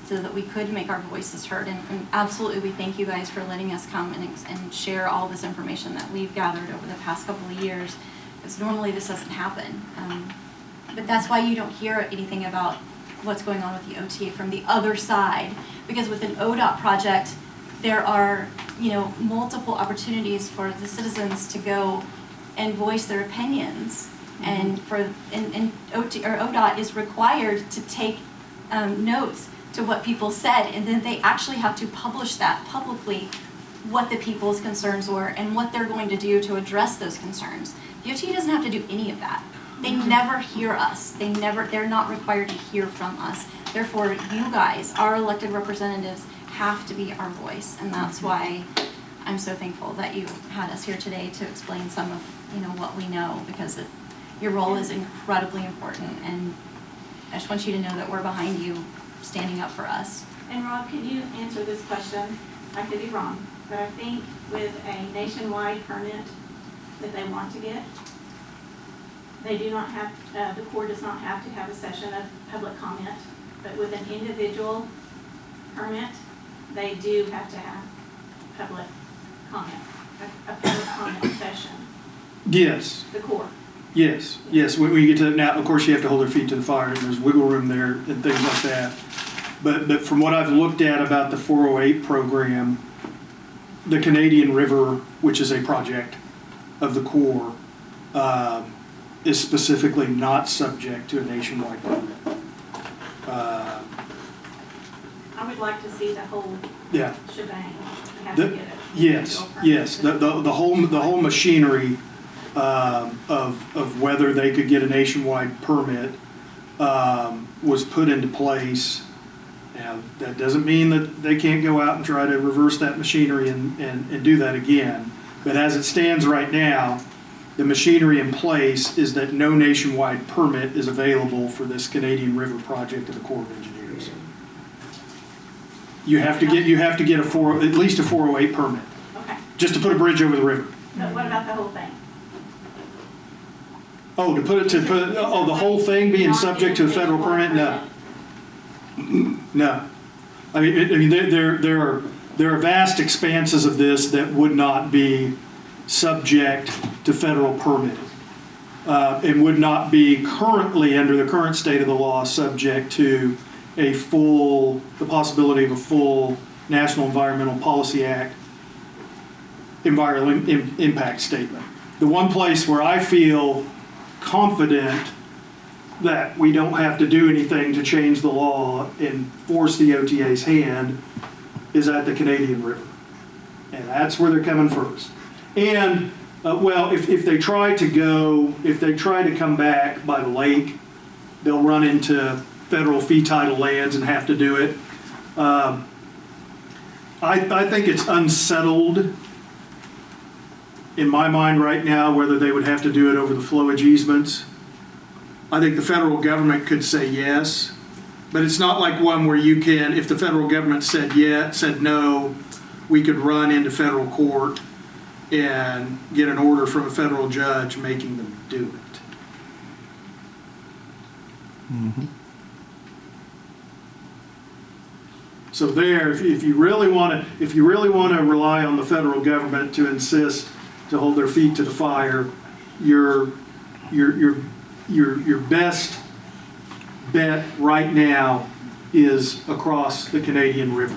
so that we could make our voices heard. And absolutely, we thank you guys for letting us come and share all this information that we've gathered over the past couple of years. Because normally this doesn't happen. But that's why you don't hear anything about what's going on with the OTA from the other side. Because with an ODOT project, there are multiple opportunities for the citizens to go and voice their opinions. And ODOT is required to take notes to what people said, and then they actually have to publish that publicly, what the people's concerns were and what they're going to do to address those concerns. The OTA doesn't have to do any of that. They never hear us. They're not required to hear from us. Therefore, you guys, our elected representatives, have to be our voice, and that's why I'm so thankful that you had us here today to explain some of what we know, because your role is incredibly important, and I just want you to know that we're behind you, standing up for us. And Rob, can you answer this question? I could be wrong, but I think with a nationwide permit that they want to get, they do not have, the Corps does not have to have a session of public comment, but with an individual permit, they do have to have public comment, a public comment session. Yes. The Corps. Yes. When you get to that, now, of course, you have to hold their feet to the fire, and there's wiggle room there and things like that. But from what I've looked at about the 408 program, the Canadian River, which is a project of the Corps, is specifically not subject to a nationwide permit. I would like to see the whole shebang. You have to get it. Yes. The whole machinery of whether they could get a nationwide permit was put into place. Now, that doesn't mean that they can't go out and try to reverse that machinery and do that again. But as it stands right now, the machinery in place is that no nationwide permit is available for this Canadian River project of the Corps of Engineers. You have to get at least a 408 permit. Okay. Just to put a bridge over the river. But what about the whole thing? Oh, the whole thing being subject to a federal permit? No. No. I mean, there are vast expanses of this that would not be subject to federal permitting. And would not be currently, under the current state of the law, subject to the possibility of a full National Environmental Policy Act environmental impact statement. The one place where I feel confident that we don't have to do anything to change the law and force the OTA's hand is at the Canadian River. And that's where they're coming first. And well, if they try to come back by the lake, they'll run into federal fee title lands and have to do it. I think it's unsettled in my mind right now whether they would have to do it over the flowage easements. I think the federal government could say yes, but it's not like one where you can, if the federal government said no, we could run into federal court and get an order from a federal judge making them do it. Mm-hmm. So there, if you really want to rely on the federal government to insist to hold their feet to the fire, your best bet right now is across the Canadian River.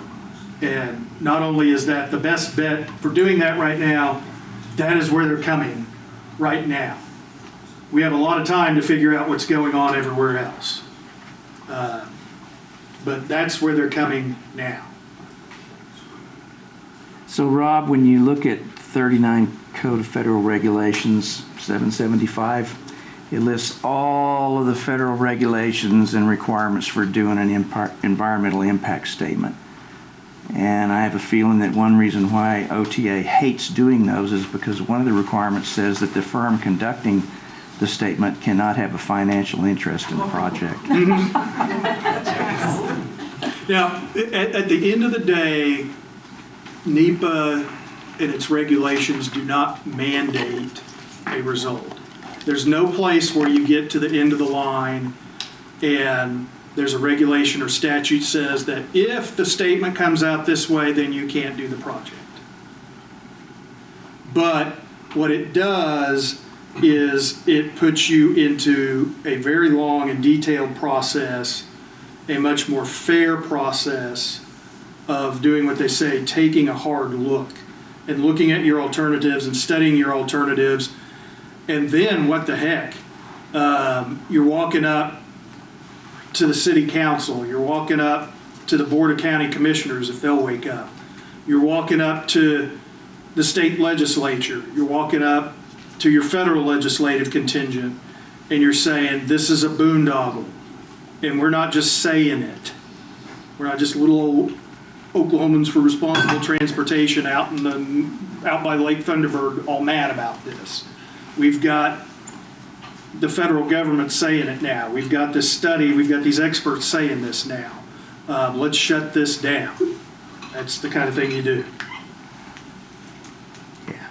And not only is that the best bet for doing that right now, that is where they're coming right now. We have a lot of time to figure out what's going on everywhere else. But that's where they're coming now. So Rob, when you look at 39 Code of Federal Regulations 775, it lists all of the federal regulations and requirements for doing an environmental impact statement. And I have a feeling that one reason why OTA hates doing those is because one of the requirements says that the firm conducting the statement cannot have a financial interest in the project. Now, at the end of the day, NEPA and its regulations do not mandate a result. There's no place where you get to the end of the line and there's a regulation or statute says that if the statement comes out this way, then you can't do the project. But what it does is it puts you into a very long and detailed process, a much more fair process of doing what they say, taking a hard look and looking at your alternatives and studying your alternatives. And then what the heck? You're walking up to the city council, you're walking up to the Board of County Commissioners if they'll wake up. You're walking up to the state legislature, you're walking up to your federal legislative contingent, and you're saying, this is a boondoggle. And we're not just saying it. We're not just little old Oklahomans for Responsible Transportation out by Lake Thunderbird all mad about this. We've got the federal government saying it now. We've got this study, we've got these experts saying this now. Let's shut this down. That's the kind of thing you do. Yeah.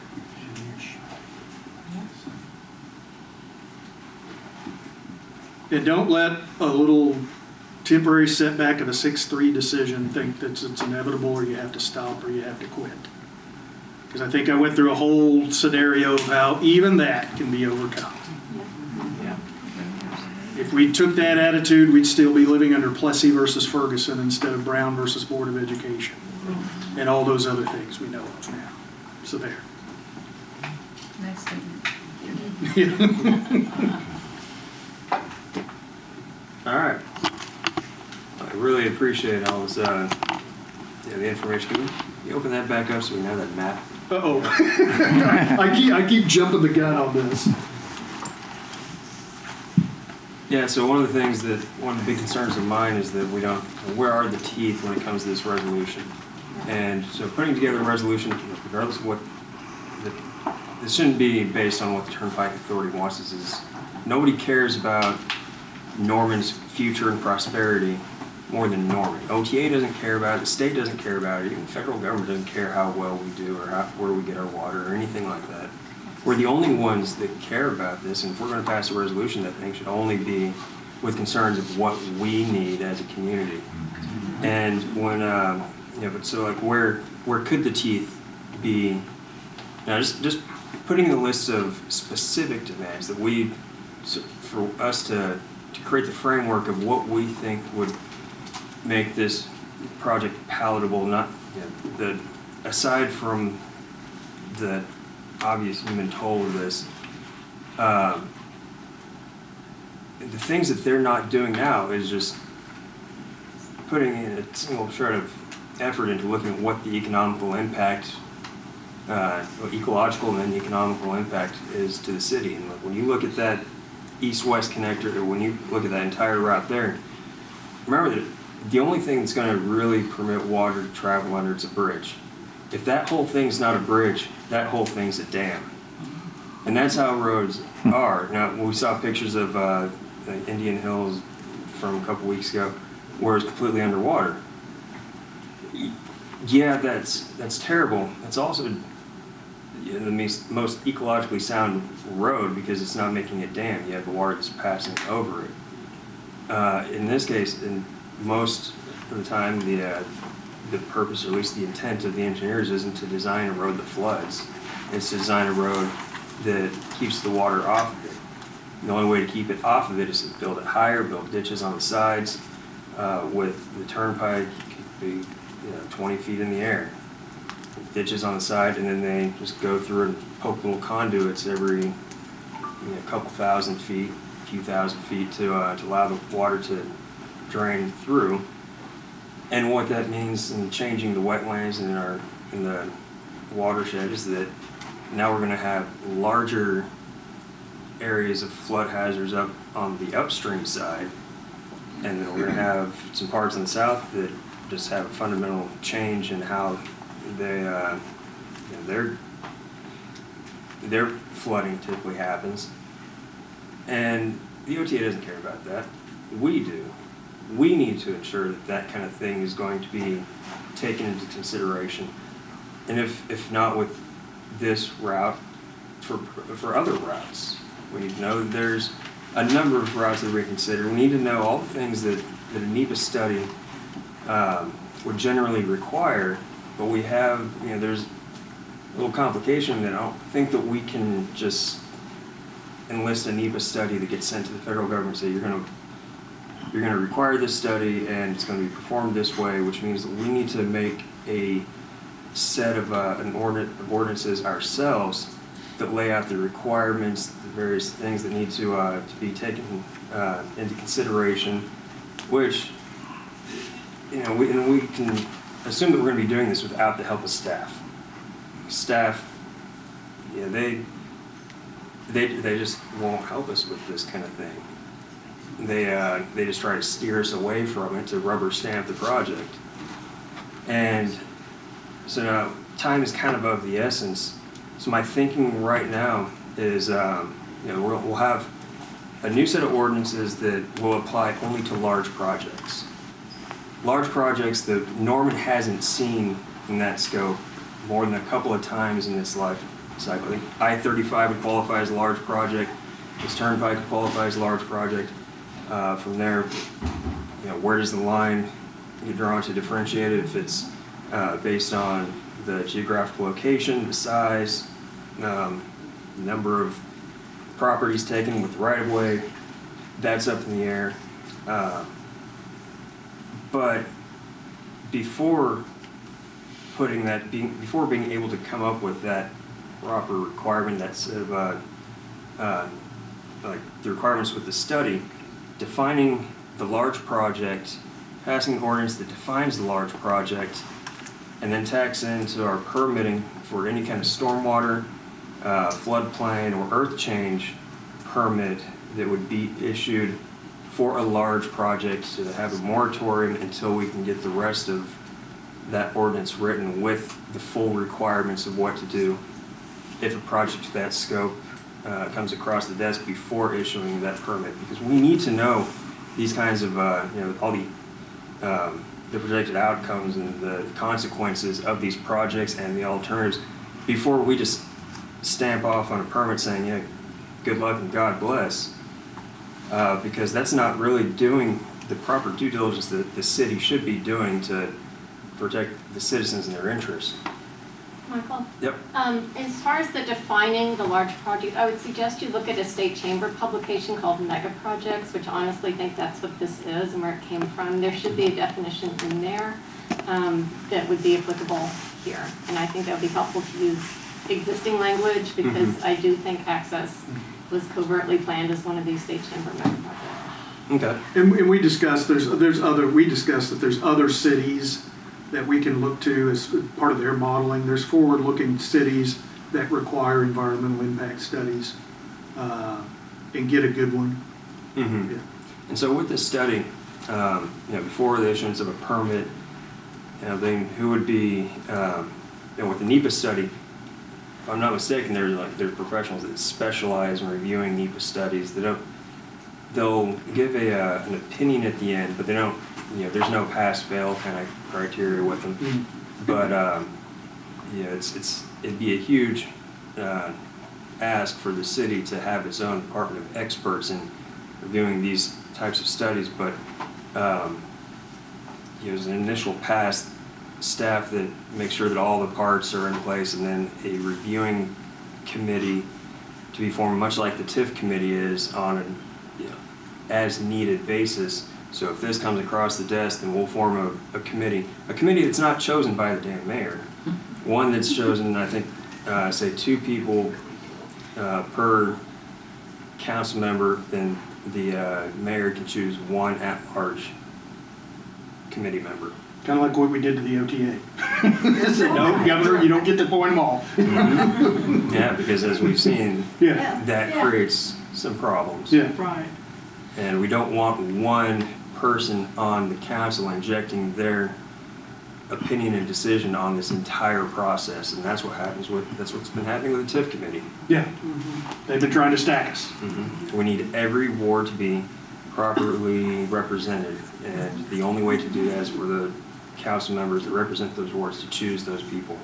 And don't let a little temporary setback of a 6-3 decision think that it's inevitable or you have to stop or you have to quit. Because I think I went through a whole scenario of how even that can be overcome. If we took that attitude, we'd still be living under Plessy versus Ferguson instead of Brown versus Board of Education and all those other things we know of now. So there. Nice statement. All right. I really appreciate all this, the information. Can you open that back up so we know that map? Uh-oh. I keep jumping the gun on this. Yeah, so one of the things that, one of the big concerns of mine is that we don't, where are the teeth when it comes to this resolution? And so putting together a resolution, regardless of what, this shouldn't be based on what the Turnpike Authority wants. This is, nobody cares about Norman's future and prosperity more than Norman. OTA doesn't care about it, the state doesn't care about it, even the federal government doesn't care how well we do or where we get our water or anything like that. We're the only ones that care about this, and if we're going to pass a resolution, that thing should only be with concerns of what we need as a community. And when, but so like where could the teeth be? Now just putting the list of specific demands that for us to create the framework of what we think would make this project palatable, not, aside from the obvious, you've been told this, the things that they're not doing now is just putting in a single shred of effort into looking at what the economical impact, ecological and then economical impact is to the city. And when you look at that east-west connector, or when you look at that entire route there, remember that the only thing that's going to really permit water to travel under it's a bridge. If that whole thing's not a bridge, that whole thing's a dam. And that's how roads are. Now, when we saw pictures of the Indian Hills from a couple weeks ago, where it's completely underwater. Yeah, that's terrible. It's also the most ecologically sound road because it's not making a dam. You have the water that's passing over it. In this case, in most of the time, the purpose, or at least the intent of the engineers, isn't to design a road that floods. It's to design a road that keeps the water off of it. The only way to keep it off of it is to build it higher, build ditches on the sides. With the Turnpike, it could be 20 feet in the air. Ditches on the side, and then they just go through and poke little conduits every couple thousand feet, a few thousand feet to allow the water to drain through. And what that means in changing the wetlands in the watershed is that now we're going to have larger areas of flood hazards up on the upstream side, and then we're going to have some parts in the south that just have a fundamental change in how their flooding typically happens. And the OTA doesn't care about that. We do. We need to ensure that that kind of thing is going to be taken into consideration. And if not with this route, for other routes, we need to know that there's a number of routes that we consider. We need to know all the things that a NEPA study would generally require, but we have, there's a little complication that I don't think that we can just enlist a NEPA study that gets sent to the federal government and say you're going to require this study and it's going to be performed this way, which means that we need to make a set of ordinances ourselves that lay out the requirements, the various things that need to be taken into consideration, which we can assume that we're going to be doing this without the help of staff. Staff, they just won't help us with this kind of thing. They just try to steer us away from it to rubber stamp the project. And so now time is kind of of the essence. So my thinking right now is, we'll have a new set of ordinances that will apply only to large projects. Large projects that Norman hasn't seen in that scope more than a couple of times in its life cycle. I think I-35 would qualify as a large project. This Turnpike would qualify as a large project. From there, where does the line get drawn to differentiate it? If it's based on the geographical location, the size, number of properties taken with right-of-way, that's up in the air. But before being able to come up with that proper requirement, that's like the requirements with the study, defining the large project, passing an ordinance that defines the large project, and then tax into our permitting for any kind of stormwater, floodplain, or earth change permit that would be issued for a large project to have a moratorium until we can get the rest of that ordinance written with the full requirements of what to do if a project of that scope comes across the desk before issuing that permit. Because we need to know these kinds of, all the the projected outcomes and the consequences of these projects and the alternatives before we just stamp off on a permit saying, yeah, good luck and God bless, because that's not really doing the proper due diligence that the city should be doing to protect the citizens and their interests. Michael? Yep. As far as the defining the large project, I would suggest you look at a state chamber publication called Mega Projects, which I honestly think that's what this is and where it came from. There should be a definition in there that would be applicable here. And I think that would be helpful to use existing language because I do think access was covertly planned as one of these state chamber mega projects. Okay. And we discussed, we discussed that there's other cities that we can look to as part of their modeling. There's forward-looking cities that require environmental impact studies and get a good one. Mm-hmm. Yeah. And so with this study, before the issuance of a permit, then who would be, with the NEPA study, if I'm not mistaken, there's professionals that specialize in reviewing NEPA studies. They'll give an opinion at the end, but they don't, there's no pass-fail kind of criteria with them. Mm-hmm. But it'd be a huge ask for the city to have its own department of experts in reviewing these types of studies. But as an initial pass, staff that make sure that all the parts are in place, and then a reviewing committee to be formed, much like the TIF committee is, on an as needed basis. So if this comes across the desk, then we'll form a committee that's not chosen by the damn mayor. One that's chosen, I think, say 2 people per council member, then the mayor can choose 1 at-large committee member. Kind of like what we did to the OTA. Said, no, Governor, you don't get to appoint them all. Mm-hmm. Yeah, because as we've seen, that creates some problems. Yeah. Right. And we don't want one person on the council injecting their opinion and decision on this entire process, and that's what's been happening with the TIF committee. Yeah, they've been trying to stack us. Mm-hmm. We need every ward to be properly represented, and the only way to do that is for the council members that represent those wards to choose those people.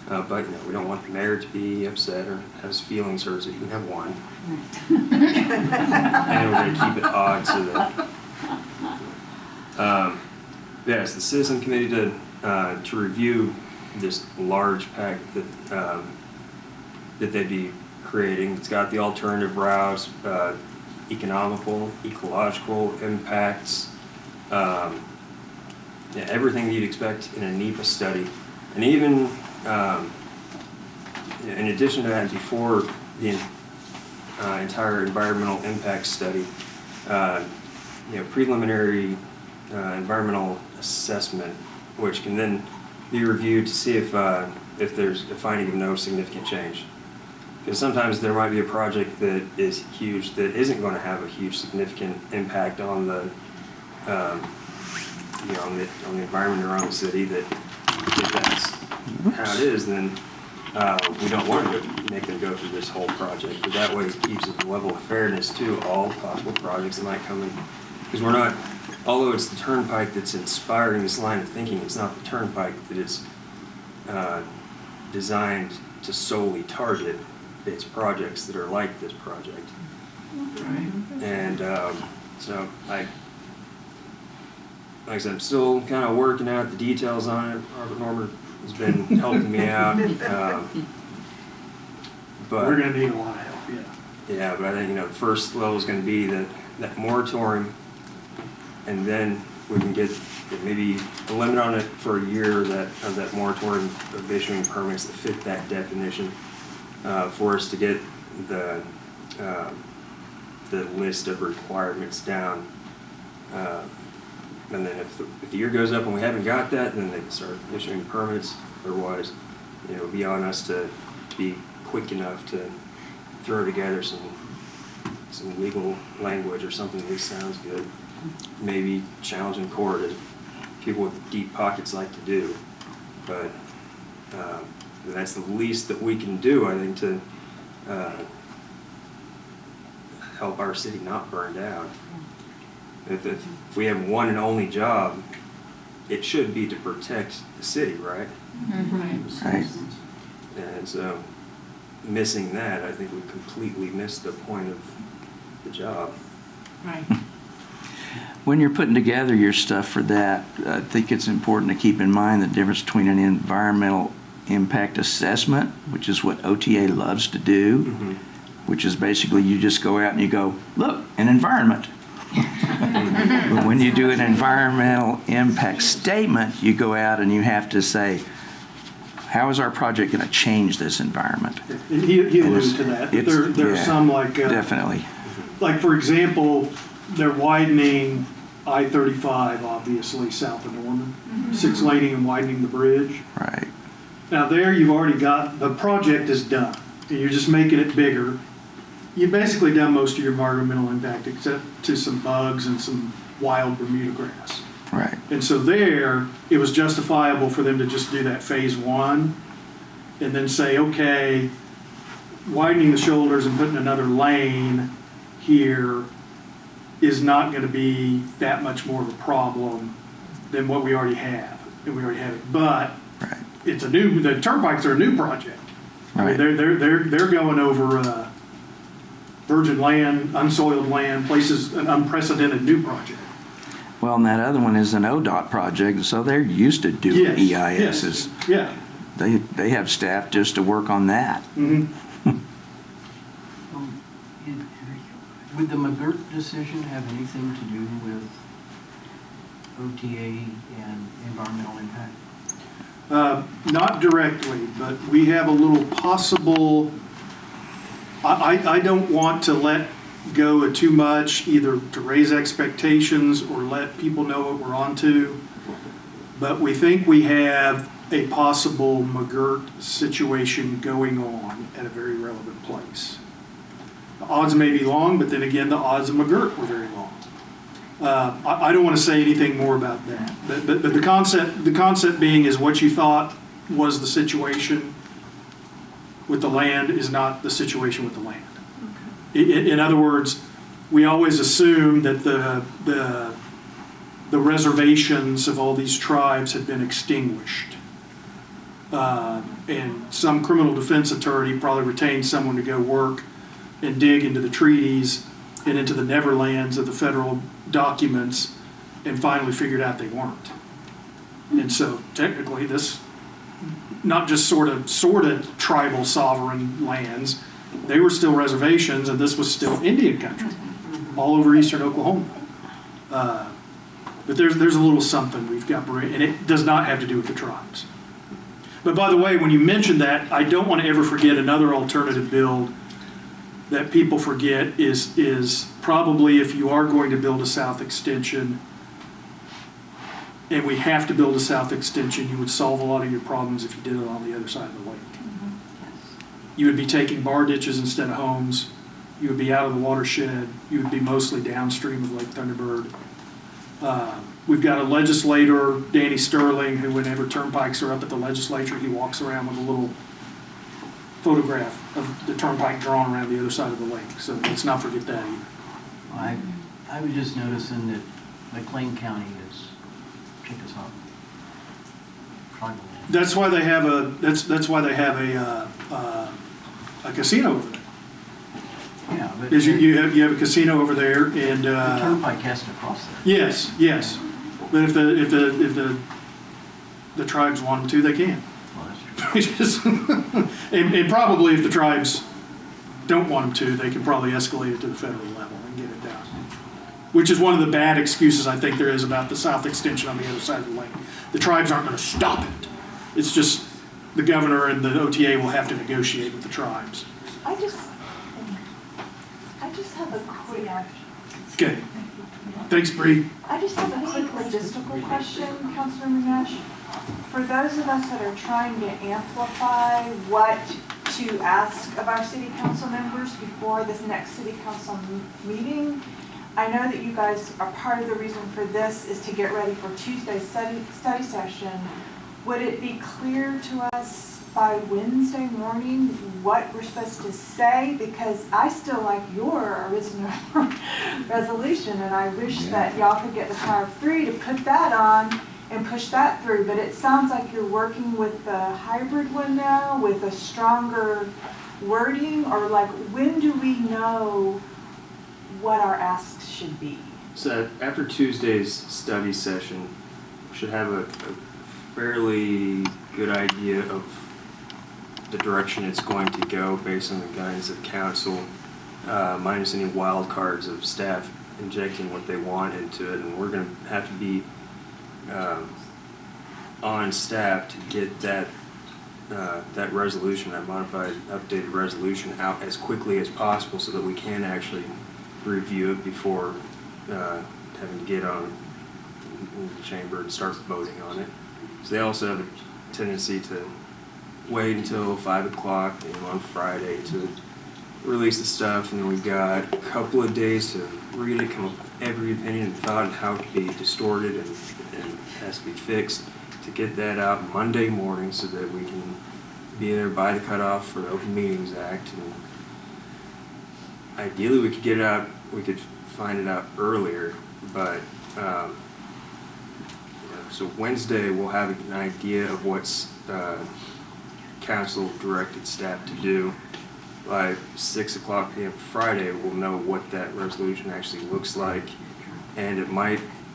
But we don't want the mayor to be upset or have his feelings hurt, so he can have 1. And we're going to keep it odd so that yes, the citizen committee to review this large pack that they'd be creating. It's got the alternative routes, economical, ecological impacts, everything you'd expect in a NEPA study. And even in addition to that, before the entire environmental impact study, preliminary environmental assessment, which can then be reviewed to see if there's a finding of no significant change. Because sometimes there might be a project that is huge that isn't going to have a huge significant impact on the on the environment around the city. That if that's how it is, then we don't want to make them go through this whole project. But that way it keeps a level of fairness to all possible projects that might come in. Because we're not, although it's the Turnpike that's inspiring this line of thinking, it's not the Turnpike that is designed to solely target its projects that are like this project. Right. And so like I said, I'm still kind of working out the details on it. Robert Norman has been helping me out. But we're going to need a lot of help, yeah, but I think, the first level is going to be that moratorium, and then we can get maybe a limit on it for a year of that moratorium of issuing permits that fit that definition, for us to get the list of requirements down. And then if the year goes up and we haven't got that, then they can start issuing permits. Otherwise, it'll be on us to be quick enough to throw together some legal language or something that sounds good. Maybe challenge in court, as people with deep pockets like to do. But that's the least that we can do, I think, to help our city not burn down. If we have one and only job, it should be to protect the city, right? Right. And so missing that, I think we completely missed the point of the job. Right. When you're putting together your stuff for that, I think it's important to keep in mind the difference between an environmental impact assessment, which is what OTA loves to do, which is basically you just go out and you go, look, an environment. But when you do an environmental impact statement, you go out and you have to say, how is our project going to change this environment? And he alluded to that. There's some like... definitely. Like, for example, they're widening I-35, obviously, south of Norman, six-laning and widening the bridge. Right. Now there you've already got, the project is done. You're just making it bigger. You've basically done most of your environmental impact except to some bugs and some wild Bermuda grass. Right. And so there, it was justifiable for them to just do that phase one and then say, okay, widening the shoulders and putting another lane here is not going to be that much more of a problem than what we already have. And we already have it. But it's a new, the Turnpikes are a new project. Right. I mean, they're going over virgin land, unsoiled land, places, an unprecedented new project. Well, and that other one is an ODOT project, so they're used to doing EISs. Yes. Yeah. They have staff just to work on that. Would the McGirt decision have anything to do with OTA and environmental impact? Not directly, but we have a little possible, I don't want to let go of too much, either to raise expectations or let people know what we're onto. But we think we have a possible McGirt situation going on at a very relevant place. The odds may be long, but then again, the odds of McGirt were very long. I don't want to say anything more about that, but the concept being is what you thought was the situation with the land is not the situation with the land. In other words, we always assume that the reservations of all these tribes had been extinguished. And some criminal defense attorney probably retained someone to go work and dig into the treaties and into the neverlands of the federal documents and finally figured out they weren't. And so technically this, not just sort of tribal sovereign lands, they were still reservations and this was still Indian country all over eastern Oklahoma. But there's a little something we've got, and it does not have to do with the tribes. But by the way, when you mention that, I don't want to ever forget another alternative build that people forget is probably if you are going to build a south extension, and we have to build a south extension, you would solve a lot of your problems if you did it on the other side of the lake. You would be taking bar ditches instead of homes. You would be out of the watershed. You would be mostly downstream of Lake Thunderbird. We've got a legislator, Danny Sterling, who whenever turnpikes are up at the legislature, he walks around with a little photograph of the turnpike drawn around the other side of the lake. So let's not forget that either. I was just noticing that McLean County is Chickasaw tribal land. That's why they have a casino over there. Yeah, but Because you have a casino over there, and the turnpike has to cross there. Yes. But if the tribes want them to, they can. Well, that's true. and probably if the tribes don't want them to, they can probably escalate it to the federal level and get it done. Which is one of the bad excuses I think there is about the south extension on the other side of the lake. The tribes aren't going to stop it. It's just the governor and the OTA will have to negotiate with the tribes. I just have a quick. Okay. Thanks, Bree. I just have a quick logistical question, Councilmember Nash. For those of us that are trying to amplify what to ask of our city council members before this next city council meeting, I know that you guys are part of the reason for this is to get ready for Tuesday's study session. Would it be clear to us by Wednesday morning what we're supposed to say? Because I still like your original resolution, and I wish that y'all could get the power of three to put that on and push that through. But it sounds like you're working with the hybrid one now with a stronger wording, or like, when do we know what our asks should be? So after Tuesday's study session, we should have a fairly good idea of the direction it's going to go based on the guidance of council, minus any wild cards of staff injecting what they want into it. And we're going to have to be on staff to get that that resolution, that modified, updated resolution out as quickly as possible so that we can actually review it before having to get on in the chamber and start voting on it. So they also have a tendency to wait until 5 o'clock on Friday to release the stuff, and then we've got a couple of days to read it, come up with every opinion and thought and how it can be distorted and has to be fixed, to get that out Monday morning so that we can be there by the cutoff for the Open Meetings Act. And ideally we could get it out, we could find it out earlier, but so Wednesday we'll have an idea of what's council directed staff to do. By 6 o'clock p.m. Friday, we'll know what that resolution actually looks like, and it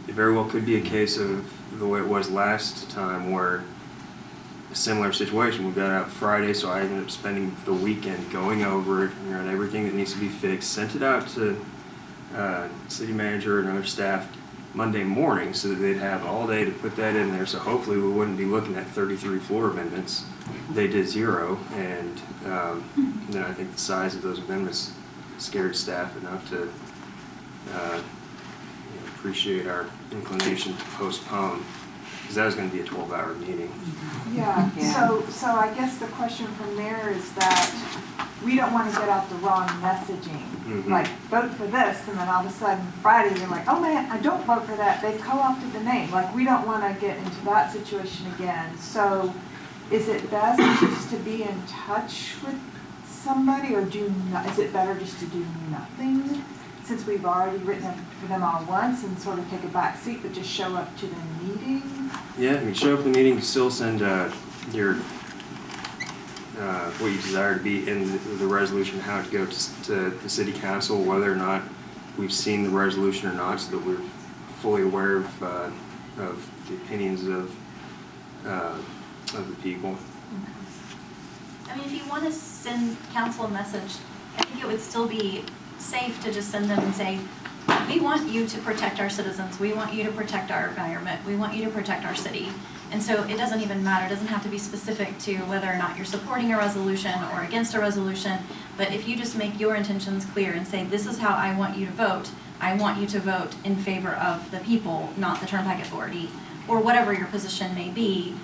very well could be a case of the way it was last time, where a similar situation. We got out Friday, so I ended up spending the weekend going over it, and everything that needs to be fixed, sent it out to city manager and other staff Monday morning so that they'd have all day to put that in there. So hopefully we wouldn't be looking at 33 floor amendments. They did 0, and then I think the size of those amendments scared staff enough to appreciate our inclination to postpone, because that was going to be a 12-hour meeting. Yeah, so I guess the question from there is that we don't want to get out the wrong messaging. Like, vote for this, and then all of a sudden Friday they're like, oh man, I don't vote for that. They've co-opted the name. Like, we don't want to get into that situation again. So is it best just to be in touch with somebody, or is it better just to do nothing, since we've already written it for them all once, and sort of take a back seat but just show up to the meeting? Yeah, I mean, show up to the meeting, still send your what you desire to be in the resolution, how it goes to the city council, whether or not we've seen the resolution or not, so that we're fully aware of the opinions of the people. I mean, if you want to send council a message, I think it would still be safe to just send them and say, we want you to protect our citizens, we want you to protect our environment, we want you to protect our city. And so it doesn't even matter, it doesn't have to be specific to whether or not you're supporting a resolution or against a resolution, but if you just make your intentions clear and say, this is how I want you to vote, I want you to vote in favor of the people, not the Turnpike Authority, or whatever your position may be,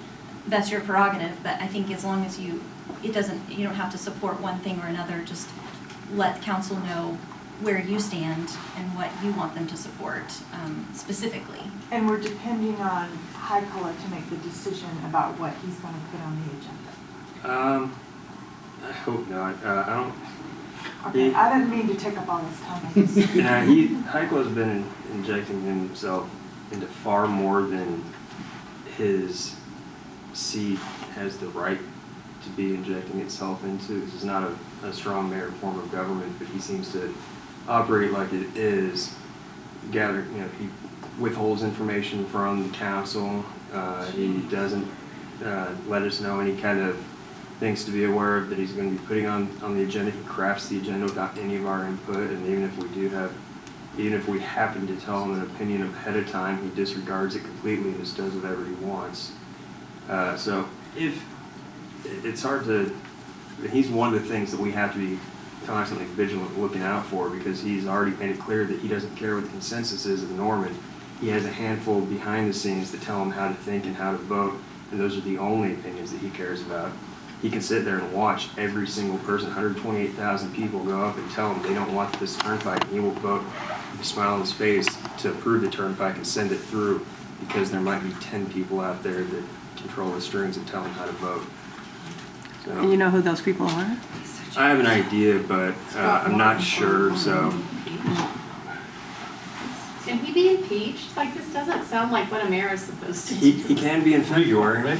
that's your prerogative. But I think as long as you don't have to support one thing or another, just let council know where you stand and what you want them to support specifically. And we're depending on Heikola to make the decision about what he's going to put on the agenda. I hope not. I don't. Okay, I didn't mean to take up all this time. Heikola's been injecting himself into far more than his seat has the right to be injecting itself into. This is not a strong merit form of government, but he seems to operate like it is. He withholds information from the council. He doesn't let us know any kind of things to be aware of that he's going to be putting on the agenda. He crafts the agenda without any of our input, and even if we happen to tell him an opinion ahead of time, he disregards it completely and just does whatever he wants. So if it's hard to, he's one of the things that we have to be constantly vigilant looking out for, because he's already made it clear that he doesn't care what the consensus is of Norman. He has a handful behind the scenes that tell him how to think and how to vote, and those are the only opinions that he cares about. He can sit there and watch every single person, 128,000 people, go up and tell him they don't want this Turnpike, and he will vote with a smile on his face to approve the Turnpike and send it through, because there might be 10 people out there that control the strings and tell him how to vote. And you know who those people are? I have an idea, but I'm not sure, so. Can he be impeached? Like, this doesn't sound like what a mayor is supposed to do. He can be in February,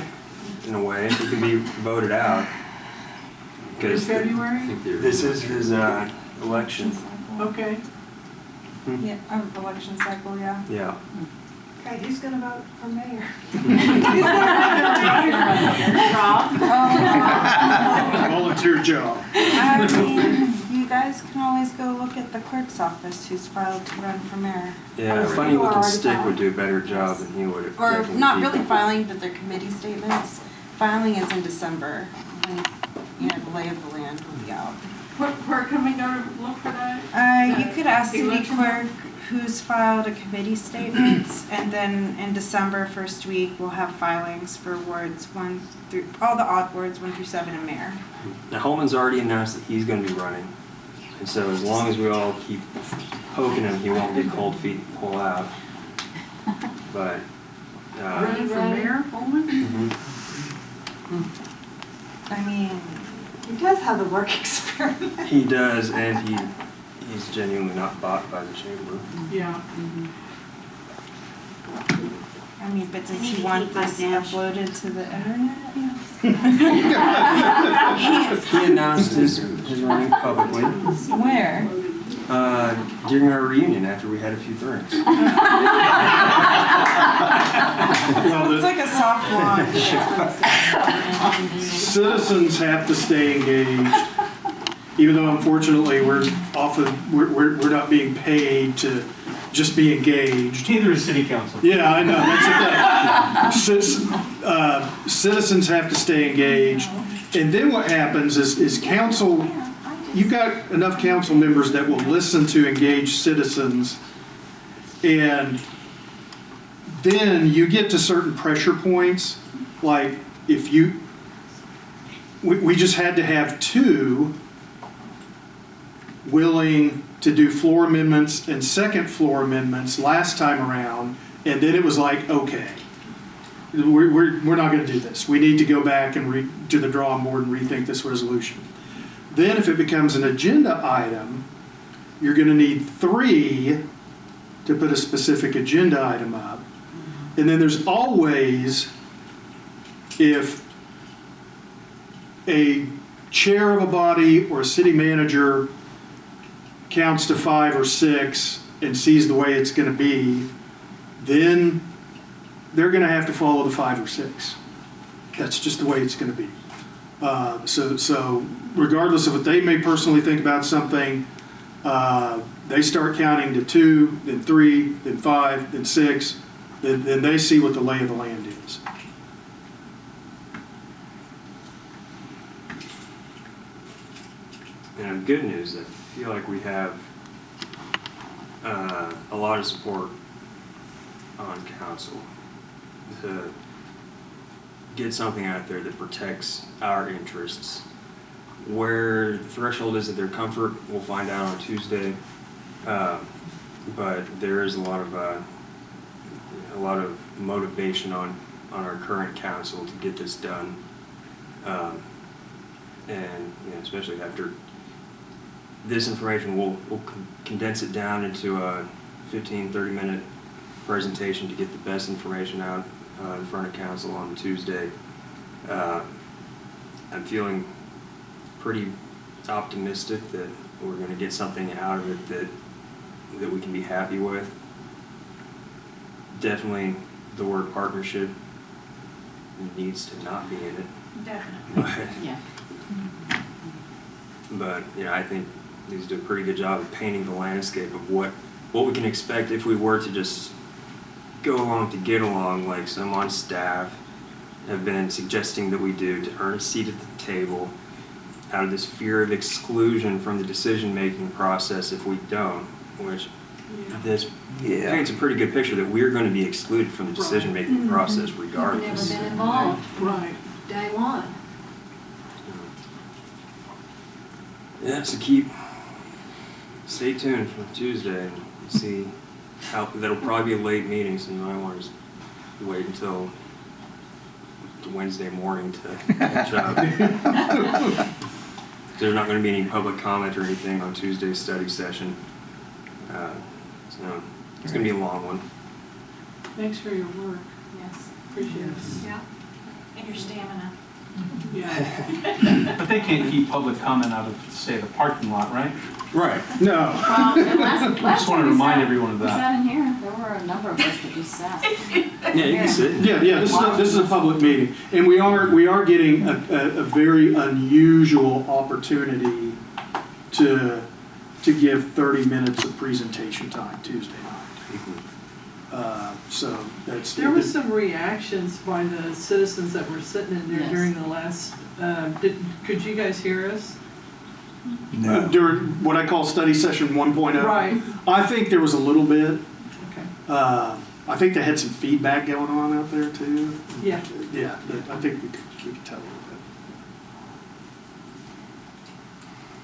in a way. He can be voted out. In Because February? this is his election. Okay. Yeah, election cycle, yeah. Yeah. Okay, who's gonna vote for mayor? Volunteer job. I mean, you guys can always go look at the clerk's office who's filed to run for mayor. Yeah, Funny Looking Stick would do a better job than he would. Or not really filing, but their committee statements. Filing is in December, when, you know, the lay of the land will be out. Where can we go to look for that? You could ask city Election? clerk who's filed a committee statements, and then in December, first week, we'll have filings for wards 1 through, all the odd wards 1 through 7 and mayor. Now, Holman's already announced that he's going to be running. And so as long as we all keep poking him, he won't get cold feet and pull out. But, Running for mayor, Holman? I mean, He does have the work experience. he does, and he's genuinely not bought by the chamber. Yeah. I mean, but does he want this uploaded to the internet? He announced his running publicly. Where? During our reunion after we had a few drinks. So it's like a soft launch. Citizens have to stay engaged, even though unfortunately we're not being paid to just be engaged. Neither is city council. Yeah, I know, that's the thing. Citizens have to stay engaged, and then what happens is council, you've got enough council members that will listen to engaged citizens, and then you get to certain pressure points, like if we just had to have 2 willing to do floor amendments and second floor amendments last time around, and then it was like, okay, we're not going to do this. We need to go back and to the drawing board and rethink this resolution. Then if it becomes an agenda item, you're going to need 3 to put a specific agenda item up. And then there's always, if a chair of a body or a city manager counts to 5 or 6 and sees the way it's going to be, then they're going to have to follow the 5 or 6. That's just the way it's going to be. So regardless of what they may personally think about something, they start counting to 2, then 3, then 5, then 6, then they see what the lay of the land is. And good news, I feel like we have a lot of support on council to get something out there that protects our interests. Where the threshold is of their comfort, we'll find out on Tuesday. But there is a lot of motivation on our current council to get this done. And especially after this information, we'll condense it down into a 15-30 minute presentation to get the best information out in front of council on Tuesday. I'm feeling pretty optimistic that we're going to get something out of it that we can be happy with. Definitely the word partnership needs to not be in it. Definitely. But I think these do a pretty good job of painting the landscape of what we can expect if we were to just go along to get along, like some on staff have been suggesting that we do, to earn a seat at the table out of this fear of exclusion from the decision-making process if we don't, which this paints a pretty good picture that we're going to be excluded from the decision-making process regardless. Never been involved. Right. Day one. Yeah, so stay tuned for Tuesday and see how, that'll probably be a late meeting, so you might want to just wait until to Wednesday morning to catch up. There's not going to be any public comment or anything on Tuesday's study session. So it's going to be a long one. Thanks for your work. Yes. Appreciate it. Yeah. And your stamina. Yeah. But they can't keep public comment out of, say, the parking lot, right? Right. No. Well, and last Just want to time we remind sat- everyone of We that. sat in here, there were a number of us that just sat. Yeah, you can sit. Yeah, this is a public meeting, and we are getting a very unusual opportunity to give 30 minutes of presentation time Tuesday night. So that's. There was some reactions by the citizens that were sitting in there Yes. during the last, could you guys hear us? During what I call study session 1.0. Right. I think there was a little bit. Okay. I think they had some feedback going on out there too. Yeah. Yeah, but I think we could tell a little bit.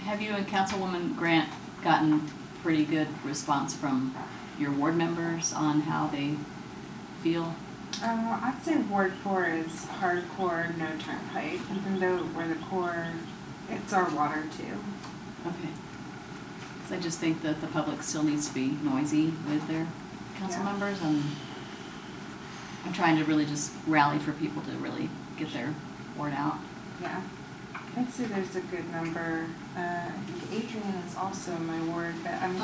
Have you and Councilwoman Grant gotten pretty good response from your ward members on how they feel? I'd say Ward 4 is hardcore, no turnpike, even though we're the core, it's our water too. Okay. Because I just think that the public still needs to be noisy with their council Yeah. members, and I'm trying to really just rally for people to really get their word out. Yeah. I'd say there's a good number. I think Adrian is also in my ward, but I'm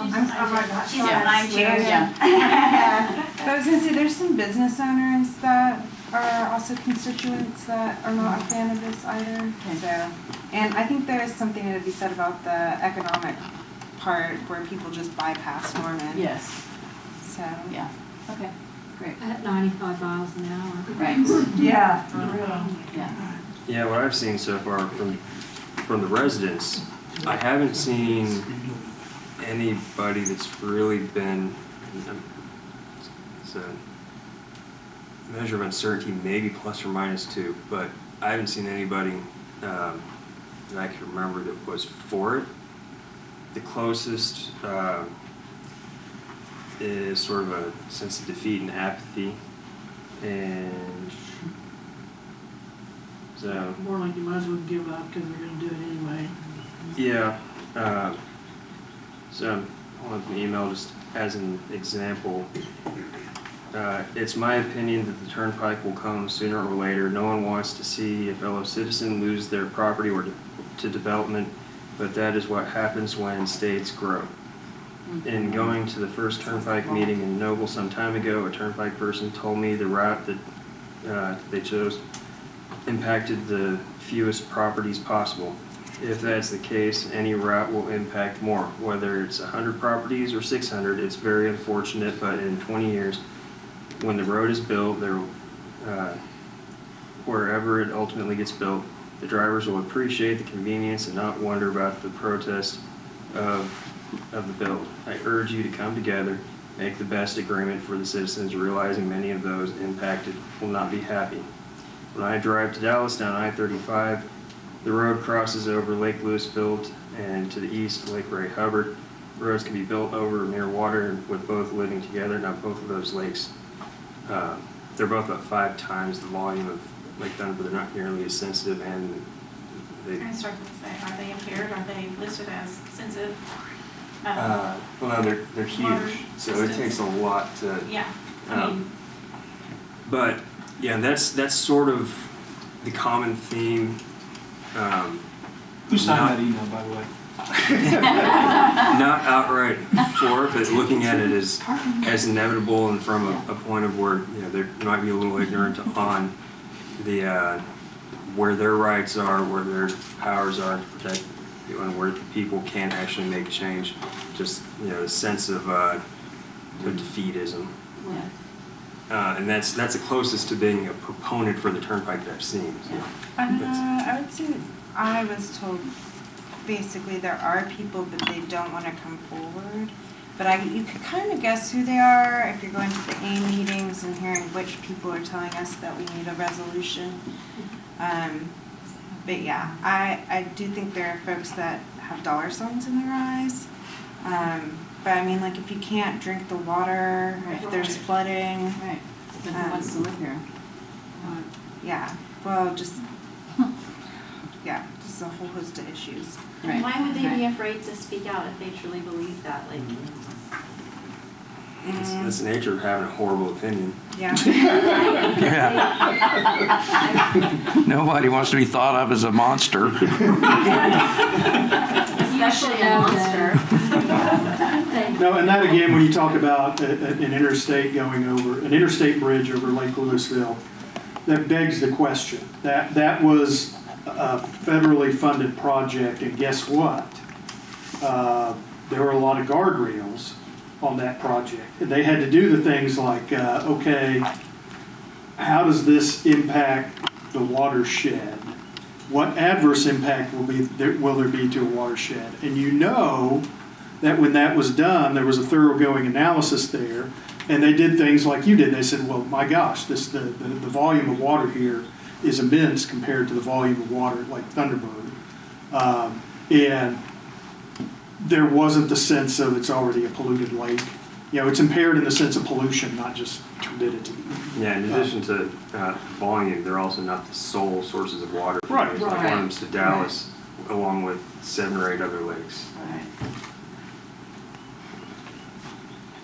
She's in mine too. Yeah. Yeah. But I was gonna say, there's some business owners that are also constituents that are not a fan of this either. So, and I think there is something to be said about the economic part where people just bypass Norman. Yes. So. Yeah. Okay. Great. At 95 miles an hour. Right. Yeah, for real. Yeah. Yeah, what I've seen so far from the residents, I haven't seen anybody that's really been, it's a measure of uncertainty, maybe ±2, but I haven't seen anybody that I can remember that was for it. The closest is sort of a sense of defeat and apathy, and so. More like you might as well give up because we're gonna do it anyway. Yeah. So I'll have an email just as an example. It's my opinion that the Turnpike will come sooner or later. No one wants to see a fellow citizen lose their property or to development, but that is what happens when states grow. In going to the first Turnpike meeting in Noble some time ago, a Turnpike person told me the route that they chose impacted the fewest properties possible. If that's the case, any route will impact more. Whether it's 100 properties or 600, it's very unfortunate, but in 20 years, when the road is built, wherever it ultimately gets built, the drivers will appreciate the convenience and not wonder about the protest of the build. I urge you to come together, make the best agreement for the citizens, realizing many of those impacted will not be happy. When I drive to Dallas down I-35, the road crosses over Lake Lewisfield and to the east, Lake Ray Hubbard. Roads can be built over near water with both living together. Now, both of those lakes, they're both about 5 times the volume of Lake Thunder, but they're not nearly as sensitive, and they... I started to say, are they impaired? Are they listed as sensitive? well, no, they're water huge, so it systems? takes a lot to... Yeah, I mean, But, yeah, that's sort of the common theme. Who signed that email, by the way? Not outright for it, but looking at it as inevitable, and from a point of where they might be a little ignorant on the where their rights are, where their powers are to protect, and where people can actually make change. Just the sense of defeatism. Yeah. And that's the closest to being a proponent for the Turnpike that I've seen. So I would say I was told basically there are people, but they don't want to come forward. But you could kind of guess who they are if you're going to the A meetings and hearing which people are telling us that we need a resolution. But yeah, I do think there are folks that have dollar signs in their eyes. But I mean, like, if you can't drink the water, if there's flooding. Right. Then who wants to live here? Yeah. well, just, yeah, just a whole host of issues. And why would they be afraid to speak out if they truly believe that? Like, That's the nature of having a horrible opinion. Yeah. Nobody wants to be thought of as a monster. especially a monster. No, and that again, when you talk about an interstate going over, an interstate bridge over Lake Louisville, that begs the question. That was a federally funded project, and guess what? There were a lot of guardrails on that project. And they had to do the things like, okay, how does this impact the watershed? What adverse impact will there be to a watershed? And you know that when that was done, there was a thoroughgoing analysis there, and they did things like you did. They said, well, my gosh, the volume of water here is immense compared to the volume of water at Lake Thunderbird. And there wasn't the sense of it's already a polluted lake. You know, it's impaired in the sense of pollution, not just turbidity. Yeah, in addition to volume, they're also not the sole sources of water. Right. Like one of them's to Dallas, along with 7 or 8 other lakes.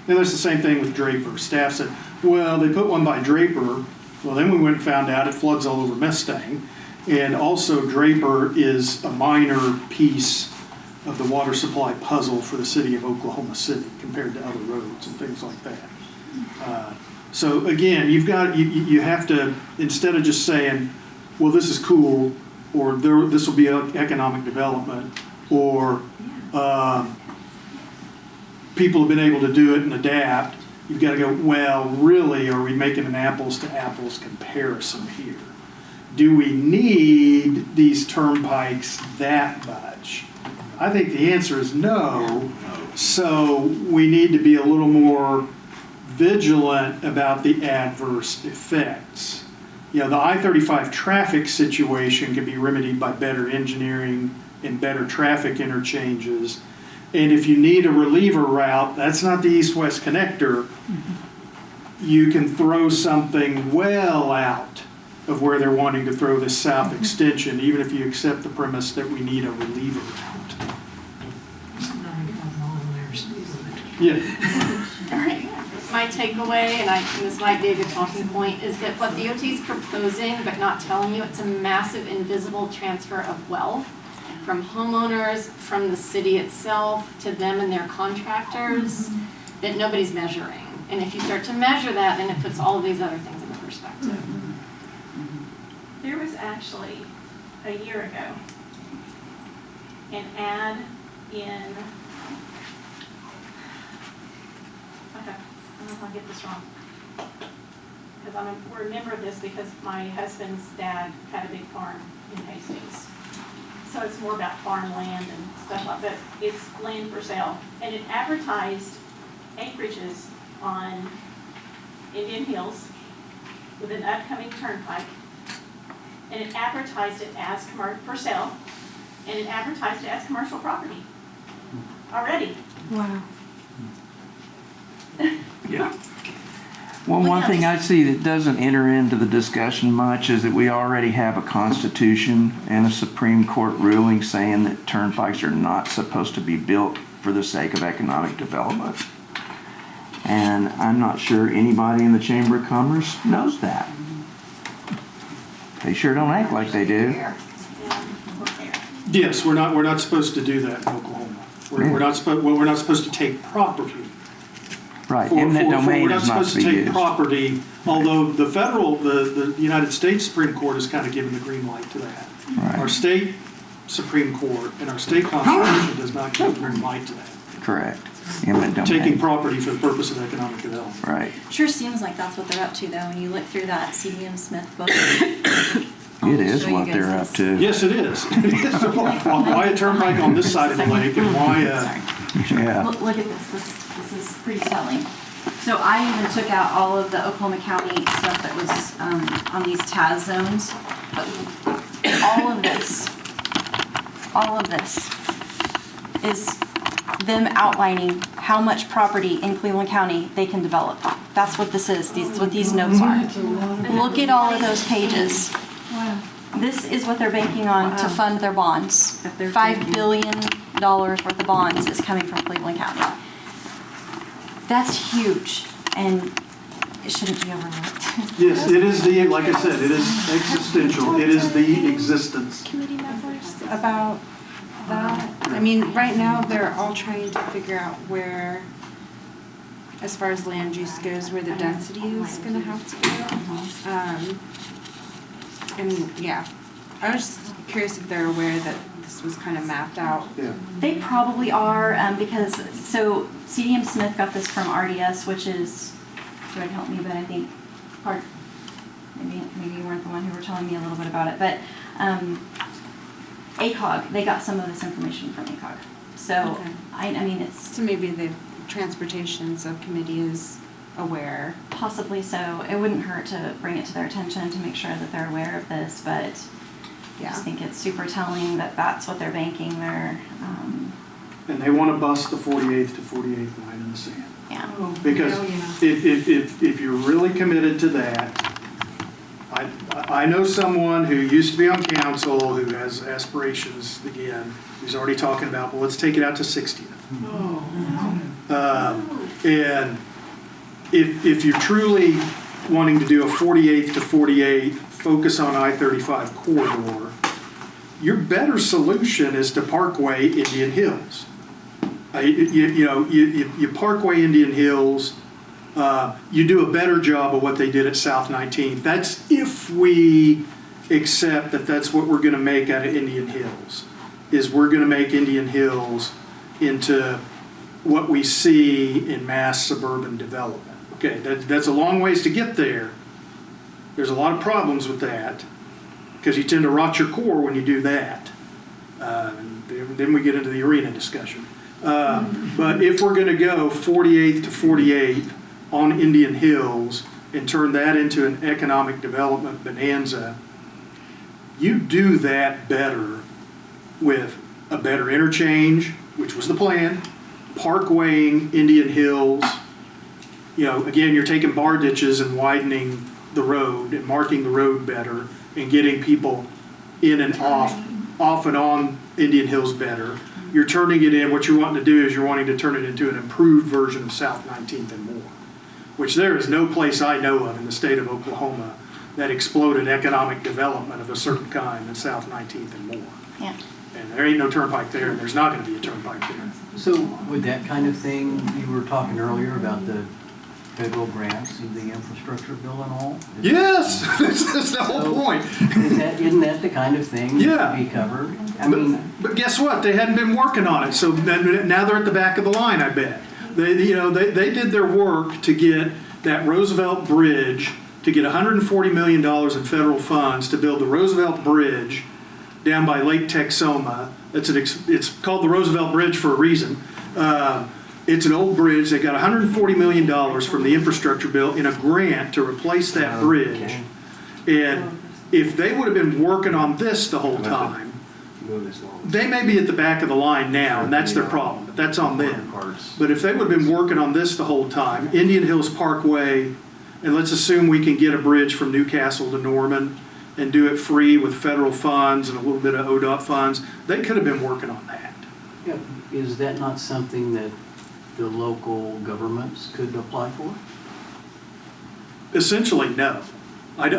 And there's the same thing with Draper. Staff said, well, they put one by Draper. Well, then we went and found out it floods all over Mustang. And also Draper is a minor piece of the water supply puzzle for the city of Oklahoma City compared to other roads and things like that. So again, you have to, instead of just saying, well, this is cool, or this will be economic development, or people have been able to do it and adapt, you've got to go, well, really, are we making an apples to apples comparison here? Do we need these turnpikes that much? I think the answer is no. So we need to be a little more vigilant about the adverse effects. You know, the I-35 traffic situation can be remedied by better engineering and better traffic interchanges. And if you need a reliever route, that's not the east-west connector. You can throw something well out of where they're wanting to throw this south extension, even if you accept the premise that we need a reliever route. Yeah. My takeaway, and this might be a good talking point, is that what the OT is proposing but not telling you, it's a massive invisible transfer of wealth from homeowners, from the city itself, to them and their contractors, that nobody's measuring. And if you start to measure that, then it puts all of these other things into perspective. There was actually, a year ago, an ad in, okay, I don't know if I'll get this wrong, because we're a member of this because my husband's dad had a big farm in Hastings. So it's more about farmland and stuff like that. It's land for sale. And it advertised acreages on Indian Hills with an upcoming turnpike. And it advertised it as for sale. And it advertised it as commercial property already. Wow. Yeah. Well, one thing I see that doesn't enter into the discussion much is that we already have a constitution and a Supreme Court ruling saying that turnpikes are not supposed to be built for the sake of economic development. And I'm not sure anybody in the Chamber of Commerce knows that. They sure don't act like they do. Yes, we're not supposed to do that in Oklahoma. We're not supposed to take property. Right, eminent domain is not to be used. We're not supposed to take property, although the United States Supreme Court has kind of given the green light to that. Right. Our state Supreme Court and our state constitution does not give the green light to that. Correct. Eminent domain. Taking property for the purpose of economic development. Right. Sure seems like that's what they're up to, though, when you look through that CDM Smith book. It is what they're up to. Yes, it is. Why a turnpike on this side of the lake and why Yeah. Look at this. This is pretty telling. So I even took out all of the Oklahoma County stuff that was on these TAS zones. But all of this is them outlining how much property in Cleveland County they can develop. That's what this is. What these notes are. Look at all of those pages. Wow. This is what they're banking on to fund their bonds. they're $5 billion worth of bonds is coming from Cleveland County. That's huge, and it shouldn't be overlooked. Yes, it is the, like I said, it is existential. It is the existence. Committee members about that? I mean, right now, they're all trying to figure out where, as far as land use goes, where the density is gonna have to go. And yeah, I was just curious if they're aware that this was kind of mapped out. Yeah. They probably are, because, so CDM Smith got this from RDS, which is, Greg help me, but I think maybe you weren't the one who were telling me a little bit about it, but ACOG, they got some of this information from ACOG. So, Okay. I mean, it's... So maybe the transportation subcommittee is aware. Possibly so. It wouldn't hurt to bring it to their attention to make sure that they're aware of this, but I just think it's super telling that that's what they're banking their... And they want to bust the 48th to 48th line in the sand. Yeah. Because if you're really committed to that, I know someone who used to be on council who has aspirations again, who's already talking about, well, let's take it out to 60th. And if you're truly wanting to do a 48th to 48th, focus on I-35 corridor, your better solution is to Parkway Indian Hills. You Parkway Indian Hills, you do a better job of what they did at South 19th. That's if we accept that that's what we're going to make out of Indian Hills, is we're going to make Indian Hills into what we see in mass suburban development. Okay, that's a long ways to get there. There's a lot of problems with that because you tend to rot your core when you do that. Then we get into the arena discussion. But if we're going to go 48th to 48th on Indian Hills and turn that into an economic development bonanza, you do that better with a better interchange, which was the plan, parkwaying Indian Hills. Again, you're taking bar ditches and widening the road and marking the road better and getting people in and off and on Indian Hills better. You're turning it in, what you're wanting to do is you're wanting to turn it into an improved version of South 19th and more, which there is no place I know of in the state of Oklahoma that exploded economic development of a certain kind than South 19th and more. Yeah. And there ain't no turnpike there, and there's not going to be a turnpike there. So with that kind of thing, you were talking earlier about the federal grants of the infrastructure bill and all? Yes, that's the whole point. Isn't that the kind of thing that could be covered? But guess what? They hadn't been working on it, so now they're at the back of the line, I bet. They did their work to get that Roosevelt Bridge, to get $140 million in federal funds to build the Roosevelt Bridge down by Lake Texoma. It's called the Roosevelt Bridge for a reason. It's an old bridge. They got $140 million from the infrastructure bill in a grant to replace that bridge. And if they would have been working on this the whole time, they may be at the back of the line now, and that's their problem, but that's on them. But if they would have been working on this the whole time, Indian Hills Parkway, and let's assume we can get a bridge from Newcastle to Norman and do it free with federal funds and a little bit of ODOT funds, they could have been working on that. Yeah. Is that not something that the local governments could apply for? Essentially, no. I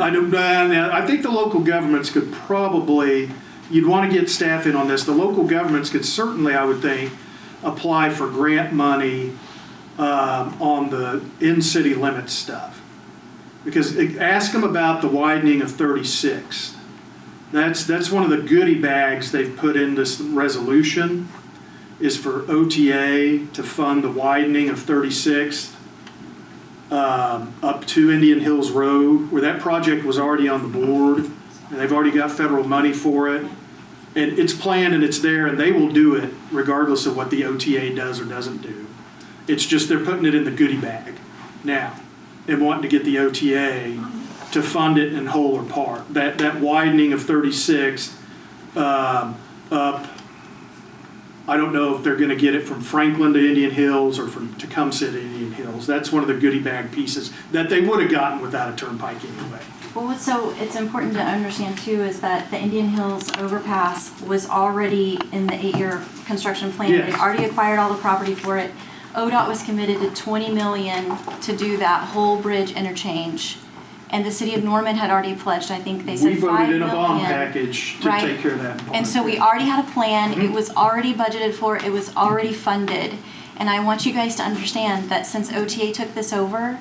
think the local governments could probably, you'd want to get staff in on this. The local governments could certainly, I would think, apply for grant money on the in-city limits stuff. Because ask them about the widening of 36th. That's one of the goodie bags they've put in this resolution, is for OTA to fund the widening of 36th up to Indian Hills Road, where that project was already on the board, and they've already got federal money for it. And it's planned and it's there, and they will do it regardless of what the OTA does or doesn't do. It's just they're putting it in the goodie bag now and wanting to get the OTA to fund it in whole or part. That widening of 36th up I don't know if they're gonna get it from Franklin to Indian Hills or from Tecumseh to Indian Hills. That's one of the goodie bag pieces that they would have gotten without a turnpike anyway. Well, so it's important to understand too is that the Indian Hills overpass was already in the 8-year construction plan. Yes. They already acquired all the property for it. ODOT was committed to $20 million to do that whole bridge interchange. And the city of Norman had already pledged, I think they said We $5 voted million. in a bond package to Right. take care of that. And so we already had a plan, it was already budgeted for, it was already funded. And I want you guys to understand that since OTA took this over,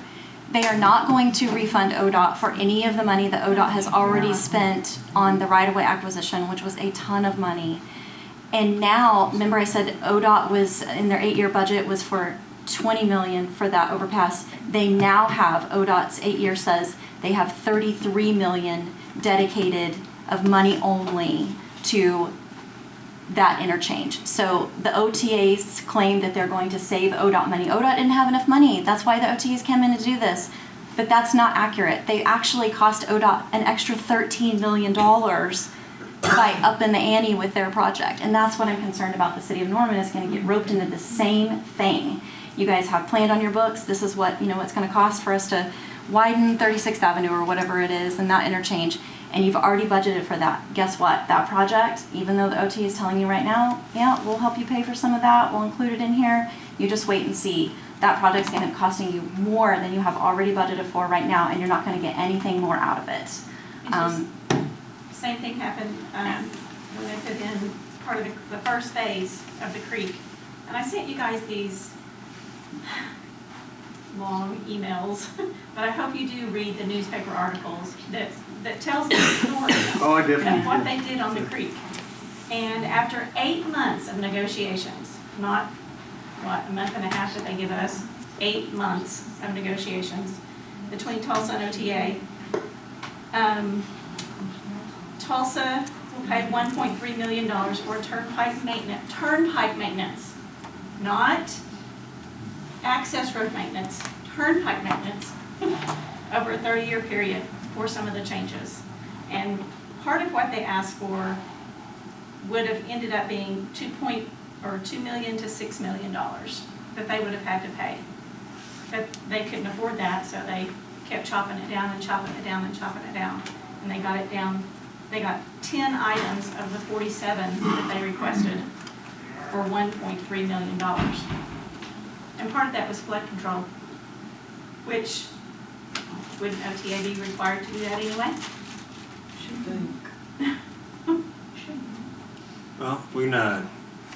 they are not going to refund ODOT for any of the money that ODOT has already spent on the right-of-way acquisition, which was a ton of money. And now, remember I said ODOT was, in their 8-year budget, was for $20 million for that overpass. They now have, ODOT's 8-year says, they have $33 million dedicated of money only to that interchange. So the OTAs claim that they're going to save ODOT money. ODOT didn't have enough money. That's why the OTAs came in to do this. But that's not accurate. They actually cost ODOT an extra $13 million by upping the ante with their project. And that's what I'm concerned about. The city of Norman is going to get roped into the same thing. You guys have planned on your books. This is what, it's going to cost for us to widen 36th Avenue or whatever it is and that interchange. And you've already budgeted for that. Guess what? That project, even though the OT is telling you right now, yeah, we'll help you pay for some of that. We'll include it in here. You just wait and see. That project's going to be costing you more than you have already budgeted for right now, and you're not going to get anything more out of it. Same thing happened when they put in part of the first phase of the creek. And I sent you guys these long emails, but I hope you do read the newspaper articles that tells the story of what they did on the creek. And after 8 months of negotiations, not a month and a half that they give us, 8 months of negotiations between Tulsa and OTA, Tulsa will pay $1.3 million for turnpike maintenance, not access road maintenance, turnpike maintenance over a 30-year period for some of the changes. And part of what they asked for would have ended up being $2 million to $6 million that they would have had to pay. But they couldn't afford that, so they kept chopping it down and chopping it down and chopping it down. And they got it down. They got 10 items of the 47 that they requested for $1.3 million. And part of that was flood control, which wouldn't OTA be required to do that anyway? Should think. Well,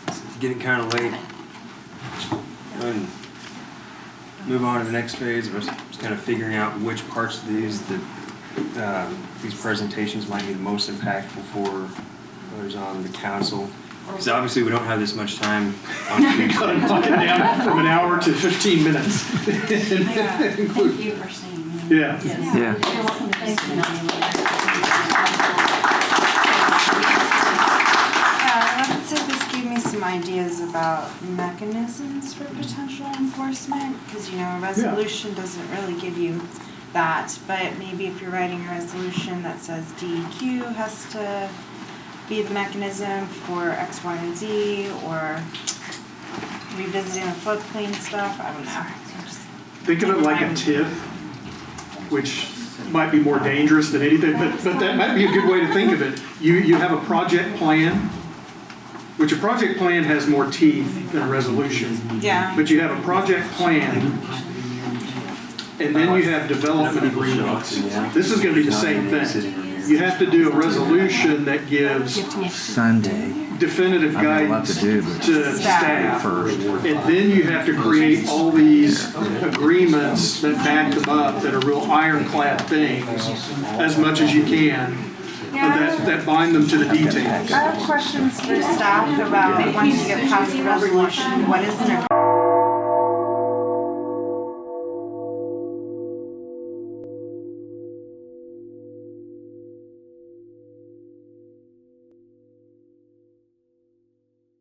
it's getting kind of late. Go ahead and move on to the next phase of us just kind of figuring out which parts of these presentations might be the most impactful for others on the council. Because obviously we don't have this much time on Tuesday. Cut it down from an hour to 15 minutes. Thank you for seeing me. Yeah. Yes. Yeah. You're welcome to email me later. I would say this gave me some ideas about mechanisms for potential enforcement, because a resolution doesn't really give you that, but maybe if you're writing a resolution that says DEQ has to be the mechanism for X, Y, and Z, or revisiting the floodplain stuff, I don't know. Think of it like a TIF, which might be more dangerous than anything, but that might be a good way to think of it. You have a project plan, which a project plan has more teeth than a resolution. Yeah. But you have a project plan, and then you have development agreements. This is going to be the same thing. You have to do a resolution that gives definitive guidance to staff. And then you have to create all these agreements that back them up that are real ironclad things, as much as you can, that bind them to the details. I have questions for staff about once you get past the resolution, what is an